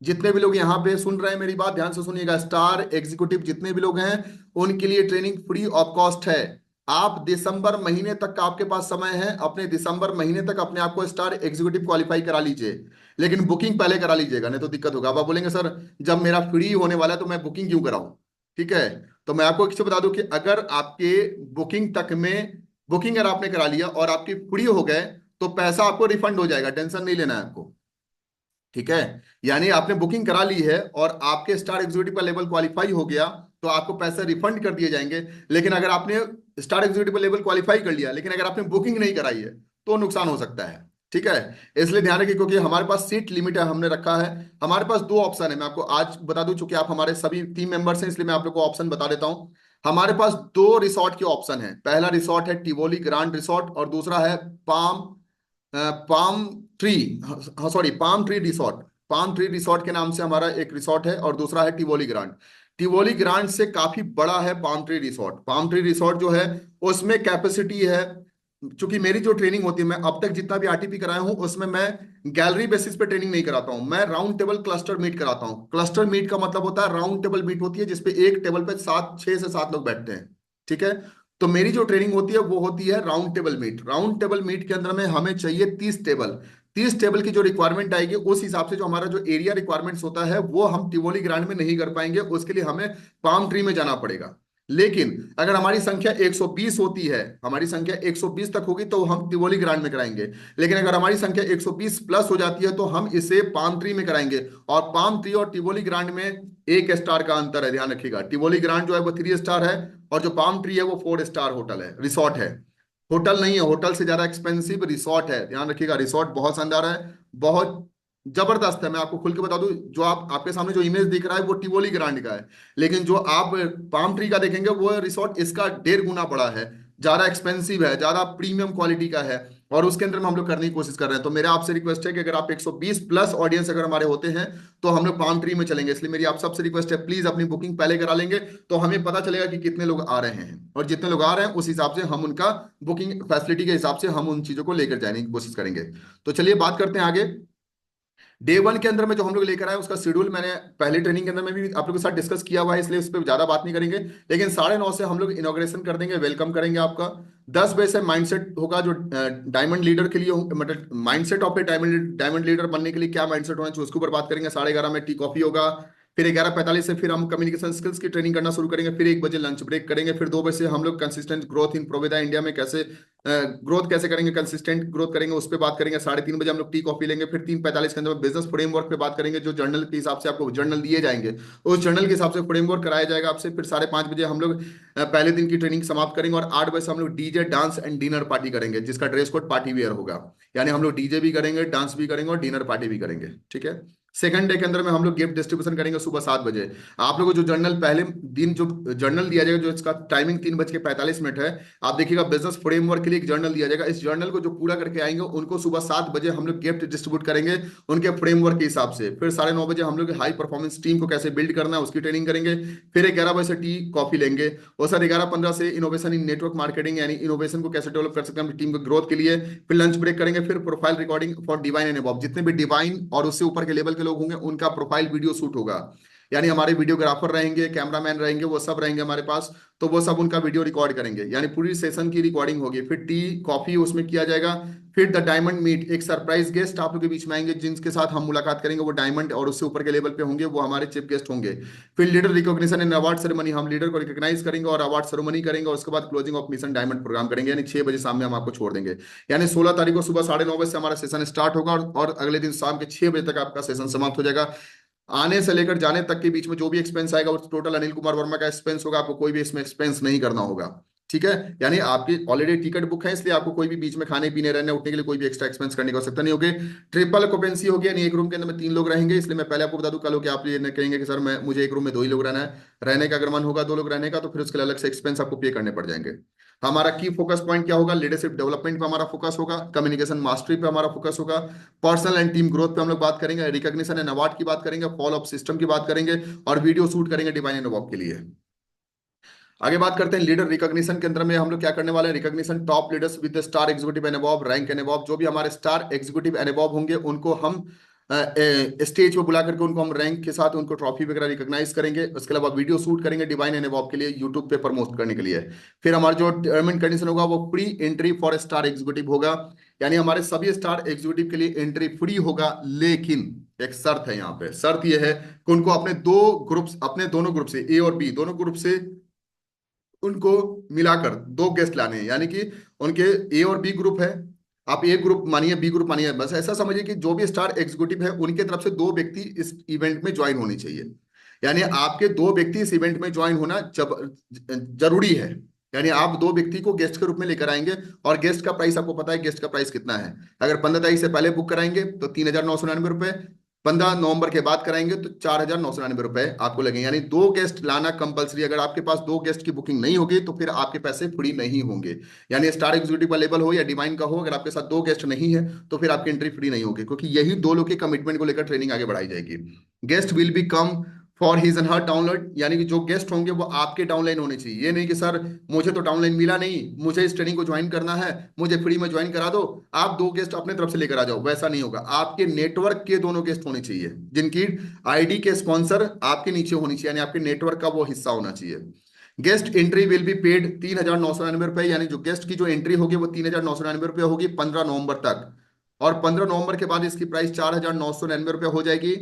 जितने भी लोग यहाँ पे सुन रहे हैं मेरी बात ध्यान से सुनिएगा, स्टार एग्जीक्यूटिव जितने भी लोग हैं उनके लिए ट्रेनिंग फ्री ऑफ कॉस्ट है। आप दिसंबर महीने तक का आपके पास समय है, अपने दिसंबर महीने तक अपने आप को स्टार एग्जीक्यूटिव क्वालिफाई करा लीजिए। लेकिन बुकिंग पहले करा लीजिएगा, नहीं तो दिक्कत होगा। अब आप बोलेंगे सर जब मेरा फ्री होने वाला है तो मैं बुकिंग क्यों कराऊं? ठीक है, तो मैं आपको एक चीज बता दूं कि अगर आपके बुकिंग तक में बुकिंग अगर आपने करा लिया और आपकी फ्री हो गए तो पैसा आपको रिफंड हो जाएगा, टेंशन नहीं लेना है आपको। ठीक है, यानी आपने बुकिंग करा ली है और आपके स्टार एग्जीक्यूटिव का लेवल क्वालिफाई हो गया तो आपको पैसे रिफंड कर दिए जाएंगे। लेकिन अगर आपने स्टार एग्जीक्यूटिव का लेवल क्वालिफाई कर लिया लेकिन अगर आपने बुकिंग नहीं कराई है तो नुकसान हो सकता है। ठीक है, इसलिए ध्यान रखिए, क्योंकि हमारे पास सीट लिमिट है, हमने रखा है। हमारे पास दो ऑप्शन है, मैं आपको आज बता दूं, चूंकि आप हमारे सभी टीम मेंबर्स हैं इसलिए मैं आप लोग को ऑप्शन बता देता हूं। हमारे पास दो रिसोर्ट के ऑप्शन है। पहला रिसोर्ट है टिवोली ग्रांड रिसोर्ट और दूसरा है पाम पाम ट्री, हाँ sorry, palm tree resort. Palm tree resort के नाम से हमारा एक रिसोर्ट है और दूसरा है टिवोली ग्रांड। टिवोली ग्रांड से काफी बड़ा है palm tree resort. Palm tree resort जो है उसमें कैपेसिटी है, चूंकि मेरी जो ट्रेनिंग होती है, मैं अब तक जितना भी आरटीपी कराया हूं उसमें मैं गैलरी बेसिस पे ट्रेनिंग नहीं कराता हूं, मैं राउंड टेबल क्लस्टर मीट कराता हूं। क्लस्टर मीट का मतलब होता है राउंड टेबल मीट होती है जिसपे एक टेबल पे 6 से 7 लोग बैठते हैं। ठीक है, तो मेरी जो ट्रेनिंग होती है वो होती है round table meet. Round table meet के अंदर में हमें चाहिए 30 टेबल। 30 टेबल की जो रिक्वायरमेंट आएगी उस हिसाब से जो हमारा जो एरिया रिक्वायरमेंट्स होता है वो हम टिवोली ग्रांड में नहीं कर पाएंगे, उसके लिए हमें पाम ट्री में जाना पड़ेगा। लेकिन अगर हमारी संख्या 120 होती है, हमारी संख्या 120 तक होगी तो हम तिवोली ग्रांड में कराएंगे। लेकिन अगर हमारी संख्या 120 प्लस हो जाती है तो हम इसे पाम ट्री में कराएंगे। और पाम ट्री और टिवोली ग्रांड में एक स्टार का अंतर है, ध्यान रखिएगा। टिवोली ग्रांड जो है वो 3 स्टार है और जो पाम ट्री है वो 4 स्टार होटल है, रिसोर्ट है। होटल नहीं है, होटल से ज्यादा एक्सपेंसिव रिसोर्ट है, ध्यान रखिएगा। रिसोर्ट बहुत शानदार है, बहुत जबरदस्त है। मैं आपको खुल के बता दूं, जो आप आपके सामने जो इमेज दिख रहा है वो टिवोली ग्रांड का है, लेकिन जो आप पाम ट्री का देखेंगे वो रिसोर्ट इसका 1.5 गुना बड़ा है, ज्यादा एक्सपेंसिव है, ज्यादा प्रीमियम क्वालिटी का है। और उसके अंदर में हम लोग करने की कोशिश कर रहे हैं। तो मेरा आपसे रिक्वेस्ट है कि अगर आप 120 प्लस ऑडियंस अगर हमारे होते हैं तो हम लोग पाम ट्री में चलेंगे। इसलिए मेरी आप सबसे रिक्वेस्ट है, प्लीज अपनी बुकिंग पहले करा लेंगे तो हमें पता चलेगा कि कितने लोग आ रहे हैं, और जितने लोग आ रहे हैं उस हिसाब से हम उनका बुकिंग फैसिलिटी के हिसाब से हम उन चीजों को लेकर जाने की कोशिश करेंगे। तो चलिए बात करते हैं आगे। डे 1 के अंदर में जो हम लोग लेकर आए उसका शेड्यूल मैंने पहले ट्रेनिंग के अंदर में भी आप लोगों के साथ डिस्कस किया हुआ है, इसलिए उस पर ज्यादा बात नहीं करेंगे। लेकिन 9:30 से हम लोग इनॉग्रेशन कर देंगे, वेलकम करेंगे आपका। 10 बजे से माइंडसेट होगा जो डायमंड लीडर के लिए मतलब mindset of A diamond diamond leader बनने के लिए क्या माइंडसेट होना चाहिए उसके ऊपर बात करेंगे। 11:30 में टी कॉफी होगा। फिर 11:45 से फिर हम कम्युनिकेशन स्किल्स की ट्रेनिंग करना शुरू करेंगे। फिर 1 बजे लंच ब्रेक करेंगे। फिर 2 बजे से हम लोग consistent growth in Proveda India में कैसे ग्रोथ कैसे करेंगे, कंसिस्टेंट ग्रोथ करेंगे, उस पर बात करेंगे। 3:30 बजे हम लोग टी कॉफी लेंगे। फिर 3:45 के अंदर बिजनेस फ्रेमवर्क पे बात करेंगे, जो जर्नल के हिसाब से आपको जर्नल दिए जाएंगे उस जर्नल के हिसाब से फ्रेमवर्क कराया जाएगा आपसे। फिर 5:30 बजे हम लोग पहले दिन की ट्रेनिंग समाप्त करेंगे और 8 बजे से हम लोग DJ dance and dinner party करेंगे, जिसका ड्रेस कोड पार्टी वियर होगा। यानी हम लोग डीजे भी करेंगे, डांस भी करेंगे और डिनर पार्टी भी करेंगे। ठीक है, सेकंड डे के अंदर में हम लोग गिफ्ट डिस्ट्रीब्यूशन करेंगे सुबह 7 बजे। आप लोगों को जो जर्नल पहले दिन जो जर्नल दिया जाएगा, जो इसका टाइमिंग 3:45 है, आप देखिएगा बिजनेस फ्रेमवर्क के लिए एक जर्नल दिया जाएगा। इस जर्नल को जो पूरा करके आएंगे उनको सुबह 7 बजे हम लोग गिफ्ट डिस्ट्रीब्यूट करेंगे उनके फ्रेमवर्क के हिसाब से। फिर 9:30 बजे हम लोग हाई परफॉर्मेंस टीम को कैसे बिल्ड करना है उसकी ट्रेनिंग करेंगे। फिर 11 बजे से टी कॉफी लेंगे। और सर 11:15 से इनोवेशन इन नेटवर्क मार्केटिंग, यानी इनोवेशन को कैसे डेवलप कर सकते हैं टीम के ग्रोथ के लिए। फिर लंच ब्रेक करेंगे। फिर profile recording for divine and above, जितने भी डिवाइन और उससे ऊपर के लेवल के लोग होंगे उनका प्रोफाइल वीडियो शूट होगा। यानी हमारे वीडियोग्राफर रहेंगे, कैमरामैन रहेंगे, वो सब रहेंगे हमारे पास। तो वो सब उनका वीडियो रिकॉर्ड करेंगे, यानी पूरी सेशन की रिकॉर्डिंग होगी। फिर टी कॉफी उसमें किया जाएगा। फिर द डायमंड मीट, एक सरप्राइज गेस्ट आप लोग के बीच में आएंगे जिनके साथ हम मुलाकात करेंगे, वो डायमंड और उससे ऊपर के लेवल पे होंगे, वो हमारे चीफ गेस्ट होंगे। फिर leader recognition and award ceremony, हम लीडर को रिकॉग्नाइज करेंगे और अवार्ड सेरेमनी करेंगे। और उसके बाद closing of mission diamond programme करेंगे, यानी 6 बजे शाम में हम आपको छोड़ देंगे। यानी 16 तारीख को सुबह 9:30 बजे से हमारा सेशन स्टार्ट होगा और अगले दिन शाम के 6 बजे तक आपका सेशन समाप्त हो जाएगा। आने से लेकर जाने तक के बीच में जो भी एक्सपेंस आएगा वो टोटल अनिल कुमार वर्मा का एक्सपेंस होगा, आपको कोई भी इसमें एक्सपेंस नहीं करना होगा। ठीक है। यानी आपकी ऑलरेडी टिकट बुक है, इसलिए आपको कोई भी बीच में खाने पीने रहने उठने के लिए कोई भी एक्स्ट्रा एक्सपेंस करने की आवश्यकता नहीं होगी। ट्रिपल ऑक्यूपेंसी होगी, यानी एक रूम के अंदर में 3 लोग रहेंगे। इसलिए मैं पहले आपको बता दूं, कल हो कि आप ये न कहेंगे कि सर मैं मुझे एक रूम में 2 ही लोग रहना है। रहने का अगर मन होगा 2 लोग रहने का, तो फिर उसके लिए अलग से एक्सपेंस आपको पे करने पड़ जाएंगे। हमारा की फोकस पॉइंट क्या होगा? लीडरशिप डेवलपमेंट पे हमारा फोकस होगा, कम्युनिकेशन मास्टरी पे हमारा फोकस होगा, पर्सनल एंड टीम ग्रोथ पे हम लोग बात करेंगे, रिकॉग्निशन एंड अवार्ड की बात करेंगे, फॉलो अप सिस्टम की बात करेंगे, और वीडियो शूट करेंगे डिवाइन एंड अवार्ड के लिए। आगे बात करते हैं लीडर रिकॉग्निशन के अंदर में हम लोग क्या करने वाले हैं। Recognition top leaders with star executive and above, rank and above, जो भी हमारे स्टार एग्जीक्यूटिव एंड अबव होंगे उनको हम स्टेज पे बुला करके उनको हम रैंक के साथ उनको ट्रॉफी वगैरह रिकॉग्नाइज करेंगे। उसके अलावा वीडियो शूट करेंगे डिवाइन एंड अबव के लिए यूट्यूब पे प्रमोट करने के लिए। फिर हमारा जो टर्म एंड कंडीशन होगा वो pre entry for star executive होगा, यानी हमारे सभी स्टार एग्जीक्यूटिव के लिए एंट्री फ्री होगा। लेकिन एक शर्त है, यहाँ पे शर्त यह है कि उनको अपने दो ग्रुप्स, अपने दोनों ग्रुप से, ए और बी दोनों ग्रुप से उनको मिलाकर 2 गेस्ट लाने हैं। यानी कि उनके ए और बी ग्रुप है, आप ए ग्रुप मानिए बी ग्रुप मानिए, बस ऐसा समझिए कि जो भी स्टार एग्जीक्यूटिव है उनके तरफ से 2 व्यक्ति इस इवेंट में ज्वाइन होने चाहिए। यानी आपके 2 व्यक्ति इस इवेंट में ज्वाइन होना जरूरी है। यानी आप 2 व्यक्ति को गेस्ट के रूप में लेकर आएंगे। और गेस्ट का प्राइस आपको पता है, गेस्ट का प्राइस कितना है। अगर 15 तारीख से पहले बुक कराएंगे तो 3,999 रुपए, 15 नवंबर के बाद कराएंगे तो 4,999 रुपए आपको लगेंगे। यानी 2 गेस्ट लाना कंपलसरी। अगर आपके पास 2 गेस्ट की बुकिंग नहीं होगी तो फिर आपके पैसे फ्री नहीं होंगे। यानी स्टार एग्जीक्यूटिव का लेवल हो या डिवाइन का हो, अगर आपके साथ 2 गेस्ट नहीं है तो फिर आपकी एंट्री फ्री नहीं होगी, क्योंकि यही 2 लोग के कमिटमेंट को लेकर ट्रेनिंग आगे बढ़ाई जाएगी। Guest will be come for his and her download, यानी कि जो गेस्ट होंगे वो आपके डाउनलाइन होने चाहिए। ये नहीं कि सर मुझे तो डाउनलाइन मिला नहीं, मुझे इस ट्रेनिंग को ज्वाइन करना है, मुझे फ्री में ज्वाइन करा दो, आप 2 गेस्ट अपने तरफ से लेकर आ जाओ। वैसा नहीं होगा। आपके नेटवर्क के दोनों गेस्ट होने चाहिए, जिनकी आईडी के स्पॉन्सर आपके नीचे होनी चाहिए, यानी आपके नेटवर्क का वो हिस्सा होना चाहिए। Guest entry will be paid 3,999 रुपए, यानी जो गेस्ट की जो एंट्री होगी वो 3,999 रुपए होगी 15 नवंबर तक। और 15 नवंबर के बाद इसकी प्राइस 4,999 रुपए हो जाएगी।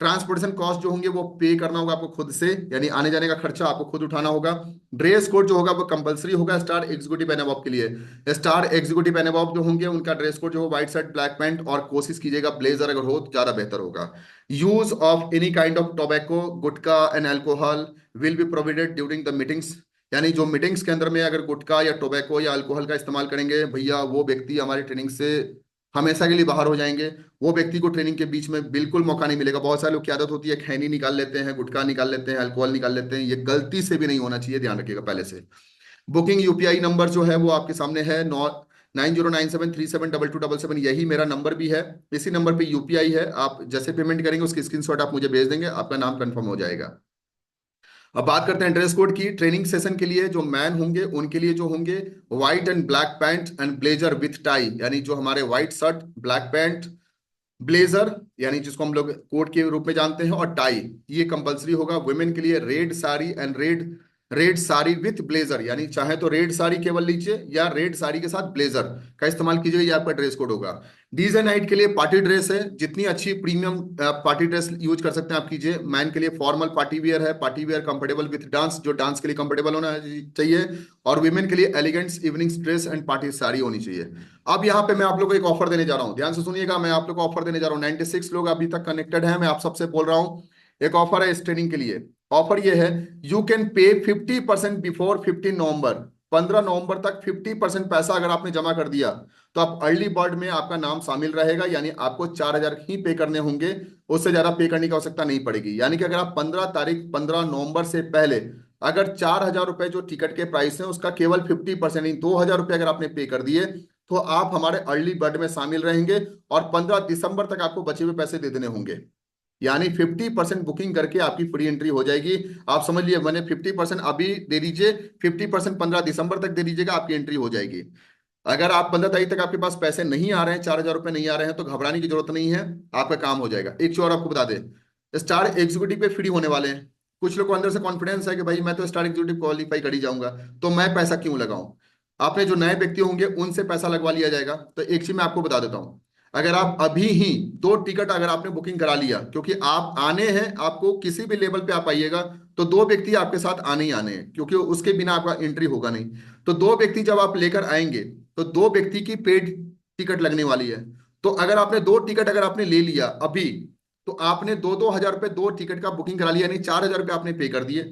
ट्रांसपोर्टेशन कॉस्ट जो होंगे वो पे करना होगा आपको खुद से, यानी आने जाने का खर्चा आपको खुद उठाना होगा। ड्रेस कोड जो होगा वो कंपलसरी होगा स्टार एग्जीक्यूटिव एंड अबव के लिए। स्टार एग्जीक्यूटिव एंड अबव जो होंगे उनका ड्रेस कोड जो हो व्हाइट शर्ट ब्लैक पैंट, और कोशिश कीजिएगा ब्लेजर अगर हो तो ज्यादा बेहतर होगा। Use of any kind of tobacco, gutkha and alcohol will be provided during the meetings, यानी जो मीटिंग्स के अंदर में अगर गुटखा या टोबैको या अल्कोहल का इस्तेमाल करेंगे भैया, वो व्यक्ति हमारी ट्रेनिंग से हमेशा के लिए बाहर हो जाएंगे। वो व्यक्ति को ट्रेनिंग के बीच में बिल्कुल मौका नहीं मिलेगा। बहुत सारे लोग की आदत होती है खैनी निकाल लेते हैं, गुटखा निकाल लेते हैं, अल्कोहल निकाल लेते हैं, ये गलती से भी नहीं होना चाहिए, ध्यान रखिएगा पहले से। बुकिंग यूपीआई नंबर जो है वो आपके सामने है, 9097372277, यही मेरा नंबर भी है। इसी नंबर पे यूपीआई है, आप जैसे पेमेंट करेंगे उसकी स्क्रीनशॉट आप मुझे भेज देंगे, आपका नाम कंफर्म हो जाएगा। अब बात करते हैं ड्रेस कोड की। ट्रेनिंग सेशन के लिए जो मैन होंगे उनके लिए जो होंगे white and black pant and blazer with tie, यानी जो हमारे white shirt black pant blazer, यानी जिसको हम लोग कोट के रूप में जानते हैं, और टाई, ये कंपलसरी होगा। वुमेन के लिए red sari and red sari with blazer, यानी चाहे तो रेड साड़ी केवल लीजिए या रेड साड़ी के साथ ब्लेजर का इस्तेमाल कीजिए, ये आपका ड्रेस कोड होगा। डीजे नाइट के लिए पार्टी ड्रेस है, जितनी अच्छी प्रीमियम पार्टी ड्रेस यूज कर सकते हैं आप कीजिए। मैन के लिए फॉर्मल पार्टी वियर है, party wear comfortable with dance, जो डांस के लिए कंफर्टेबल होना चाहिए। और वुमेन के लिए elegants evening dress and party sari होनी चाहिए। अब यहाँ पे मैं आप लोग को एक ऑफर देने जा रहा हूँ, ध्यान से सुनिएगा। मैं आप लोग को ऑफर देने जा रहा हूँ, 96 लोग अभी तक कनेक्टेड हैं, मैं आप सबसे बोल रहा हूँ। एक ऑफर है इस ट्रेनिंग के लिए। ऑफर ये है, यू कैन पे 50% बिफोर 15 नवंबर। 15 नवंबर तक 50% पैसा अगर आपने जमा कर दिया तो आप अर्ली बर्ड में आपका नाम शामिल रहेगा, यानी आपको 4,000 ही पे करने होंगे, उससे ज्यादा पे करने की आवश्यकता नहीं पड़ेगी। यानी कि अगर आप 15 नवंबर से पहले अगर 4,000 रुपए जो टिकट के प्राइस है उसका केवल 50%, नहीं 2,000 रुपए अगर आपने पे कर दिए तो आप हमारे अर्ली बर्ड में शामिल रहेंगे, और 15 दिसंबर तक आपको बचे हुए पैसे दे देने होंगे। यानी 50% बुकिंग करके आपकी फ्री एंट्री हो जाएगी। आप समझ लिए, मैंने 50% अभी दे दीजिए, 50% 15 दिसंबर तक दे दीजिएगा, आपकी एंट्री हो जाएगी। अगर आप 15 तारीख तक आपके पास पैसे नहीं आ रहे हैं, 4,000 रुपए नहीं आ रहे हैं, तो घबराने की जरूरत नहीं है, आपका काम हो जाएगा। एक चीज और आपको बता दें, स्टार एग्जीक्यूटिव पे फ्री होने वाले हैं। कुछ लोग को अंदर से कॉन्फिडेंस है कि भाई मैं तो स्टार एग्जीक्यूटिव क्वालिफाई कर ही जाऊंगा, तो मैं पैसा क्यों लगाऊं। आपने जो नए व्यक्ति होंगे उनसे पैसा लगवा लिया जाएगा। तो एक चीज मैं आपको बता देता हूँ, अगर आप अभी ही 2 टिकट अगर आपने बुकिंग करा लिया, क्योंकि आप आने हैं, आपको किसी भी लेवल पे आप आइएगा तो 2 व्यक्ति आपके साथ आने ही आने हैं, क्योंकि उसके बिना आपका एंट्री होगा नहीं। तो 2 व्यक्ति जब आप लेकर आएंगे तो 2 व्यक्ति की पेड टिकट लगने वाली है। तो अगर आपने 2 टिकट अगर आपने ले लिया अभी, तो आपने 2-2 हजार रुपये 2 टिकट का बुकिंग करा लिया, यानी 4,000 रुपये आपने पे कर दिए।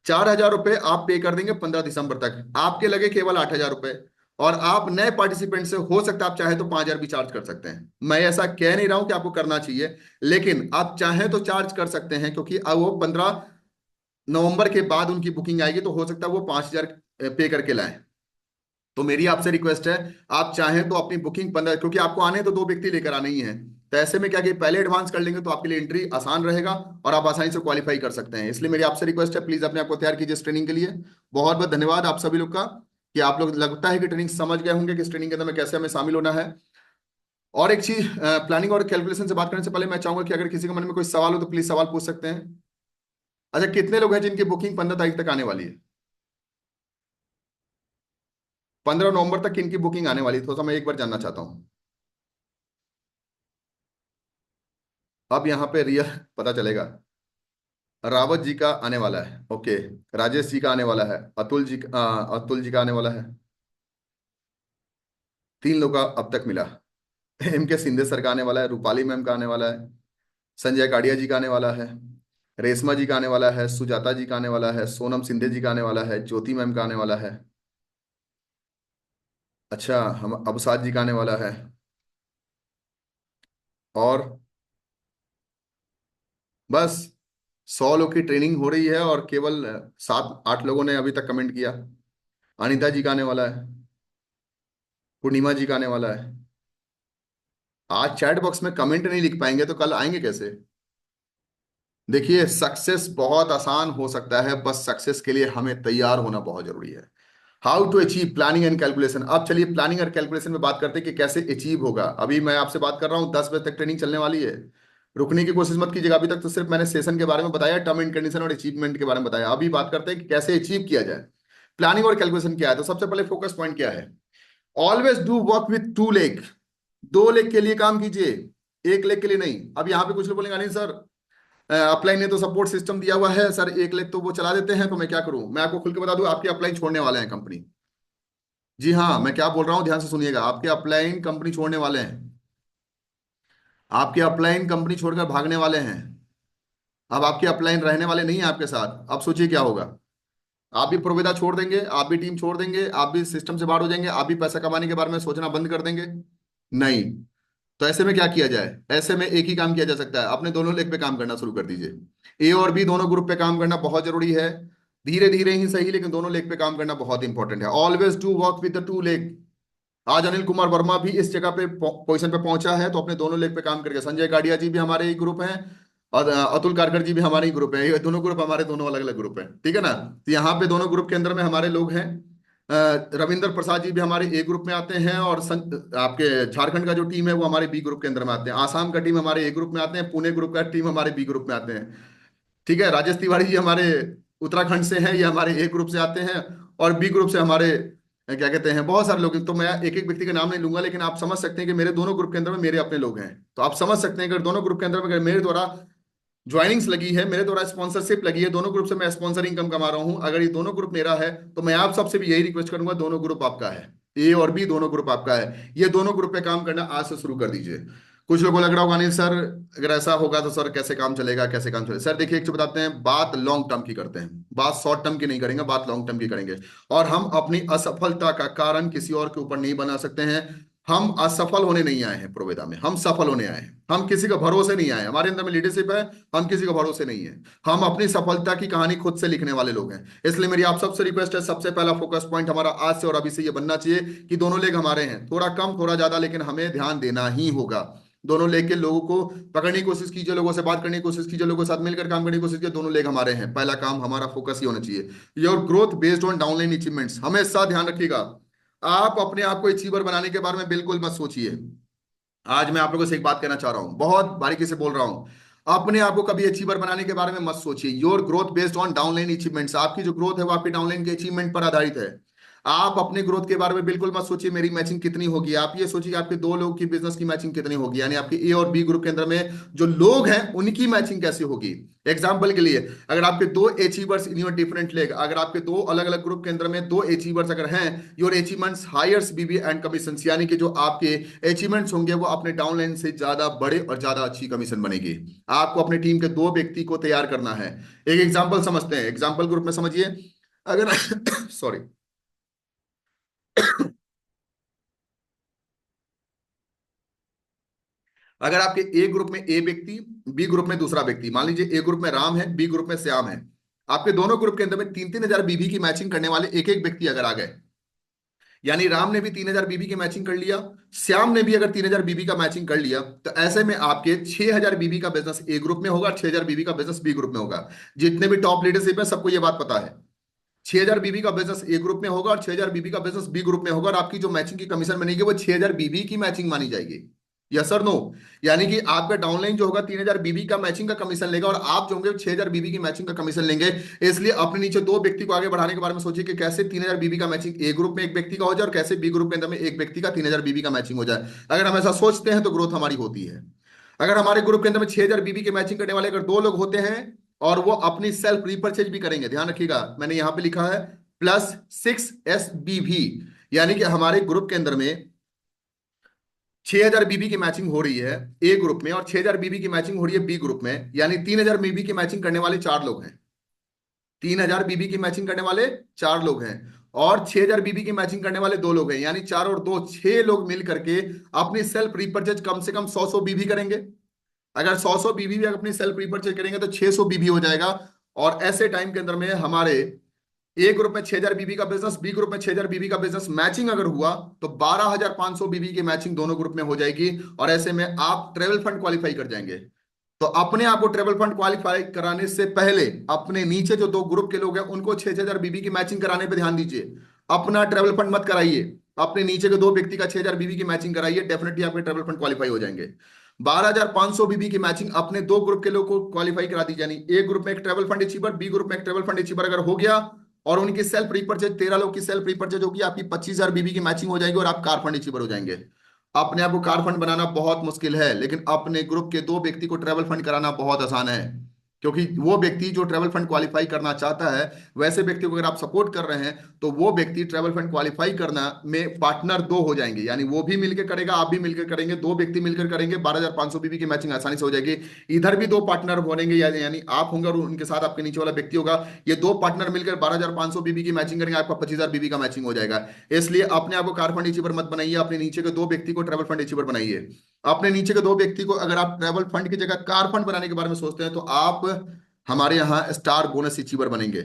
₹4,000 आप पे कर देंगे 15 दिसंबर तक, आपके लगे केवल ₹8,000। और आप नए पार्टिसिपेंट से हो सकता है आप चाहे तो 5,000 भी चार्ज कर सकते हैं। मैं ऐसा कह नहीं रहा हूं कि आपको करना चाहिए, लेकिन आप चाहें तो चार्ज कर सकते हैं, क्योंकि अब वो 15 नवंबर के बाद उनकी बुकिंग आएगी, तो हो सकता है वो 5,000 पे करके लाएं। तो मेरी आपसे रिक्वेस्ट है, आप चाहें तो अपनी बुकिंग 15, क्योंकि आपको आने तो 2 व्यक्ति लेकर आने ही है, तो ऐसे में क्या कि पहले एडवांस कर लेंगे तो आपके लिए एंट्री आसान रहेगा और आप आसानी से क्वालिफाई कर सकते हैं। इसलिए मेरी आपसे रिक्वेस्ट है, प्लीज अपने आप को तैयार कीजिए इस ट्रेनिंग के लिए। बहुत बहुत धन्यवाद आप सभी लोग का, कि आप लोग लगता है कि ट्रेनिंग समझ गए होंगे कि इस ट्रेनिंग के अंदर में कैसे हमें शामिल होना है। और एक चीज, प्लानिंग और कैलकुलेशन से बात करने से पहले मैं चाहूंगा कि अगर किसी के मन में कोई सवाल हो तो प्लीज सवाल पूछ सकते हैं। अच्छा, कितने लोग हैं जिनकी बुकिंग 15 तारीख तक आने वाली है? 15 नवंबर तक किनकी बुकिंग आने वाली है, थोड़ा सा मैं एक बार जानना चाहता हूँ। अब यहाँ पे रियल पता चलेगा। रावत जी का आने वाला है, ओके। राजेश जी का आने वाला है, अतुल जी का आने वाला है। 3 लोग का अब तक मिला। M K सिंधे सर का आने वाला है, रूपाली मैम का आने वाला है, संजय काडिया जी का आने वाला है, रेशमा जी का आने वाला है, सुजाता जी का आने वाला है, सोनम सिंधे जी का आने वाला है, ज्योति मैम का आने वाला है। अच्छा, हम अबसाद जी का आने वाला है। और बस 100 लोग की ट्रेनिंग हो रही है और केवल 7-8 लोगों ने अभी तक कमेंट किया। अनिता जी का आने वाला है, पूर्णिमा जी का आने वाला है। आज चैट बॉक्स में कमेंट नहीं लिख पाएंगे तो कल आएंगे कैसे? देखिए, सक्सेस बहुत आसान हो सकता है, बस सक्सेस के लिए हमें तैयार होना बहुत जरूरी है। How to achieve planning and calculation. अब चलिए प्लानिंग और कैलकुलेशन में बात करते हैं कि कैसे अचीव होगा। अभी मैं आपसे बात कर रहा हूँ, 10 बजे तक ट्रेनिंग चलने वाली है। रुकने की कोशिश मत कीजिएगा, अभी तक तो सिर्फ मैंने सेशन के बारे में बताया, टर्म एंड कंडीशन और अचीवमेंट के बारे में बताया। अभी बात करते हैं कि कैसे अचीव किया जाए। प्लानिंग और कैलकुलेशन क्या है, तो सबसे पहले फोकस पॉइंट क्या है? Always do work with 2 leg. 2 leg के लिए काम कीजिए, 1 लेग के लिए नहीं। अब यहाँ पे कुछ लोग बोलेंगे नहीं सर, अपलाइन ने तो सपोर्ट सिस्टम दिया हुआ है सर, 1 लेग तो वो चला देते हैं, तो मैं क्या करूं? मैं आपको खुल के बता दूं, आपकी अपलाइन छोड़ने वाले हैं कंपनी। जी हाँ, मैं क्या बोल रहा हूँ ध्यान से सुनिएगा, आपके अपलाइन कंपनी छोड़ने वाले हैं। आपके अपलाइन कंपनी छोड़कर भागने वाले हैं। अब आपके अपलाइन रहने वाले नहीं है आपके साथ। अब सोचिए क्या होगा। आप भी प्रोविदा छोड़ देंगे, आप भी टीम छोड़ देंगे, आप भी सिस्टम से बाहर हो जाएंगे, आप भी पैसा कमाने के बारे में सोचना बंद कर देंगे। नहीं। तो ऐसे में क्या किया जाए? ऐसे में एक ही काम किया जा सकता है, अपने दोनों लेग पे काम करना शुरू कर दीजिए। ए और बी दोनों ग्रुप पे काम करना बहुत जरूरी है। धीरे धीरे ही सही, लेकिन दोनों लेग पे काम करना बहुत इंपॉर्टेंट है। Always do work with the 2 leg. आज अनिल कुमार वर्मा भी इस जगह पे पोजीशन पे पहुंचा है, तो अपने दोनों लेग पे काम करके। संजय काडिया जी भी हमारे ही ग्रुप हैं, और अतुल कारकर जी भी हमारे ही ग्रुप हैं। ये दोनों ग्रुप हमारे दोनों अलग अलग ग्रुप हैं, ठीक है ना? तो यहाँ पे दोनों ग्रुप के अंदर में हमारे लोग हैं। रविंद्र प्रसाद जी भी हमारे ए ग्रुप में आते हैं, और आपके झारखंड का जो टीम है वो हमारे बी ग्रुप के अंदर में आते हैं। आसाम का टीम हमारे ए ग्रुप में आते हैं, पुणे ग्रुप का टीम हमारे बी ग्रुप में आते हैं। ठीक है, राजेश तिवारी जी हमारे उत्तराखंड से हैं, ये हमारे ए ग्रुप से आते हैं। और बी ग्रुप से हमारे क्या कहते हैं, बहुत सारे लोग। तो मैं एक एक व्यक्ति का नाम नहीं लूंगा, लेकिन आप समझ सकते हैं कि मेरे दोनों ग्रुप के अंदर में मेरे अपने लोग हैं। तो आप समझ सकते हैं कि अगर दोनों ग्रुप के अंदर में अगर मेरे द्वारा ज्वाइनिंग्स लगी है, मेरे द्वारा स्पॉन्सरशिप लगी है, दोनों ग्रुप से मैं स्पॉन्सर इनकम कमा रहा हूं, अगर ये दोनों ग्रुप मेरा है, तो मैं आप सबसे भी यही रिक्वेस्ट करूंगा, दोनों ग्रुप आपका है। ए और बी दोनों ग्रुप आपका है, ये दोनों ग्रुप पे काम करना आज से शुरू कर दीजिए। कुछ लोगों को लग रहा होगा अनिल सर, अगर ऐसा होगा तो सर कैसे काम चलेगा, कैसे काम चलेगा? सर देखिए, एक चीज बताते हैं, बात लॉन्ग टर्म की करते हैं, बात शॉर्ट टर्म की नहीं करेंगे, बात लॉन्ग टर्म की करेंगे। और हम अपनी असफलता का कारण किसी और के ऊपर नहीं बना सकते हैं। हम असफल होने नहीं आए हैं प्रोवेदा में, हम सफल होने आए हैं। हम किसी का भरोसे नहीं आए, हमारे अंदर में लीडरशिप है, हम किसी का भरोसे नहीं है। हम अपनी सफलता की कहानी खुद से लिखने वाले लोग हैं। इसलिए मेरी आप सबसे रिक्वेस्ट है, सबसे पहला फोकस पॉइंट हमारा आज से और अभी से ये बनना चाहिए कि दोनों लेग हमारे हैं, थोड़ा कम थोड़ा ज्यादा, लेकिन हमें ध्यान देना ही होगा। दोनों लेग के लोगों को पकड़ने की कोशिश कीजिए, लोगों से बात करने की कोशिश कीजिए, लोगों के साथ मिलकर काम करने की कोशिश कीजिए। दोनों लेग हमारे हैं, पहला काम हमारा फोकस ही होना चाहिए। Your growth based on downline achievements, हमेशा ध्यान रखिएगा। आप अपने आप को अचीवर बनाने के बारे में बिल्कुल मत सोचिए। आज मैं आप लोगों से एक बात कहना चाह रहा हूं, बहुत बारीकी से बोल रहा हूं। अपने आप को कभी अचीवर बनाने के बारे में मत सोचिए। Your growth based on downline achievements, आपकी जो ग्रोथ है वो आपकी डाउनलाइन के अचीवमेंट पर आधारित है। आप अपने ग्रोथ के बारे में बिल्कुल मत सोचिए मेरी मैचिंग कितनी होगी, आप ये सोचिए कि आपके दो लोग की बिजनेस की मैचिंग कितनी होगी, यानी आपके ए और बी ग्रुप के अंदर में जो लोग हैं उनकी मैचिंग कैसी होगी। एग्जाम्पल के लिए, अगर आपके दो achievers in your different leg, अगर आपके दो अलग अलग ग्रुप के अंदर में दो अचीवर्स अगर हैं, your achievements hires BB and commission, यानी कि जो आपके अचीवमेंट्स होंगे वो अपने डाउनलाइन से ज्यादा बड़े और ज्यादा अच्छी कमीशन बनेगी। आपको अपने टीम के दो व्यक्ति को तैयार करना है। एक एग्जाम्पल समझते हैं, एग्जाम्पल ग्रुप में समझिए। अगर सॉरी, अगर आपके ए ग्रुप में ए व्यक्ति, बी ग्रुप में दूसरा व्यक्ति, मान लीजिए ए ग्रुप में राम है, बी ग्रुप में श्याम है, आपके दोनों ग्रुप के अंदर में 3-3 हजार बीबी की मैचिंग करने वाले एक एक व्यक्ति अगर आ गए, यानी राम ने भी 3 हजार बीबी की मैचिंग कर लिया, श्याम ने भी अगर 3 हजार बीबी का मैचिंग कर लिया, तो ऐसे में आपके 6 हजार बीबी का बिजनेस ए ग्रुप में होगा, 6 हजार बीबी का बिजनेस बी ग्रुप में होगा। जितने भी टॉप लीडरशिप है सबको ये बात पता है, 6 हजार बीबी का बिजनेस ए ग्रुप में होगा और 6 हजार बीबी का बिजनेस बी ग्रुप में होगा, और आपकी जो मैचिंग की कमीशन बनेगी वो 6 हजार बीबी की मैचिंग मानी जाएगी। यस और नो? यानी कि आपका डाउनलाइन जो होगा 3 हजार बीबी का मैचिंग का कमीशन लेगा, और आप जो होंगे 6 हजार बीबी की मैचिंग का कमीशन लेंगे। इसलिए अपने नीचे दो व्यक्ति को आगे बढ़ाने के बारे में सोचिए कि कैसे 3 हजार बीबी का मैचिंग ए ग्रुप में एक व्यक्ति का हो जाए और कैसे बी ग्रुप के अंदर में एक व्यक्ति का 3 हजार बीबी का मैचिंग हो जाए। अगर हम ऐसा सोचते हैं तो ग्रोथ हमारी होती है। अगर हमारे ग्रुप के अंदर में 6 हजार बीबी की मैचिंग करने वाले अगर दो लोग होते हैं और वो अपनी सेल्फ रीपरचेज भी करेंगे, ध्यान रखिएगा मैंने यहां पे लिखा है +6 SBV, यानी कि हमारे ग्रुप के अंदर में 6 हजार बीबी की मैचिंग हो रही है ए ग्रुप में और 6 हजार बीबी की मैचिंग हो रही है बी ग्रुप में, यानी 3 हजार बीबी की मैचिंग करने वाले चार लोग हैं। 3 हजार बीबी की मैचिंग करने वाले चार लोग हैं और 6 हजार बीबी की मैचिंग करने वाले दो लोग हैं, यानी चार और दो 6 लोग मिल करके अपनी सेल्फ रीपरचेज कम से कम 100 बीबी करेंगे। अगर 100 बीबी भी अपनी सेल्फ रीपरचेज करेंगे तो 600 बीबी हो जाएगा। और ऐसे टाइम के अंदर में हमारे ए ग्रुप में 6 हजार बीबी का बिजनेस, बी ग्रुप में 6 हजार बीबी का बिजनेस मैचिंग अगर हुआ तो 12,500 बीबी की मैचिंग दोनों ग्रुप में हो जाएगी, और ऐसे में आप ट्रेवल फंड क्वालिफाई कर जाएंगे। तो अपने आप को ट्रेवल फंड क्वालिफाई कराने से पहले अपने नीचे जो दो ग्रुप के लोग हैं उनको 6,000 बीबी की मैचिंग कराने पे ध्यान दीजिए। अपना ट्रेवल फंड मत कराइए, अपने नीचे के दो व्यक्ति का 6,000 बीबी की मैचिंग कराइए, डेफिनेटली आपके ट्रेवल फंड क्वालिफाई हो जाएंगे। 12,500 बीबी की मैचिंग अपने दो ग्रुप के लोग को क्वालिफाई करा दी, यानी ए ग्रुप में एक travel fund achiever, B group में एक ट्रेवल फंड अचीवर अगर हो गया और उनकी सेल्फ रीपरचेज 13 लोग की सेल्फ रीपरचेज होगी, आपकी 25,000 बीबी की मैचिंग हो जाएगी और आप कार फंड अचीवर हो जाएंगे। अपने आप को कार फंड बनाना बहुत मुश्किल है, लेकिन अपने ग्रुप के दो व्यक्ति को ट्रेवल फंड कराना बहुत आसान है, क्योंकि वो व्यक्ति जो ट्रेवल फंड क्वालिफाई करना चाहता है वैसे व्यक्ति को अगर आप सपोर्ट कर रहे हैं तो वो व्यक्ति ट्रेवल फंड क्वालिफाई करना में पार्टनर दो हो जाएंगे, यानी वो भी मिलकर करेगा आप भी मिलकर करेंगे, दो व्यक्ति मिलकर करेंगे, 12,500 बीबी की मैचिंग आसानी से हो जाएगी। इधर भी दो पार्टनर बनेंगे, यानी आप होंगे और उनके साथ आपके नीचे वाला व्यक्ति होगा, ये दो पार्टनर मिलकर 12,500 बीबी की मैचिंग करेंगे, आपका 25,000 बीबी का मैचिंग हो जाएगा। इसलिए अपने आप को कार फंड अचीवर मत बनाइए, अपने नीचे के दो व्यक्ति को ट्रेवल फंड अचीवर बनाइए। अपने नीचे के दो व्यक्ति को अगर आप ट्रेवल फंड की जगह कार फंड बनाने के बारे में सोचते हैं तो आप हमारे यहाँ स्टार बोनस अचीवर बनेंगे।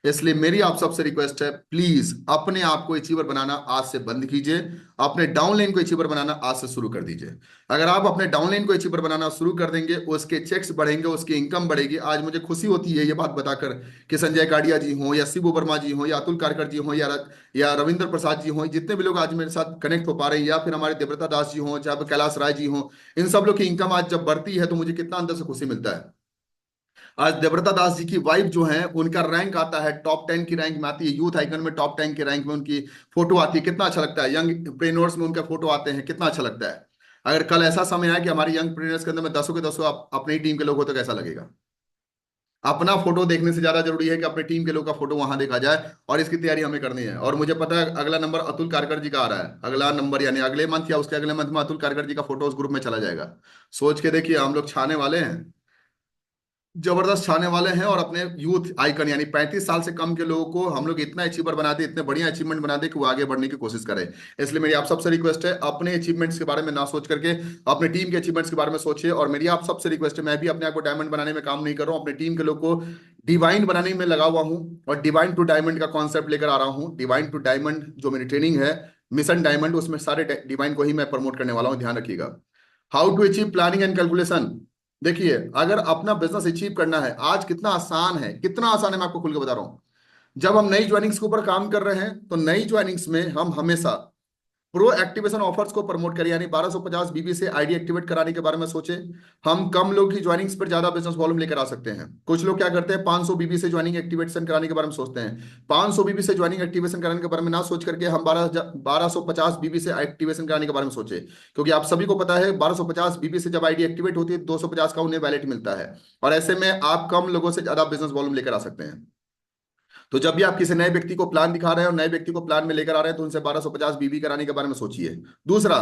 इसलिए मेरी आप सबसे रिक्वेस्ट है, प्लीज अपने आप को अचीवर बनाना आज से बंद कीजिए, अपने डाउनलाइन को अचीवर बनाना आज से शुरू कर दीजिए। अगर आप अपने डाउनलाइन को अचीवर बनाना शुरू कर देंगे, उसके चेक्स बढ़ेंगे, उसकी इनकम बढ़ेगी। आज मुझे खुशी होती है ये बात बताकर कि संजय काडिया जी हों या शिबू वर्मा जी हों या अतुल कारकर जी हों या रविंद्र प्रसाद जी हों, जितने भी लोग आज मेरे साथ कनेक्ट हो पा रहे हैं, या फिर हमारे देवव्रता दास जी हों, चाहे कैलाश राय जी हों, इन सब लोग की इनकम आज जब बढ़ती है तो मुझे कितना अंदर से खुशी मिलता है। आज देवव्रता दास जी की वाइफ जो है उनका रैंक आता है टॉप 10 की रैंक में आती है, यूथ आइकन में टॉप 10 की रैंक में उनकी फोटो आती है, कितना अच्छा लगता है। यंग प्रेन्योर्स में उनका फोटो आते हैं, कितना अच्छा लगता है। अगर कल ऐसा समय आए कि हमारे यंग प्रेन्योर्स के अंदर में 10 के 10 अपनी ही टीम के लोग हो तो कैसा लगेगा। अपना फोटो देखने से ज्यादा जरूरी है कि अपनी टीम के लोग का फोटो वहां देखा जाए, और इसकी तैयारी हमें करनी है। और मुझे पता है अगला नंबर अतुल कारकर जी का आ रहा है, अगला नंबर यानी अगले मंथ या उसके अगले मंथ में अतुल कारकर जी का फोटो उस ग्रुप में चला जाएगा। सोच के देखिए, हम लोग छाने वाले हैं, जबरदस्त छाने वाले हैं, और अपने यूथ आइकन यानी 35 साल से कम के लोगों को हम लोग इतना अचीवर बना दे, इतने बढ़िया अचीवमेंट बना दे कि वो आगे बढ़ने की कोशिश करें। इसलिए मेरी आप सबसे रिक्वेस्ट है, अपने अचीवमेंट्स के बारे में ना सोच करके अपने टीम के अचीवमेंट्स के बारे में सोचिए। और मेरी आप सबसे रिक्वेस्ट है, मैं भी अपने आप को डायमंड बनाने में काम नहीं कर रहा हूँ, अपने टीम के लोग को डिवाइन बनाने में लगा हुआ हूँ, और डिवाइन टू डायमंड का कॉन्सेप्ट लेकर आ रहा हूँ। डिवाइन टू डायमंड जो मेरी ट्रेनिंग है, मिशन डायमंड, उसमें सारे डिवाइन को ही मैं प्रमोट करने वाला हूँ, ध्यान रखिएगा। How to achieve planning and calculation. देखिए, अगर अपना बिजनेस अचीव करना है, आज कितना आसान है, कितना आसान है, मैं आपको खुल के बता रहा हूं। जब हम नई ज्वाइनिंग्स के ऊपर काम कर रहे हैं तो नई ज्वाइनिंग्स में हम हमेशा प्रो एक्टिवेशन ऑफर्स को प्रमोट करें, यानी 1250 बीबी से आईडी एक्टिवेट कराने के बारे में सोचे। हम कम लोग की ज्वाइनिंग्स पर ज्यादा बिजनेस वॉल्यूम लेकर आ सकते हैं। कुछ लोग क्या करते हैं, 500 बीबी से ज्वाइनिंग एक्टिवेशन कराने के बारे में सोचते हैं। 500 बीबी से ज्वाइनिंग एक्टिवेशन कराने के बारे में ना सोच करके हम 1250 बीबी से एक्टिवेशन कराने के बारे में सोचे, क्योंकि आप सभी को पता है 1250 बीबी से जब आईडी एक्टिवेट होती है 250 का उन्हें वैलेट मिलता है, और ऐसे में आप कम लोगों से ज्यादा बिजनेस वॉल्यूम लेकर आ सकते हैं। तो जब भी आप किसी नए व्यक्ति को प्लान दिखा रहे हैं और नए व्यक्ति को प्लान में लेकर आ रहे हैं, तो उनसे 1250 बीबी कराने के बारे में सोचिए। दूसरा,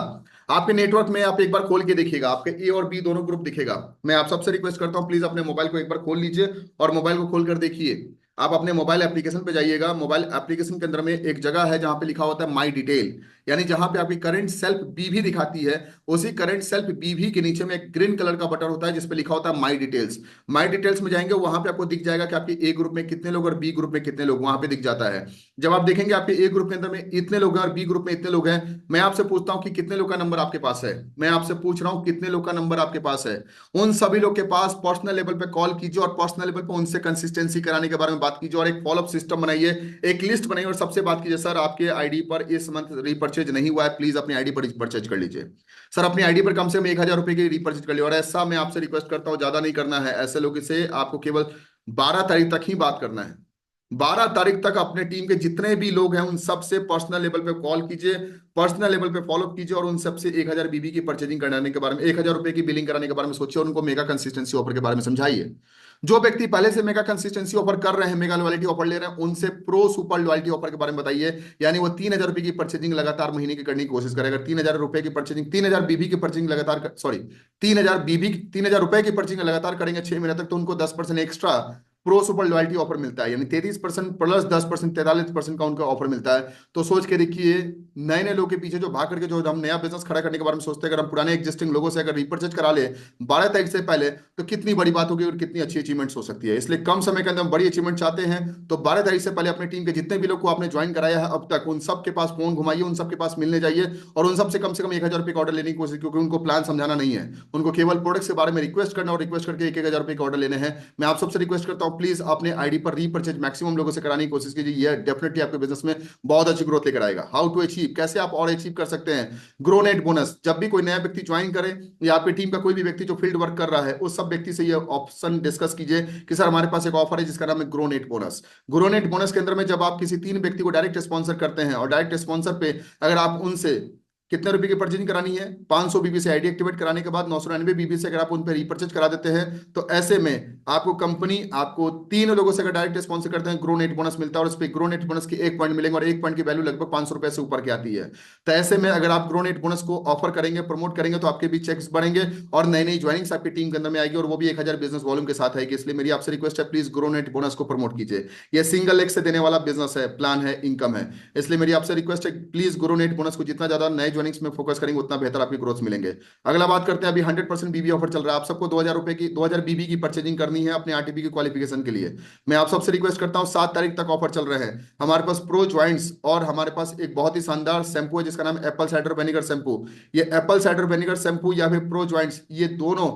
आपके नेटवर्क में आप एक बार खोल के देखिएगा, आपके ए और बी दोनों ग्रुप दिखेगा। मैं आप सबसे रिक्वेस्ट करता हूं, प्लीज अपने मोबाइल को एक बार खोल लीजिए और मोबाइल को खोल कर देखिए। आप अपने मोबाइल एप्लीकेशन पे जाइएगा। मोबाइल एप्लीकेशन के अंदर में एक जगह है जहां पे लिखा होता है माई डिटेल, यानी जहां पे आपकी करंट सेल्फ बीवी दिखाती है, उसी करंट सेल्फ बीवी के नीचे में एक ग्रीन कलर का बटन होता है जिसपे लिखा होता है माई डिटेल्स। माई डिटेल्स में जाएंगे, वहां पे आपको दिख जाएगा कि आपके ए ग्रुप में कितने लोग और बी ग्रुप में कितने लोग, वहां पे दिख जाता है। जब आप देखेंगे आपके ए ग्रुप के अंदर में इतने लोग हैं और बी ग्रुप में इतने लोग हैं, मैं आपसे पूछता हूं कि कितने लोग का नंबर आपके पास है। मैं आपसे पूछ रहा हूं कितने लोग का नंबर आपके पास है। उन सभी लोग के पास पर्सनल लेवल पे कॉल कीजिए और पर्सनल लेवल पे उनसे कंसिस्टेंसी कराने के बारे में बात कीजिए, और एक फॉलोअप सिस्टम बनाइए, एक लिस्ट बनाइए और सबसे बात कीजिए, सर आपके आईडी पर इस मंथ रीपर्चेज नहीं हुआ है, प्लीज अपनी आईडी पर रीपर्चेज कर लीजिए। सर अपनी आईडी पर कम से कम 1000 रुपए की रीपर्चेज कर लीजिए। और ऐसा मैं आपसे रिक्वेस्ट करता हूं, ज्यादा नहीं करना है, ऐसे लोगों से आपको केवल 12 तारीख तक ही बात करना है। 12 तारीख तक अपने टीम के जितने भी लोग हैं उन सबसे पर्सनल लेवल पे कॉल कीजिए, पर्सनल लेवल पे फॉलो कीजिए, और उन सबसे 1000 बीबी की परचेजिंग कराने के बारे में, 1000 रुपए की बिलिंग कराने के बारे में सोचिए, और उनको मेगा कंसिस्टेंसी ऑफर के बारे में समझाइए। जो व्यक्ति पहले से मेगा कंसिस्टेंसी ऑफर कर रहे हैं, मेगा लॉयल्टी ऑफर ले रहे हैं, उनसे प्रो सुपर लॉयल्टी ऑफर के बारे में बताइए। यानी वो 3000 रुपए की परचेजिंग लगातार महीने की करने की कोशिश करेगा। 3000 रुपए की परचेजिंग, 3000 बीबी की परचेजिंग लगातार, सॉरी, 3000 बीबी, 3000 रुपए की परचेजिंग लगातार करेंगे 6 महीने तक, तो उनको 10% extra pro super loyalty offer मिलता है, यानी 33% प्लस 10%, 43% का उनका ऑफर मिलता है। तो सोच के देखिए, नए नए लोगों के पीछे जो भाग करके जो हम नया बिजनेस खड़ा करने के बारे में सोचते हैं, अगर हम पुराने एग्जिस्टिंग लोगों से अगर रिपर्चेज करा ले 12 तारीख से पहले, तो कितनी बड़ी बात होगी और कितनी अच्छी अचीवमेंट्स हो सकती है। इसलिए कम समय के अंदर हम बड़ी अचीवमेंट चाहते हैं, तो 12 तारीख से पहले अपनी टीम के जितने भी लोग को आपने ज्वाइन कराया है अब तक, उन सबके पास फोन घुमाइए, उन सबके पास मिलने जाइए, और उन सबसे कम 1000 रुपए का ऑर्डर लेने की कोशिश, क्योंकि उनको प्लान समझाना नहीं है, उनको केवल प्रोडक्ट के बारे में रिक्वेस्ट करना, और रिक्वेस्ट करके 1000 रुपए का ऑर्डर लेने हैं। मैं आप सबसे रिक्वेस्ट करता हूं, प्लीज अपने आईडी पर रीपर्चेज मैक्सिमम लोगों से कराने की कोशिश कीजिए। यह डेफिनेटली आपके बिजनेस में बहुत अच्छी ग्रोथ लेकर आएगा। हाउ टू अचीव, कैसे आप और अचीव कर सकते हैं, ग्रोनेट बोनस। जब भी कोई नया व्यक्ति ज्वाइन करे या आपकी टीम का कोई भी व्यक्ति जो फील्ड वर्क कर रहा है, उस सब व्यक्ति से ये ऑप्शन डिस्कस कीजिए कि सर हमारे पास एक ऑफर है जिसका नाम है ग्रोनेट बोनस। ग्रोनेट बोनस के अंदर में जब आप किसी 3 व्यक्ति को डायरेक्ट स्पॉन्सर करते हैं, और डायरेक्ट स्पॉन्सर पे अगर आप उनसे कितने रुपए की परचेजिंग करानी है, 500 बीबी से आईडी एक्टिवेट कराने के बाद 999 बीबी से अगर आप उन पर रीपर्चेज करा देते हैं, तो ऐसे में आपको कंपनी आपको 3 लोगों से अगर डायरेक्ट स्पॉन्सर करते हैं, ग्रो नेट बोनस मिलता है, और उस पर ग्रो नेट बोनस की 1 पॉइंट मिलेंगे, और 1 पॉइंट की वैल्यू लगभग 500 रुपए से ऊपर की आती है। तो ऐसे में अगर आप ग्रो नेट बोनस को ऑफर करेंगे, प्रमोट करेंगे, तो आपके भी चेक्स बढ़ेंगे और नई नई ज्वाइनिंग्स आपकी टीम के अंदर में आएगी, और वो भी 1000 बिजनेस वॉल्यूम के साथ आएगी। इसलिए मेरी आपसे रिक्वेस्ट है, प्लीज ग्रो नेट बोनस को प्रमोट कीजिए। ये सिंगल लेग से देने वाला बिजनेस है, प्लान है, इनकम है। इसलिए मेरी आपसे रिक्वेस्ट है, प्लीज ग्रो नेट बोनस को जितना ज्यादा नए ज्वाइनिंग्स में फोकस करेंगे, उतना बेहतर आपकी ग्रोथ मिलेंगे। अगला बात करते हैं, अभी 100% बीबी ऑफर चल रहा है। आप सबको 2000 रुपए की, 2000 बीबी की परचेजिंग करनी है अपने आरटीपी की क्वालिफिकेशन के लिए। मैं आप सबसे रिक्वेस्ट करता हूं, 7 तारीख तक ऑफर चल रहे हैं हमारे पास प्रो ज्वाइंट्स, और हमारे पास एक बहुत ही शानदार शैम्पू है जिसका नाम एप्पल साइडर विनेगर शैम्पू। ये एप्पल साइडर विनेगर शैम्पू या फिर प्रो ज्वाइंट्स, ये दोनों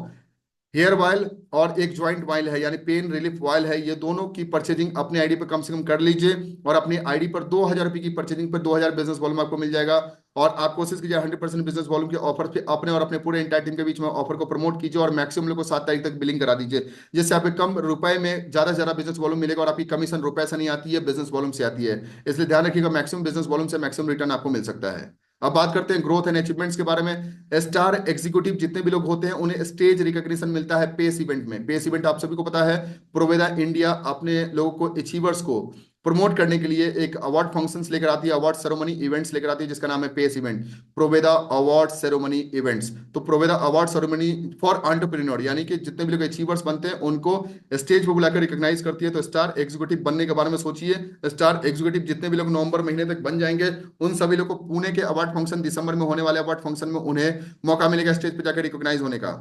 हेयर ऑयल और एक ज्वाइंट ऑयल है, यानी पेन रिलीफ ऑयल है, ये दोनों की परचेजिंग अपने आईडी पर कम से कम कर लीजिए, और अपनी आईडी पर 2000 रुपए की परचेजिंग पर 2000 बिजनेस वॉल्यूम आपको मिल जाएगा। और आप कोशिश कीजिए 100% बिजनेस वॉल्यूम के ऑफर पे अपने और अपने पूरे इंटायर टीम के बीच में ऑफर को प्रमोट कीजिए, और मैक्सिमम लोग को 7 तारीख तक बिलिंग करा दीजिए, जिससे आपको कम रुपए में ज्यादा से ज्यादा बिजनेस वॉल्यूम मिलेगा, और आपकी कमीशन रुपए से नहीं आती है, बिजनेस वॉल्यूम से आती है। इसलिए ध्यान रखिएगा, मैक्सिमम बिजनेस वॉल्यूम से मैक्सिमम रिटर्न आपको मिल सकता है। अब बात करते हैं ग्रोथ एंड अचीवमेंट्स के बारे में। स्टार एग्जीक्यूटिव जितने भी लोग होते हैं, उन्हें स्टेज रिकॉग्निशन मिलता है पेस इवेंट में। पेस इवेंट आप सभी को पता है, प्रोवेदा इंडिया अपने लोगों को, अचीवर्स को प्रमोट करने के लिए एक अवार्ड फंक्शंस लेकर आती है, अवार्ड सेरेमनी इवेंट्स लेकर आती है, जिसका नाम है pace event, Proveda award ceremony events. तो Proveda award ceremony for entrepreneur, यानी कि जितने भी लोग अचीवर्स बनते हैं उनको स्टेज पर बुलाकर रिकॉग्नाइज करती है। तो स्टार एग्जीक्यूटिव बनने के बारे में सोचिए। स्टार एग्जीक्यूटिव जितने भी लोग नवंबर महीने तक बन जाएंगे, उन सभी लोग को पुणे के अवार्ड फंक्शन, दिसंबर में होने वाले अवार्ड फंक्शन में उन्हें मौका मिलेगा स्टेज पर जाकर रिकॉग्नाइज होने का।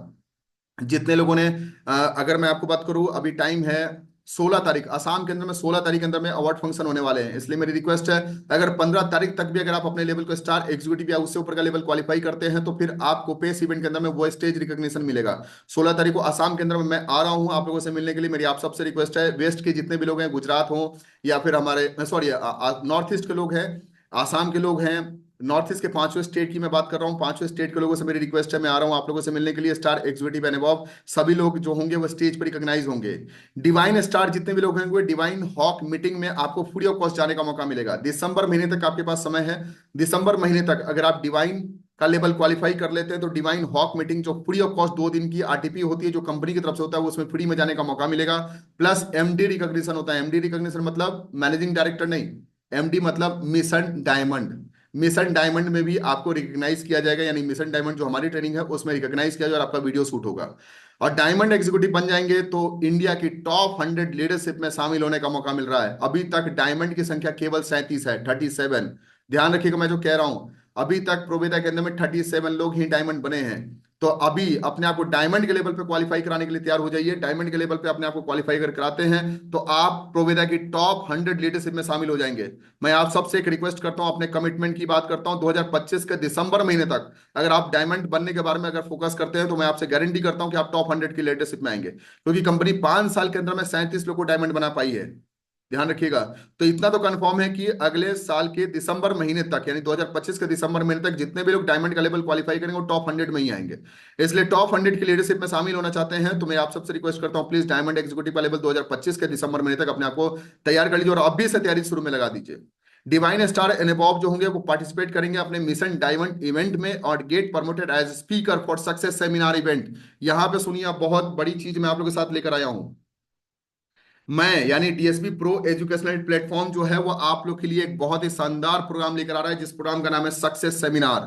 जितने लोगों ने अगर मैं आपको बात करूं, अभी टाइम है 16 तारीख, असम के अंदर में 16 तारीख के अंदर में अवार्ड फंक्शन होने वाले हैं। इसलिए मेरी रिक्वेस्ट है, अगर 15 तारीख तक भी अगर आप अपने लेवल को स्टार एग्जीक्यूटिव या उससे ऊपर का लेवल क्वालिफाई करते हैं, तो फिर आपको पेस इवेंट के अंदर में वो स्टेज रिकॉग्निशन मिलेगा। 16 तारीख को असम के अंदर में मैं आ रहा हूं आप लोगों से मिलने के लिए। मेरी आप सबसे रिक्वेस्ट है, वेस्ट के जितने भी लोग हैं, गुजरात हो या फिर हमारे, सॉरी, नॉर्थ ईस्ट के लोग हैं, आसाम के लोग हैं, नॉर्थ ईस्ट के पांचवें स्टेट की मैं बात कर रहा हूँ। पांचवें स्टेट के लोगों से मेरी रिक्वेस्ट है, मैं आ रहा हूँ आप लोगों से मिलने के लिए। स्टार एग्जीक्यूटिव एंड अबव सभी लोग जो होंगे वो स्टेज पर रिकॉग्नाइज होंगे। डिवाइन स्टार जितने भी लोग होंगे, डिवाइन हॉक मीटिंग में आपको फ्री ऑफ कॉस्ट जाने का मौका मिलेगा। दिसंबर महीने तक आपके पास समय है। दिसंबर महीने तक अगर आप डिवाइन का लेवल क्वालिफाई कर लेते हैं तो डिवाइन हॉक मीटिंग जो फ्री ऑफ कॉस्ट 2 दिन की आरटीपी होती है, जो कंपनी की तरफ से होता है, वो उसमें फ्री में जाने का मौका मिलेगा। प्लस एमडी रिकॉग्निशन होता है। एमडी रिकॉग्निशन मतलब मैनेजिंग डायरेक्टर नहीं, एमडी मतलब मिशन डायमंड। मिशन डायमंड में भी आपको रिकॉग्नाइज किया जाएगा, यानी मिशन डायमंड जो हमारी ट्रेनिंग है उसमें रिकॉग्नाइज किया जाएगा और आपका वीडियो शूट होगा। और डायमंड एग्जीक्यूटिव बन जाएंगे तो इंडिया की टॉप 100 लीडरशिप में शामिल होने का मौका मिल रहा है। अभी तक डायमंड की संख्या केवल 37 है, 37। ध्यान रखिएगा मैं जो कह रहा हूं, अभी तक प्रोवेदा के अंदर में 37 लोग ही डायमंड बने हैं। तो अभी अपने आप को डायमंड के लेवल पे क्वालिफाई कराने के लिए तैयार हो जाइए। डायमंड के लेवल पे अपने आप को क्वालिफाई अगर कराते हैं तो आप प्रोवेदा की टॉप 100 लीडरशिप में शामिल हो जाएंगे। मैं आप सबसे एक रिक्वेस्ट करता हूं, अपने कमिटमेंट की बात करता हूं, 2025 के दिसंबर महीने तक अगर आप डायमंड बनने के बारे में अगर फोकस करते हैं तो मैं आपसे गारंटी करता हूं कि आप टॉप 100 की लीडरशिप में आएंगे, क्योंकि कंपनी 5 साल के अंदर में 37 लोग को डायमंड बना पाई है। ध्यान रखिएगा। तो इतना तो कंफर्म है कि अगले साल के दिसंबर महीने तक, यानी 2025 के दिसंबर महीने तक जितने भी लोग डायमंड का लेवल क्वालिफाई करेंगे वो टॉप 100 में ही आएंगे। इसलिए टॉप 100 की लीडरशिप में शामिल होना चाहते हैं तो मैं आप सबसे रिक्वेस्ट करता हूं, प्लीज डायमंड एग्जीक्यूटिव का लेवल 2025 के दिसंबर महीने तक अपने आप को तैयार कर लीजिए और अभी से तैयारी शुरू में लगा दीजिए। डिवाइन स्टार एंड अबव जो होंगे वो पार्टिसिपेट करेंगे अपने मिशन डायमंड इवेंट में और get promoted as speaker for success seminar event. यहां पे सुनिए, आप बहुत बड़ी चीज मैं आप लोगों के साथ लेकर आया हूं। मैं यानी डीएसपी प्रो एजुकेशनल प्लेटफॉर्म जो है वो आप लोग के लिए एक बहुत ही शानदार प्रोग्राम लेकर आ रहा है, जिस प्रोग्राम का नाम है सक्सेस सेमिनार।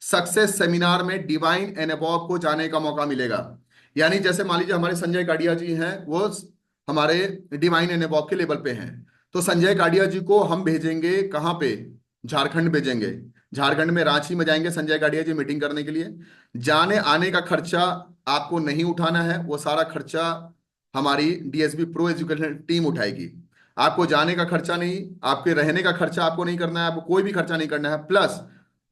सक्सेस सेमिनार में डिवाइन एंड अबव को जाने का मौका मिलेगा। यानी जैसे मान लीजिए हमारे संजय काडिया जी हैं, वो हमारे डिवाइन एंड अबव के लेवल पे हैं। तो संजय काडिया जी को हम भेजेंगे कहाँ पे? झारखंड भेजेंगे। झारखंड में रांची में जाएंगे संजय काडिया जी मीटिंग करने के लिए। जाने आने का खर्चा आपको नहीं उठाना है, वो सारा खर्चा हमारी डीएसबी प्रो एजुकेशन टीम उठाएगी। आपको जाने का खर्चा नहीं, आपके रहने का खर्चा आपको नहीं करना है, आपको कोई भी खर्चा नहीं करना है। प्लस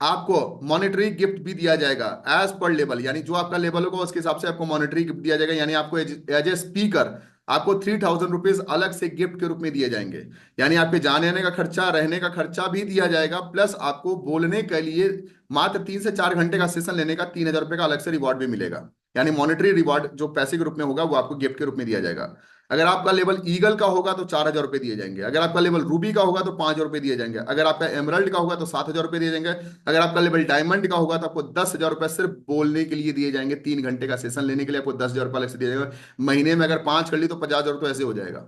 आपको मॉनेटरी गिफ्ट भी दिया जाएगा एज पर लेवल, यानी जो आपका लेवल होगा उसके हिसाब से आपको मॉनेटरी गिफ्ट दिया जाएगा। यानी आपको एज ए स्पीकर आपको 3000 रुपीज अलग से गिफ्ट के रूप में दिए जाएंगे। यानी आपके जाने आने का खर्चा, रहने का खर्चा भी दिया जाएगा, प्लस आपको बोलने के लिए मात्र 3 से 4 घंटे का सेशन लेने का 3000 रुपये का अलग से रिवॉर्ड भी मिलेगा। यानी मॉनेटरी रिवॉर्ड जो पैसे के रूप में होगा वो आपको गिफ्ट के रूप में दिया जाएगा। अगर आपका लेवल ईगल का होगा तो 4000 रुपये दिए जाएंगे। अगर आपका लेवल रूबी का होगा तो 5000 रुपये दिए जाएंगे। अगर आपका एमरल्ड का होगा तो 7000 रुपये दिए जाएंगे। अगर आपका लेवल डायमंड का होगा तो आपको 10,000 रुपये सिर्फ बोलने के लिए दिए जाएंगे। 3 घंटे का सेशन लेने के लिए आपको 10,000 रुपये अलग से दिया जाएगा। महीने में अगर 5 कर ली तो 50,000 तो ऐसे हो जाएगा।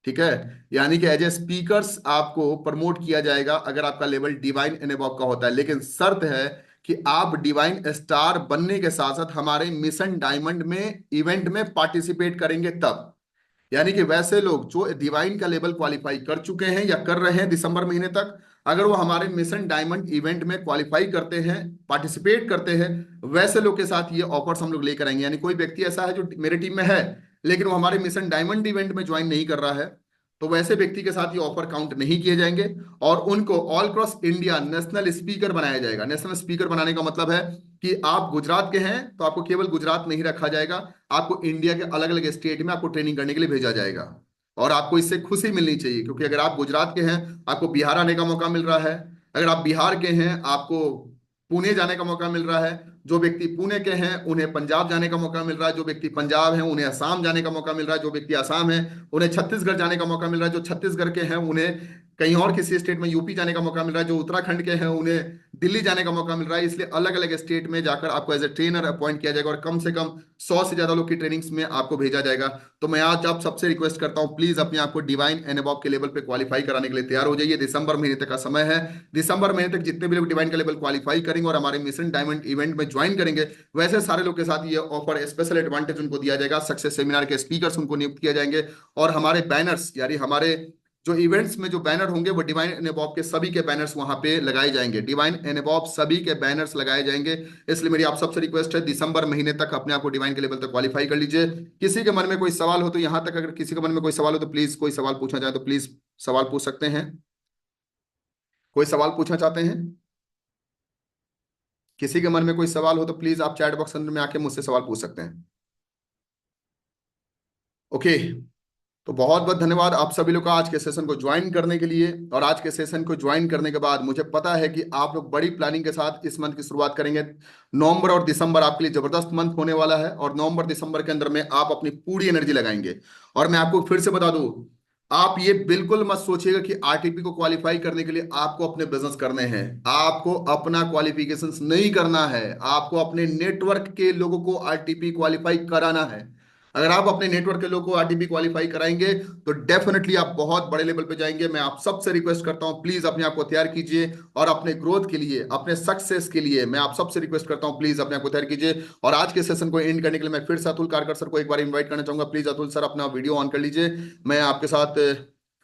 ठीक है। यानी कि एज ए स्पीकर्स आपको प्रमोट किया जाएगा अगर आपका लेवल डिवाइन एंड अबव का होता है। लेकिन शर्त है कि आप डिवाइन स्टार बनने के साथ साथ हमारे मिशन डायमंड में इवेंट में पार्टिसिपेट करेंगे तब। यानी कि वैसे लोग जो डिवाइन का लेवल क्वालिफाई कर चुके हैं या कर रहे हैं दिसंबर महीने तक, अगर वो हमारे मिशन डायमंड इवेंट में क्वालिफाई करते हैं, पार्टिसिपेट करते हैं, वैसे लोग के साथ ये ऑफर्स हम लोग लेकर आएंगे। यानी कोई व्यक्ति ऐसा है जो मेरे टीम में है लेकिन वो हमारे मिशन डायमंड इवेंट में ज्वाइन नहीं कर रहा है, तो वैसे व्यक्ति के साथ ये ऑफर काउंट नहीं किए जाएंगे और उनको all cross India national speaker बनाया जाएगा। नेशनल स्पीकर बनाने का मतलब है कि आप गुजरात के हैं तो आपको केवल गुजरात नहीं रखा जाएगा, आपको इंडिया के अलग अलग स्टेट में आपको ट्रेनिंग करने के लिए भेजा जाएगा। और आपको इससे खुशी मिलनी चाहिए, क्योंकि अगर आप गुजरात के हैं आपको बिहार आने का मौका मिल रहा है। अगर आप बिहार के हैं आपको पुणे जाने का मौका मिल रहा है। जो व्यक्ति पुणे के हैं उन्हें पंजाब जाने का मौका मिल रहा है। जो व्यक्ति पंजाब है उन्हें असम जाने का मौका मिल रहा है। जो व्यक्ति असम है उन्हें छत्तीसगढ़ जाने का मौका मिल रहा है। जो छत्तीसगढ़ के हैं उन्हें कहीं और किसी स्टेट में यूपी जाने का मौका मिल रहा है। जो उत्तराखंड के हैं उन्हें दिल्ली जाने का मौका मिल रहा है। इसलिए अलग अलग स्टेट में जाकर आपको एज ए ट्रेनर अपॉइंट किया जाएगा और कम से कम 100 से ज्यादा लोग की ट्रेनिंग्स में आपको भेजा जाएगा। तो मैं आज आप सबसे रिक्वेस्ट करता हूं, प्लीज अपने आप को डिवाइन एंड अबव के लेवल पे क्वालिफाई कराने के लिए तैयार हो जाइए। दिसंबर महीने तक का समय है। दिसंबर महीने तक जितने भी लोग डिवाइन का लेवल क्वालिफाई करेंगे और हमारे मिशन डायमंड इवेंट में ज्वाइन करेंगे, वैसे सारे लोग के साथ ये ऑफर स्पेशल एडवांटेज उनको दिया जाएगा। सक्सेस सेमिनार के स्पीकर्स उनको नियुक्त किए जाएंगे और हमारे बैनर्स, यानी हमारे जो इवेंट्स में जो बैनर होंगे वो डिवाइन एंड अबव के सभी के बैनर्स वहां पे लगाए जाएंगे। डिवाइन एंड अबव सभी के बैनर्स लगाए जाएंगे। इसलिए मेरी आप सबसे रिक्वेस्ट है, दिसंबर महीने तक अपने आप को डिवाइन के लेवल तक क्वालिफाई कर लीजिए। किसी के मन में कोई सवाल हो तो यहां तक, अगर किसी के मन में कोई सवाल हो तो प्लीज, कोई सवाल पूछना चाहे तो प्लीज सवाल पूछ सकते हैं। कोई सवाल पूछना चाहते हैं? किसी के मन में कोई सवाल हो तो प्लीज आप चैट बॉक्स अंदर में आके मुझसे सवाल पूछ सकते हैं। ओके। तो बहुत बहुत धन्यवाद आप सभी लोग का आज के सेशन को ज्वाइन करने के लिए। और आज के सेशन को ज्वाइन करने के बाद मुझे पता है कि आप लोग बड़ी प्लानिंग के साथ इस मंथ की शुरुआत करेंगे। नवंबर और दिसंबर आपके लिए जबरदस्त मंथ होने वाला है, और नवंबर दिसंबर के अंदर में आप अपनी पूरी एनर्जी लगाएंगे। और मैं आपको फिर से बता दूं, आप ये बिल्कुल मत सोचिएगा कि आरटीपी को क्वालिफाई करने के लिए आपको अपने बिजनेस करने हैं। आपको अपना क्वालिफिकेशंस नहीं करना है, आपको अपने नेटवर्क के लोगों को आरटीपी क्वालिफाई कराना है। अगर आप अपने नेटवर्क के लोगों को आरटीपी क्वालिफाई कराएंगे तो डेफिनेटली आप बहुत बड़े लेवल पे जाएंगे। मैं आप सबसे रिक्वेस्ट करता हूं, प्लीज अपने आप को तैयार कीजिए, और अपने ग्रोथ के लिए, अपने सक्सेस के लिए मैं आप सबसे रिक्वेस्ट करता हूं, प्लीज अपने आप को तैयार कीजिए। और आज के सेशन को एंड करने के लिए मैं फिर से अतुल कारकर सर को एक बार इन्वाइट करना चाहूंगा। प्लीज अतुल सर अपना वीडियो ऑन कर लीजिए। मैं आपके साथ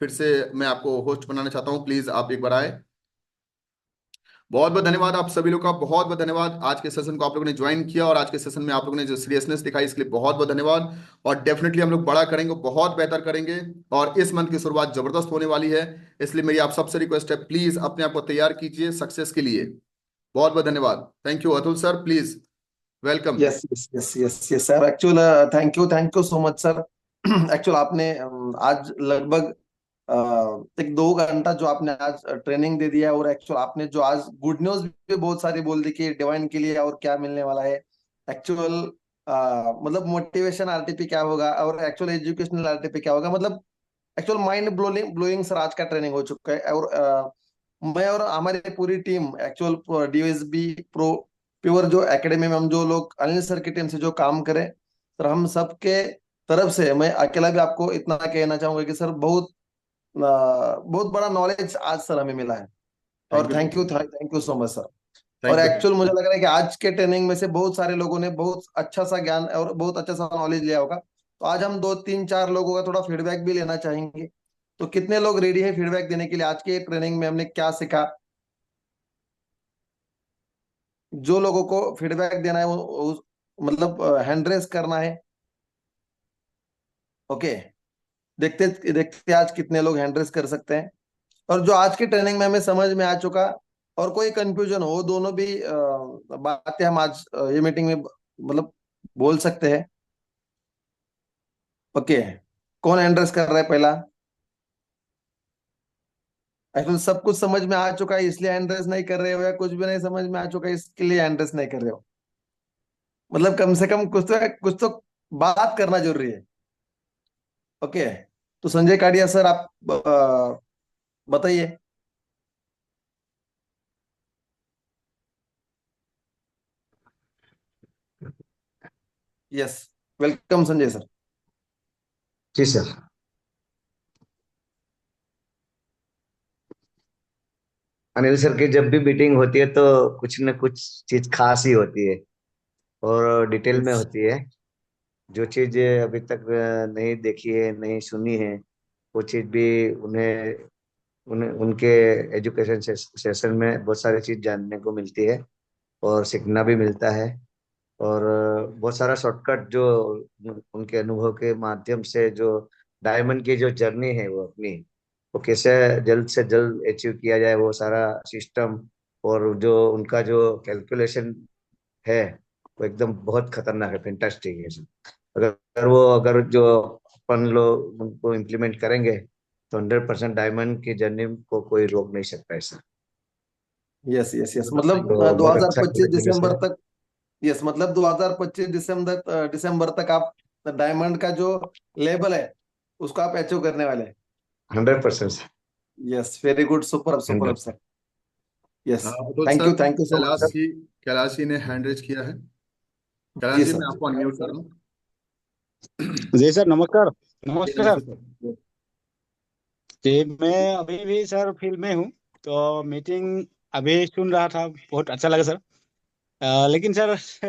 फिर से मैं आपको होस्ट बनाना चाहता हूं, प्लीज आप एक बार आए। बहुत बहुत धन्यवाद आप सभी लोग का, बहुत बहुत धन्यवाद। आज के सेशन को आप लोगों ने ज्वाइन किया, और आज के सेशन में आप लोगों ने जो सीरियसनेस दिखाई इसके लिए बहुत बहुत धन्यवाद। और डेफिनेटली हम लोग बड़ा करेंगे, बहुत बेहतर करेंगे। और इस मंथ की शुरुआत जबरदस्त होने वाली है, इसलिए मेरी आप सबसे रिक्वेस्ट है, प्लीज अपने आप को तैयार कीजिए सक्सेस के लिए। बहुत बहुत धन्यवाद। Thank you Atul sir, please welcome. Yes yes yes yes yes sir. Actual thank you so much sir. Actual आपने आज लगभग एक 2 घंटा जो आपने आज ट्रेनिंग दे दिया है, और एक्चुअल आपने जो आज गुड न्यूज भी बहुत सारी बोल दी कि डिवाइन के लिए और क्या मिलने वाला है। एक्चुअल मतलब मोटिवेशन आरटीपी क्या होगा, और एक्चुअल एजुकेशनल आरटीपी क्या होगा, मतलब actual mind blowing blowing sir आज का ट्रेनिंग हो चुका है। और मैं और हमारी पूरी team actual DSB pro pure जो एकेडमी में हम जो लोग अनिल सर की टीम से जो काम करें सर, हम सबके तरफ से मैं अकेला भी आपको इतना कहना चाहूंगा कि सर बहुत बड़ा नॉलेज आज सर हमें मिला है। थैंक और you thank you so much sir. और थैंक यू। एक्चुअल मुझे लग रहा है कि आज के ट्रेनिंग में से बहुत सारे लोगों ने बहुत अच्छा सा ज्ञान और बहुत अच्छा सा नॉलेज लिया होगा। तो आज हम 2 3 4 लोगों का थोड़ा फीडबैक भी लेना चाहेंगे। तो कितने लोग रेडी है फीडबैक देने के लिए, आज के ट्रेनिंग में हमने क्या सीखा? जो लोगों को फीडबैक देना है मतलब हैंड रेस करना है। ओके, देखते देखते आज कितने लोग हैंड रेस कर सकते हैं। और जो आज की ट्रेनिंग में हमें समझ में आ चुका, और कोई कंफ्यूजन हो, दोनों भी बातें हम आज ये मीटिंग में मतलब बोल सकते हैं। ओके, कौन हैंड रेस कर रहा है पहला? एक्चुअली सब कुछ समझ में आ चुका है इसलिए हैंड रेस नहीं कर रहे हो, या कुछ भी नहीं समझ में आ चुका है इसके लिए हैंड रेस नहीं कर रहे हो? मतलब कम से कम कुछ तो बात करना जरूरी है। ओके, तो संजय काडिया सर आप बताइए। Yes, welcome Sanjay sir. जी सर। अनिल सर की जब भी मीटिंग होती है तो कुछ न कुछ चीज खास ही होती है, और डिटेल में यस होती है। जो चीज अभी तक नहीं देखी है, नहीं सुनी है, वो चीज भी उन्हें उन्हें उनके एजुकेशन सेशन में बहुत सारी चीज जानने को मिलती है, और सीखना भी मिलता है। और बहुत सारा शॉर्टकट जो उनके अनुभव के माध्यम से जो डायमंड की जो जर्नी है वो अपनी, वो कैसे जल्द से जल्द अचीव किया जाए, वो सारा सिस्टम, और जो उनका जो कैलकुलेशन है वो एकदम बहुत खतरनाक है, फैंटास्टिक है। अगर जो अपन लोग उनको इम्प्लीमेंट करेंगे तो 100% डायमंड की जर्नी को कोई रोक नहीं सकता ऐसा। यस यस यस, मतलब तो बहुत अच्छा 2025 तरीके दिसंबर से। तक। यस, मतलब 2025 दिसंबर तक आप डायमंड का जो लेवल है उसको आप अचीव करने वाले हैं। 100%। Yes, very good, super super 100। Sir. Yes, Atul sir, thank you so much sir. Kailash ji ने हैंड रेज किया है। कैलाश जी जी मैं सर। आपको अनम्यूट कर रहा हूँ। जी सर, नमस्कार। जी नमस्कार नमस्ते सर। सर। जी, मैं अभी भी सर फील्ड में हूँ, तो मीटिंग अभी सुन रहा था, बहुत अच्छा लगा सर। लेकिन सर